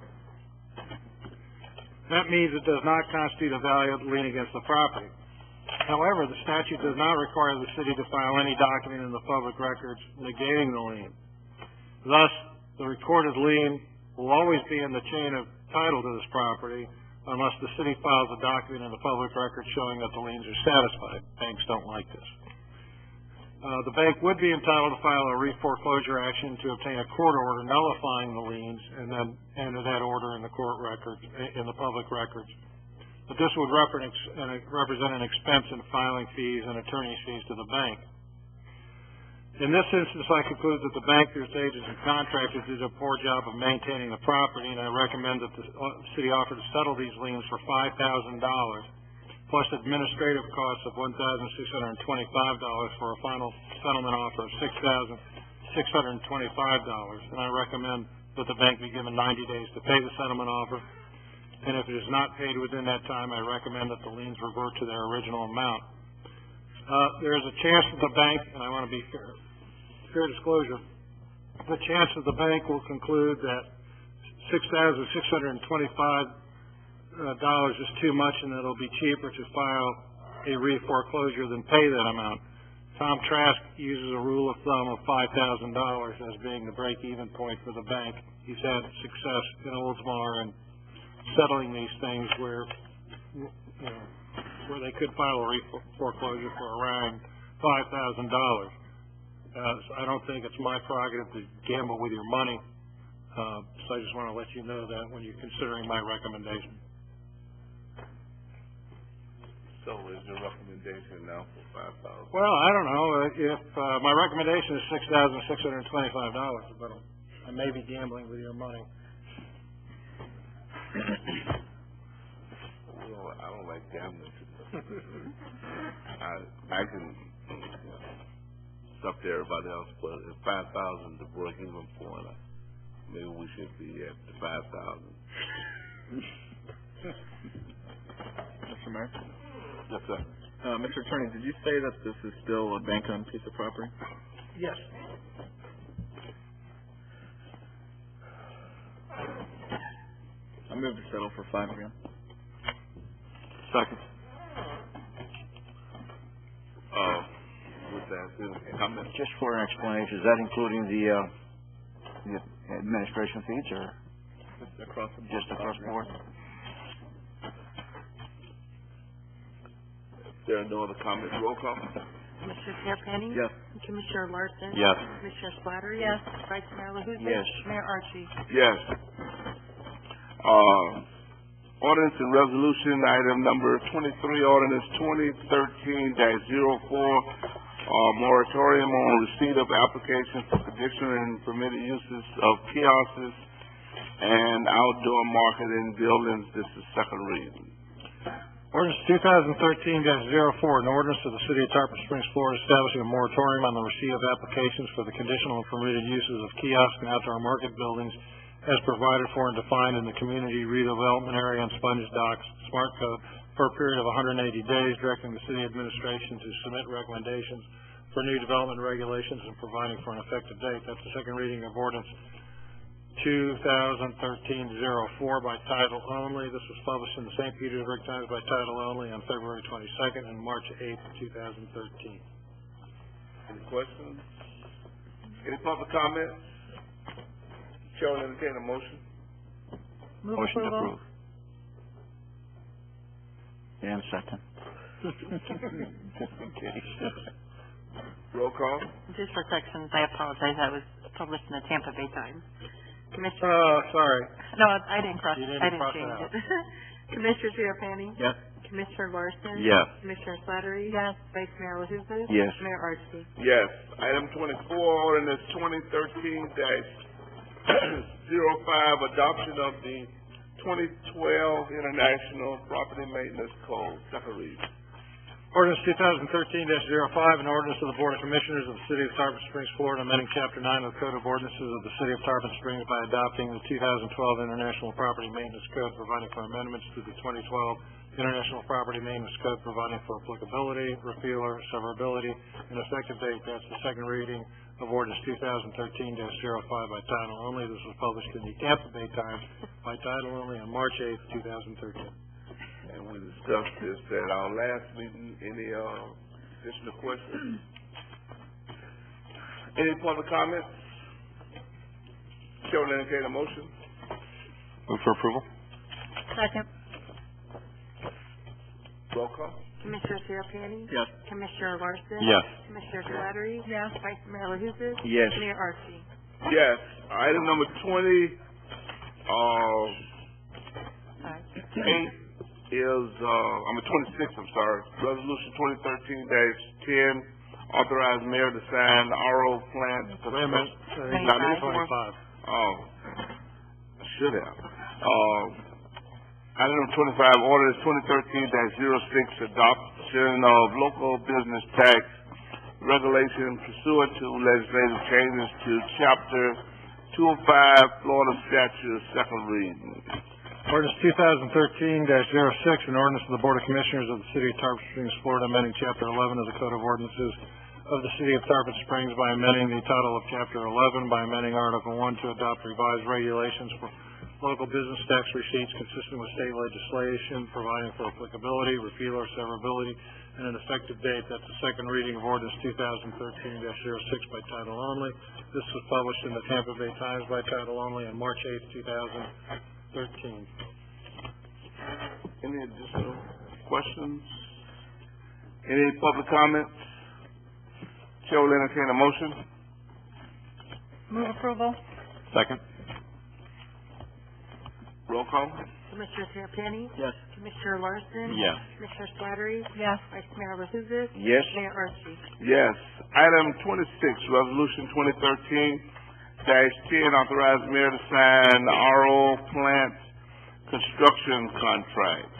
That means it does not constitute a valid lien against the property. However, the statute does not require the city to file any document in the public records negating the lien. Thus, the recorded lien will always be in the chain of title to this property unless the city files a document in the public record showing that the liens are satisfied. Banks don't like this. The bank would be entitled to file a re-foreclosure action to obtain a court order nullifying the liens and then enter that order in the court records, in the public records. But this would represent an expense in filing fees and attorney's fees to the bank. In this instance, I conclude that the bank, through its agents and contractors, did a poor job of maintaining the property, and I recommend that the city offer to settle these liens for $5,000, plus administrative costs of $1,625 for a final settlement offer of $6,625. And I recommend that the bank be given 90 days to pay the settlement offer, and if it is not paid within that time, I recommend that the liens revert to their original amount. There is a chance that the bank, and I want to be fair disclosure, the chance that the bank will conclude that $6,625 is too much and that it'll be cheaper to file a re-foreclosure than pay that amount. Tom Trask uses a rule of thumb of $5,000 as being the break-even point for the bank. He's had success in Oldsmar and settling these things where they could file a re-foreclosure for around $5,000. I don't think it's my prerogative to gamble with your money, so I just want to let you know that when you're considering my recommendation. So is your recommendation now for $5,000? Well, I don't know. If my recommendation is $6,625, but I may be gambling with your money. Well, I don't like gambling. I can stuff to everybody else, but if 5,000 to break even point, maybe we should be at the 5,000. Mr. Mayor? Yes, sir. Mr. Attorney, did you say that this is still a bank-owned piece of property? Yes. I move to settle for $5 million. Second. With that, comment? Just for an explanation, is that including the administration fees or Just across the board. just across the board? There are no other comments. Roll call. Commissioner Terrapini? Yes. Commissioner Larson? Yes. Commissioner Slattery? Yes. Vice Mayor LaHousas? Yes. Mayor Archie? Yes. Ordinance and resolution item number 23, ordinance 2013-04, moratorium on receipt of applications for conditional and permitted uses of kiosks and outdoor marketing buildings. This is second reading. Ordinance 2013-04, an ordinance of the City of Tarpon Springs, Florida, establishing a moratorium on the receipt of applications for the conditional and permitted uses of kiosks and outdoor market buildings as provided for and defined in the Community Redevelopment Area on Sponge Docks Smart Code for a period of 180 days, directing the city administration to submit recommendations for new development regulations and providing for an effective date. That's the second reading of ordinance 2013-04 by title only. This was published in the St. Petersburg Times by title only on February 22nd and March 8th, 2013. Any questions? Any public comments? Chair will entertain a motion. Move Motion to approval. approve. And second. Just in case. Roll call. Just for corrections, I apologize. That was published in the Tampa Bay Times. Commissioner. Sorry. No, I didn't cross. You didn't I didn't cross it change out. it. Commissioner Terrapini? Yes. Commissioner Larson? Yes. Commissioner Slattery? Yes. Vice Mayor LaHousas? Yes. Mayor Archie? Yes. Item 24, ordinance 2013-05, adoption of the 2012 International Property Maintenance Code. Second reading. Ordinance 2013-05, an ordinance of the Board of Commissioners of the City of Tarpon Springs, Florida, amending Chapter 9 of the Code of Ordinances of the City of Tarpon Springs by adopting the 2012 International Property Maintenance Code, providing for amendments to the 2012 International Property Maintenance Code, providing for applicability, repealer, severability, and effective date. That's the second reading of ordinance 2013-05 by title only. This was published in the Tampa Bay Times by title only on March 8th, 2013. And we discussed this at our last meeting. Any additional questions? Any public comments? Chair will entertain a motion. Move for approval. Second. Roll call. Commissioner Terrapini? Yes. Commissioner Larson? Yes. Commissioner Slattery? Yes. Vice Mayor LaHousas? Yes. Mayor Archie? Yes. Item number 28 is, 26, I'm sorry. Resolution 2013-10, authorize mayor to sign RO plan. Wait a minute. Not this one? 25. Oh, I should have. Item number 25, ordinance 2013-06, adoption of local business tax regulation pursuant to legislative changes to Chapter 205 Florida Statute, second reading. Ordinance 2013-06, an ordinance of the Board of Commissioners of the City of Tarpon Springs, Florida, amending Chapter 11 of the Code of Ordinances of the City of Tarpon Springs by amending the title of Chapter 11, by amending Article 1 to adopt revised regulations for local business tax receipts consistent with state legislation, providing for applicability, repeal or severability, and an effective date. That's the second reading of Ordinance 2013-06 by title only. This was published in the Tampa Bay Times by title only on March 8th, 2013. Any additional questions? Any public comments? Chair will entertain a motion. Move approval. Second. Roll call. Commissioner Terrapini? Yes. Commissioner Larson? Yes. Commissioner Slattery? Yes. Vice Mayor LaHousas? Yes. Mayor Archie? Yes. Item 26, Resolution 2013-10, authorize mayor to sign RO plant construction contract.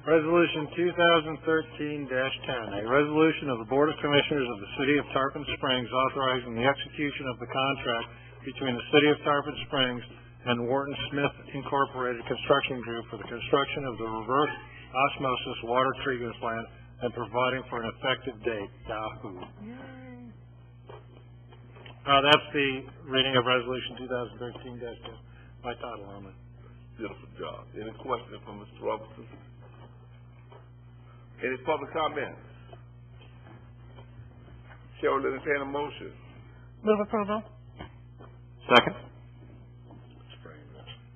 Resolution 2013-10, a resolution of the Board of Commissioners of the City of Tarpon Springs authorizing the execution of the contract between the City of Tarpon Springs and Wharton Smith Incorporated Construction Group for the construction of the reverse osmosis water treatment plant and providing for an effective date. Yahoo! That's the reading of Resolution 2013-10 by title only. Beautiful job. Any questions from Mr. Robertson? Any public comments? Chair will entertain a motion. Move approval. Second.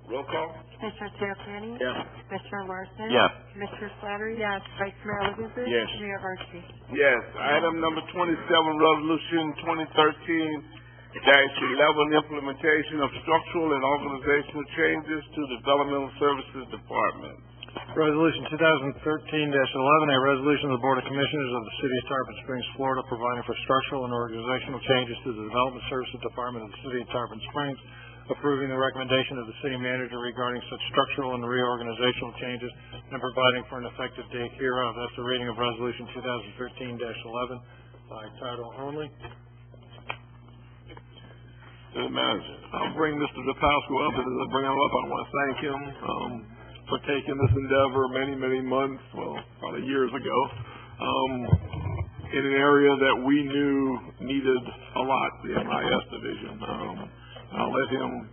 Roll call. Commissioner Terrapini? Yes. Commissioner Larson? Yes. Commissioner Slattery? Yes. Vice Mayor LaHousas? Yes. Mayor Archie? Yes. Item number 27, Resolution 2013-11, implementation of structural and organizational changes to the Developmental Services Department. Resolution 2013-11, a resolution of the Board of Commissioners of the City of Tarpon Springs, Florida, providing for structural and organizational changes to the Development Services Department of the City of Tarpon Springs, approving the recommendation of the city manager regarding such structural and reorganizational changes, and providing for an effective date hereof. That's the reading of Resolution 2013-11 by title only. City Manager. I'll bring Mr. DePasco up, and as I bring him up, I want to thank him for taking this endeavor many months, well, probably years ago, in an area that we knew needed a lot, the MIS division. I'll let him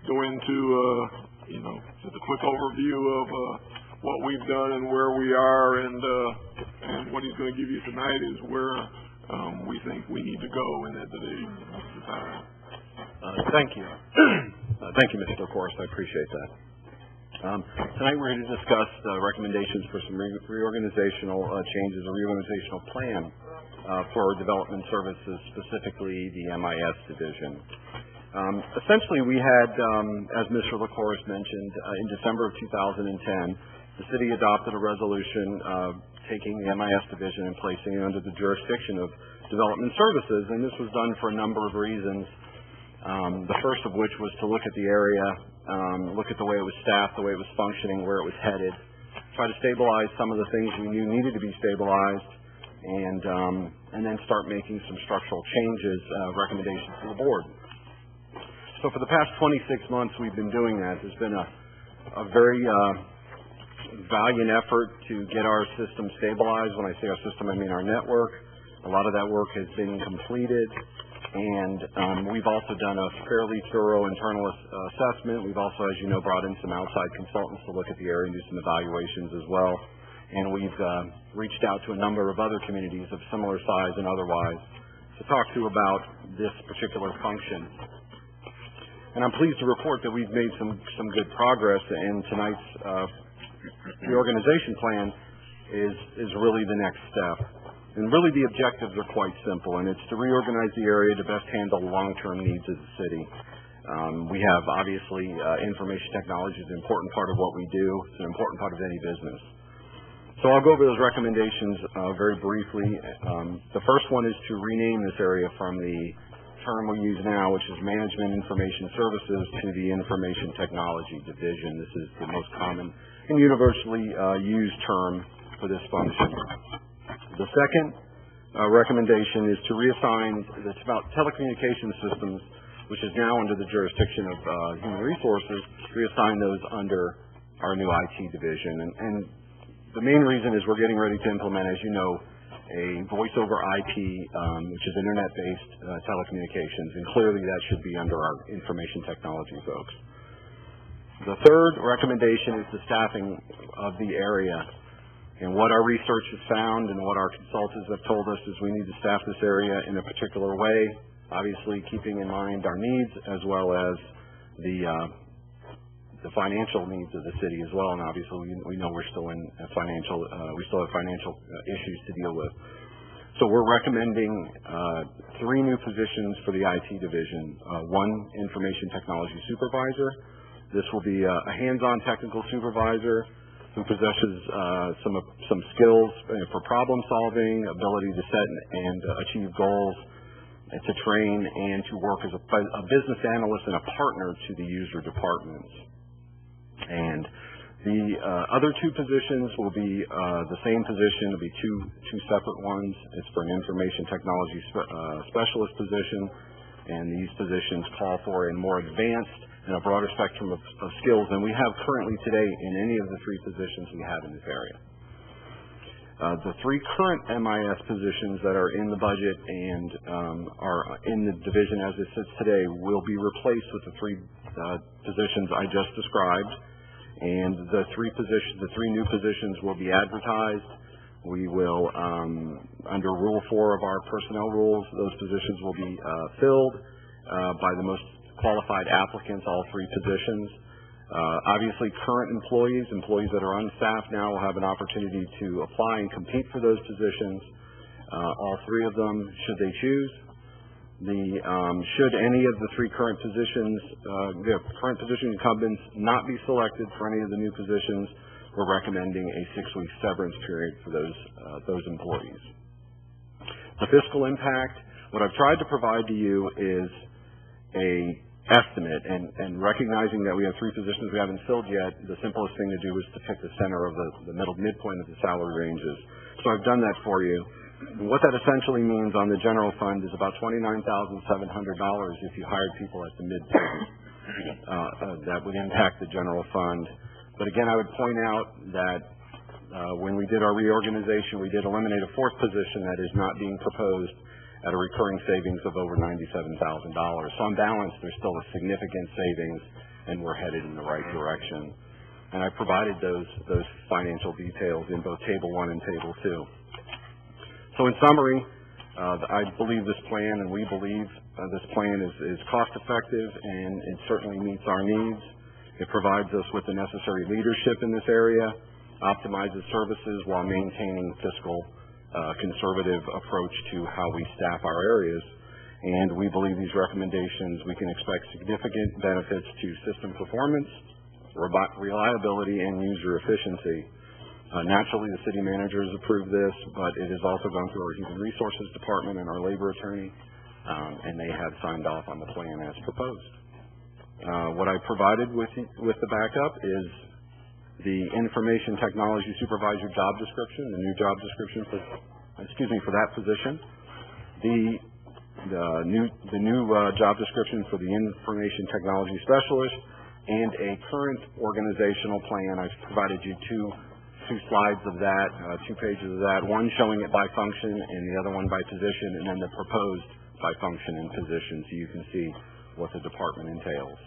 go into, just a quick overview of what we've done and where we are, and what he's going to give you tonight is where we think we need to go in that division. Thank you. Thank you, Mr. Corse. I appreciate that. Tonight we're here to discuss recommendations for some reorganizational changes, a reorganizational plan for development services, specifically the MIS division. Essentially, we had, as Mr. LaCourse mentioned, in December of 2010, the city adopted a resolution taking the MIS division and placing it under the jurisdiction of development services, and this was done for a number of reasons. The first of which was to look at the area, look at the way it was staffed, the way it was functioning, where it was headed, try to stabilize some of the things we knew needed to be stabilized, and then start making some structural changes, recommendations to the board. So for the past 26 months, we've been doing that. There's been a very valiant effort to get our system stabilized. When I say our system, I mean our network. A lot of that work has been completed, and we've also done a fairly thorough internal assessment. We've also, as you know, brought in some outside consultants to look at the area and do some evaluations as well. And we've reached out to a number of other communities of similar size and otherwise to talk to about this particular function. And I'm pleased to report that we've made some good progress, and tonight's reorganization plan is really the next step. And really the objectives are quite simple, and it's to reorganize the area to best handle long-term needs of the city. We have, obviously, information technology is an important part of what we do. It's an important part of any business. So I'll go over those recommendations very briefly. The first one is to rename this area from the term we use now, which is Management Information Services, to the Information Technology Division. This is the most common and universally used term for this function. The second recommendation is to reassign, it's about telecommunication systems, which is now under the jurisdiction of Human Resources, reassign those under our new IT division. And the main reason is we're getting ready to implement, as you know, a voice over IP, which is internet-based telecommunications, and clearly that should be under our information technology folks. The third recommendation is the staffing of the area. And what our research has found and what our consultants have told us is we need to staff this area in a particular way, obviously keeping in mind our needs as well as the financial needs of the city as well. And obviously we know we're still in we still have financial issues to deal with. So we're recommending 3 new positions for the IT division. 1 information technology supervisor. This will be a hands-on technical supervisor who possesses some skills for problem solving, ability to set and achieve goals, to train, and to work as a business analyst and a partner to the user departments. And the other 2 positions will be the same position. It'll be two separate ones. It's for an information technology specialist position, and these positions call for a more advanced and a broader spectrum of skills than we have currently today in any of the 3 positions we have in this area. The 3 current MIS positions that are in the budget and are in the division as it sits today will be replaced with the 3 positions I just described. And the 3 new positions will be advertised. We will, under Rule 4 of our personnel rules, those positions will be filled by the most qualified applicants, all 3 positions. Obviously, current employees that are on staff now will have an opportunity to apply and compete for those positions. All 3 of them, should they choose. Should any of the 3 current position incumbents not be selected for any of the new positions, we're recommending a 6-week severance period for those employees. The fiscal impact, what I've tried to provide to you is a estimate, and recognizing that we have 3 positions we haven't filled yet, the simplest thing to do is to pick the center of the midpoint of the salary ranges. So I've done that for you. And what that essentially means on the general fund is about $29,700 if you hired people at the midpoint. That would impact the general fund. But again, I would point out that when we did our reorganization, we did eliminate a 4th position that is not being proposed at a recurring savings of over $97,000. So on balance, there's still a significant savings, and we're headed in the right direction. And I provided those financial details in both Table 1 and Table 2. So in summary, I believe this plan, and we believe this plan is cost-effective, and it certainly meets our needs. It provides us with the necessary leadership in this area, optimizes services while maintaining fiscal conservative approach to how we staff our areas. And we believe these recommendations, we can expect significant benefits to system performance, reliability, and user efficiency. Naturally, the city manager has approved this, but it has also gone through our Human Resources Department and our labor attorney, and they have signed off on the plan as proposed. What I provided with the backup is the Information Technology Supervisor job description, the new job description for that position. The new job description for the Information Technology Specialist, and a current organizational plan. I've provided you two slides of that, 2 pages of that, one showing it by function and the other one by position, and then the proposed by function and position, so you can see what the department entails.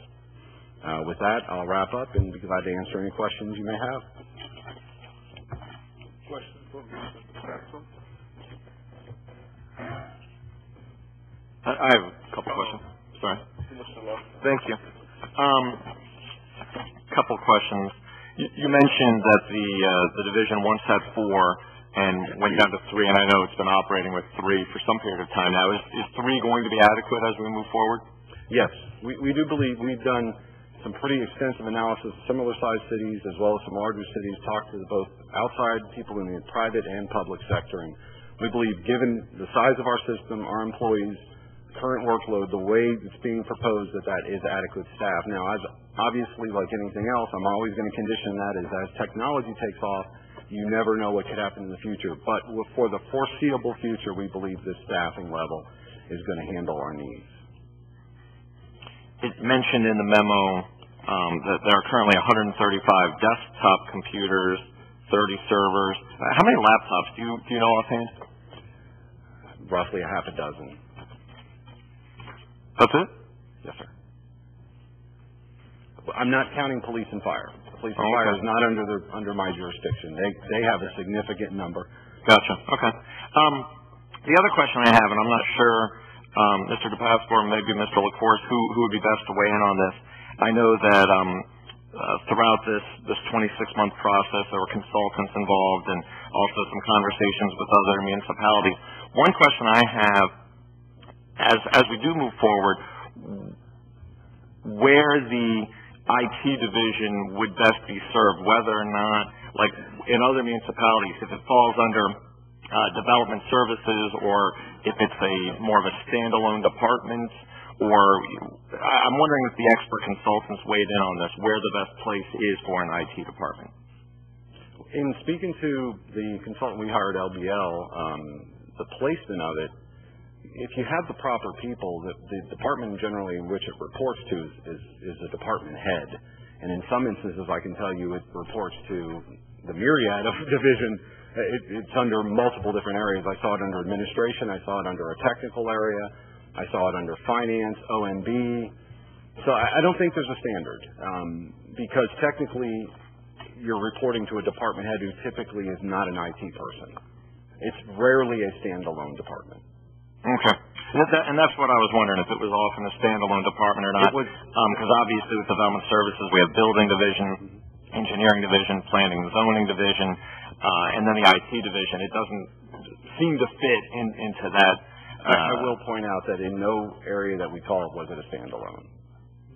With that, I'll wrap up and be glad to answer any questions you may have. Questions from Mr. Tarpon? I have a couple questions. Sorry. Thank you. Couple questions. You mentioned that the division once had 4 and went down to 3, and I know it's been operating with 3 for some period of time now. Is 3 going to be adequate as we move forward? Yes. We do believe we've done some pretty extensive analysis of similar-sized cities as well as some larger cities, talked to both outside people in the private and public sector, and we believe given the size of our system, our employees, current workload, the way it's being proposed, that is adequate staff. Now, as obviously, like anything else, I'm always going to condition that is as technology takes off, you never know what could happen in the future. But for the foreseeable future, we believe this staffing level is going to handle our needs. It mentioned in the memo that there are currently 135 desktop computers, 30 servers. How many laptops do you know offhand? Roughly a half a dozen. That's it? Yes, sir. I'm not counting police and fire. Police and fire is not under my jurisdiction. They have a significant number. Gotcha. Okay. The other question I have, and I'm not sure, Mr. DePasqua or maybe Mr. LaCourse, who would be best to weigh in on this. I know that throughout this 26-month process, there were consultants involved and also some conversations with other municipalities. One question I have, as we do move forward, where the IT division would best be served, whether or not, like in other municipalities, if it falls under development services, or if it's more of a standalone department, or I'm wondering if the expert consultants weighed in on this, where the best place is for an IT department. In speaking to the consultant we hired, LBL, the placement of it, if you have the proper people, the department generally in which it reports to is a department head. And in some instances, I can tell you, it reports to the myriad of division. It's under multiple different areas. I saw it under administration. I saw it under a technical area. I saw it under finance, OMB. So I don't think there's a standard, because technically you're reporting to a department head who typically is not an IT person. It's rarely a standalone department. Okay. And that's what I was wondering, if it was often a standalone department or not. Because obviously with development services, we have building division, engineering division, planning and zoning division, and then the IT division. It doesn't seem to fit into that. I will point out that in no area that we call it was it a standalone.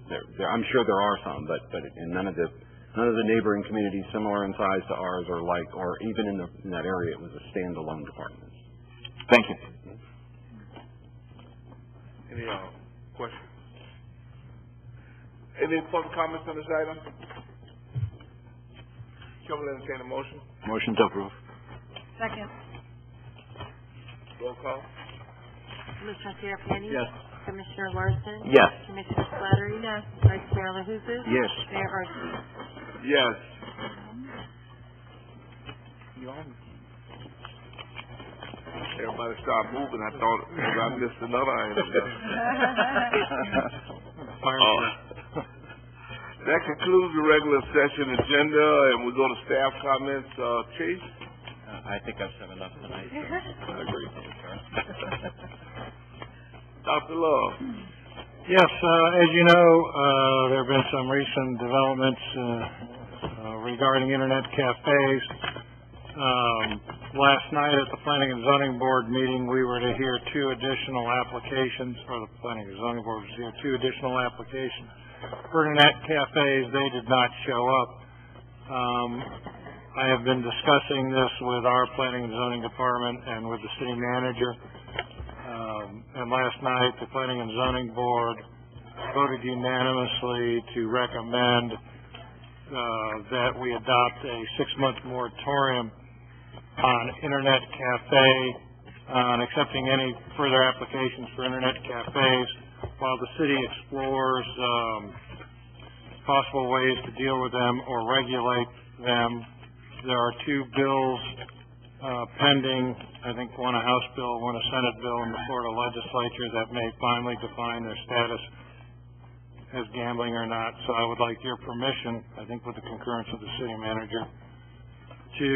I'm sure there are some, but in none of the neighboring communities similar in size to ours or even in that area, it was a standalone department. Thank you. Any questions? Any further comments on this item? Can we entertain a motion? Motion to approve. Second. Roll call. Commissioner Terrapini? Yes. Commissioner Larson? Yes. Commissioner Slattery? Yes. Vice Mayor LaHousas? Yes. Mayor Archie? Yes. Everybody start moving. I thought I missed another item. That concludes the regular session agenda, and we go to staff comments. Chief? I think I've said enough tonight. I agree. Dr. Love? Yes, as you know, there have been some recent developments regarding Internet cafes. Last night at the Planning and Zoning Board meeting, we were to hear two additional applications, or the Planning and Zoning Board was to hear two additional applications for Internet cafes. They did not show up. I have been discussing this with our Planning and Zoning Department and with the city manager. And last night, the Planning and Zoning Board voted unanimously to recommend that we adopt a 6-month moratorium on Internet cafe, on accepting any further applications for Internet cafes while the city explores possible ways to deal with them or regulate them. There are two bills pending, I think one a House bill, one a Senate bill in the Florida legislature that may finally define their status as gambling or not. So I would like your permission, I think with the concurrence of the city manager, to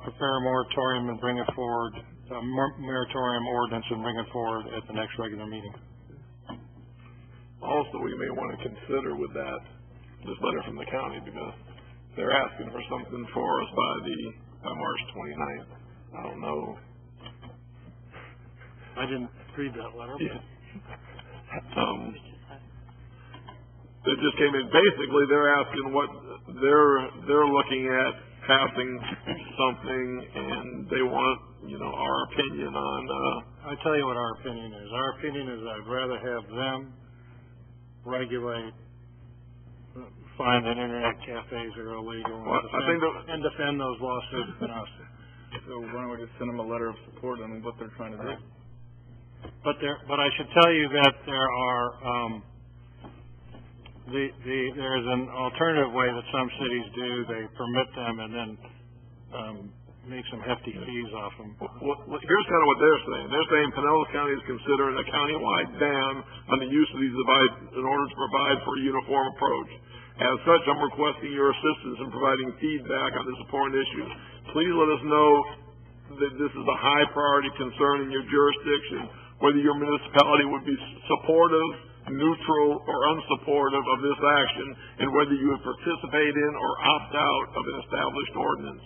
prepare a moratorium and bring it forward, a moratorium ordinance and bring it forward at the next regular meeting. Also, we may want to consider with that this letter from the county, because they're asking for something for us by March 29th. I don't know. I didn't read that letter. Yeah. It just came in. Basically, they're asking what they're looking at passing something, and they want, our opinion on. I tell you what our opinion is. Our opinion is I'd rather have them regulate, find that Internet cafes are illegal, and defend those lawsuits than us. So why don't we just send them a letter of support on what they're trying to do? But I should tell you that there are there is an alternative way that some cities do. They permit them and then make some hefty fees off them. Well, here's kind of what they're saying. They're saying Pinellas County is considering a countywide ban on the use of these devices in order to provide for a uniform approach. As such, I'm requesting your assistance in providing feedback on this important issue. Please let us know that this is a high priority concern in your jurisdiction, whether your municipality would be supportive, neutral, or unsupportive of this action, and whether you would participate in or opt out of an established ordinance.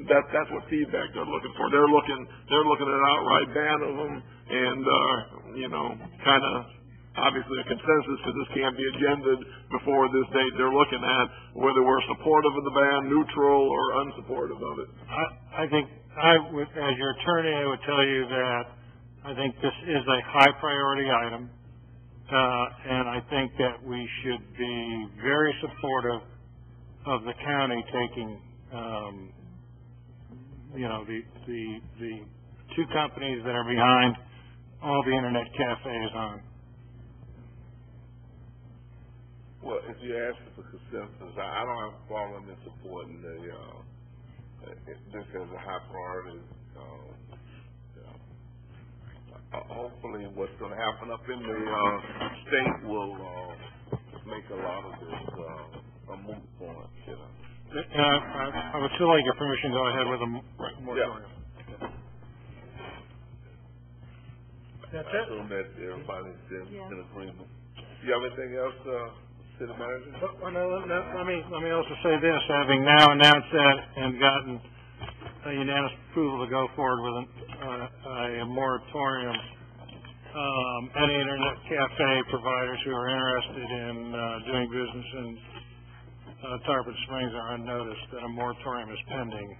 that's what feedback they're looking for. They're looking at an outright ban of them, and kind of obviously a consensus because this can't be agendaed before this date. They're looking at whether we're supportive of the ban, neutral, or unsupportive of it. I think as your attorney, I would tell you that I think this is a high priority item, and I think that we should be very supportive of the county taking, the two companies that are behind all the internet cafes on. Well, if you ask for consensus, I don't have a problem in supporting this as a high priority. Hopefully what's going to happen up in the state will make a lot of this a moot point. I would still like your permission to go ahead with a moratorium. That's it. I assume that everybody's in agreement. You have anything else, City Manager? Let me also say this: having now announced that and gotten a unanimous approval to go forward with a moratorium, any internet cafe providers who are interested in doing business in Tarpon Springs are on notice that a moratorium is pending.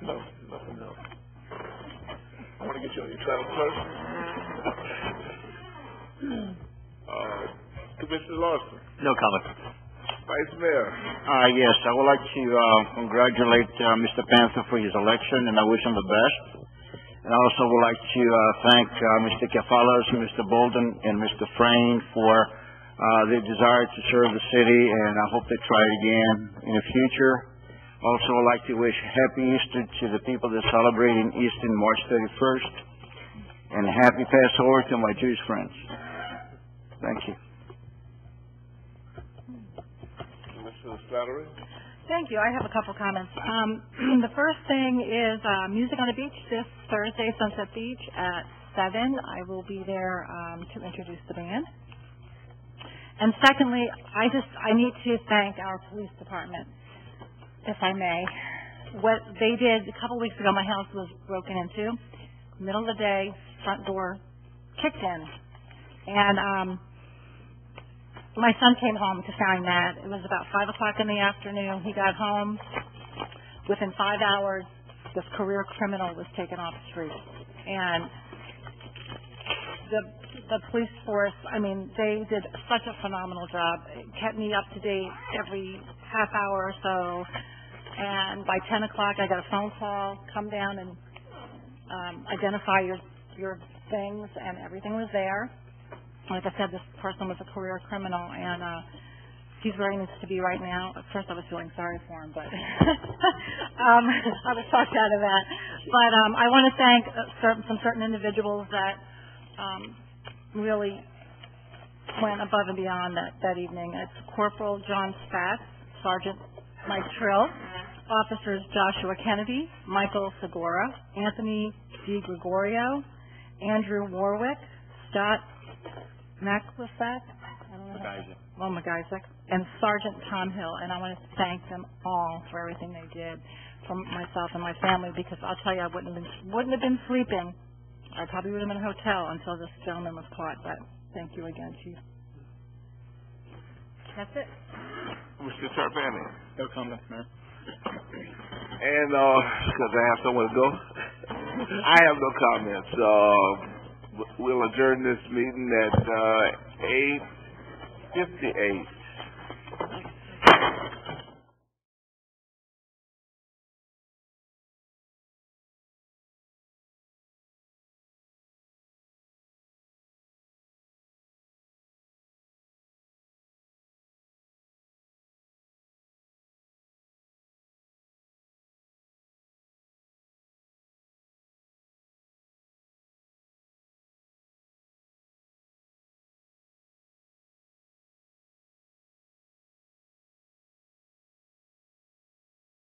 No, nothing else. I want to get you on your travel first. Commissioner Lawson. No comment. Vice Mayor. Yes, I would like to congratulate Mr. Panther for his election, and I wish him the best. And I also would like to thank Mr. Kefalos, Mr. Bolden, and Mr. Frayne for their desire to serve the city, and I hope they try it again in the future. Also, I'd like to wish Happy Easter to the people that are celebrating Easter March 31st, and Happy Passover to my Jewish friends. Thank you. Commissioner Slattery. Thank you. I have a couple comments. The first thing is Music on the Beach this Thursday, Sunset Beach at 7. I will be there to introduce the band. And secondly, I need to thank our police department, if I may. What they did a couple weeks ago, my house was broken into. Middle of the day, front door kicked in. And my son came home to find that. It was about 5 o'clock in the afternoon. He got home. Within 5 hours, this career criminal was taken off the street. And the police force, they did such a phenomenal job. It kept me up to date every half hour or so. And by 10 o'clock, I got a phone call, come down and identify your things, and everything was there. Like I said, this person was a career criminal, and he's where he needs to be right now. At first, I was feeling sorry for him, but I was talked out of that. But I want to thank some certain individuals that really went above and beyond that evening. It's Corporal John Spatz, Sergeant Mike Trill, Officers Joshua Kennedy, Michael Segura, Anthony D. Gregorio, Andrew Warwick, Scott McIsaac, and Sergeant Tom Hill. And I want to thank them all for everything they did for myself and my family, because I'll tell you, I wouldn't have been sleeping. I probably would have been in a hotel until this gentleman was caught. But thank you again, Chief. That's it. Mr. Tarpon. No comment, Mayor. And because I have somewhere to go, I have no comments. We'll adjourn this meeting at 8:58.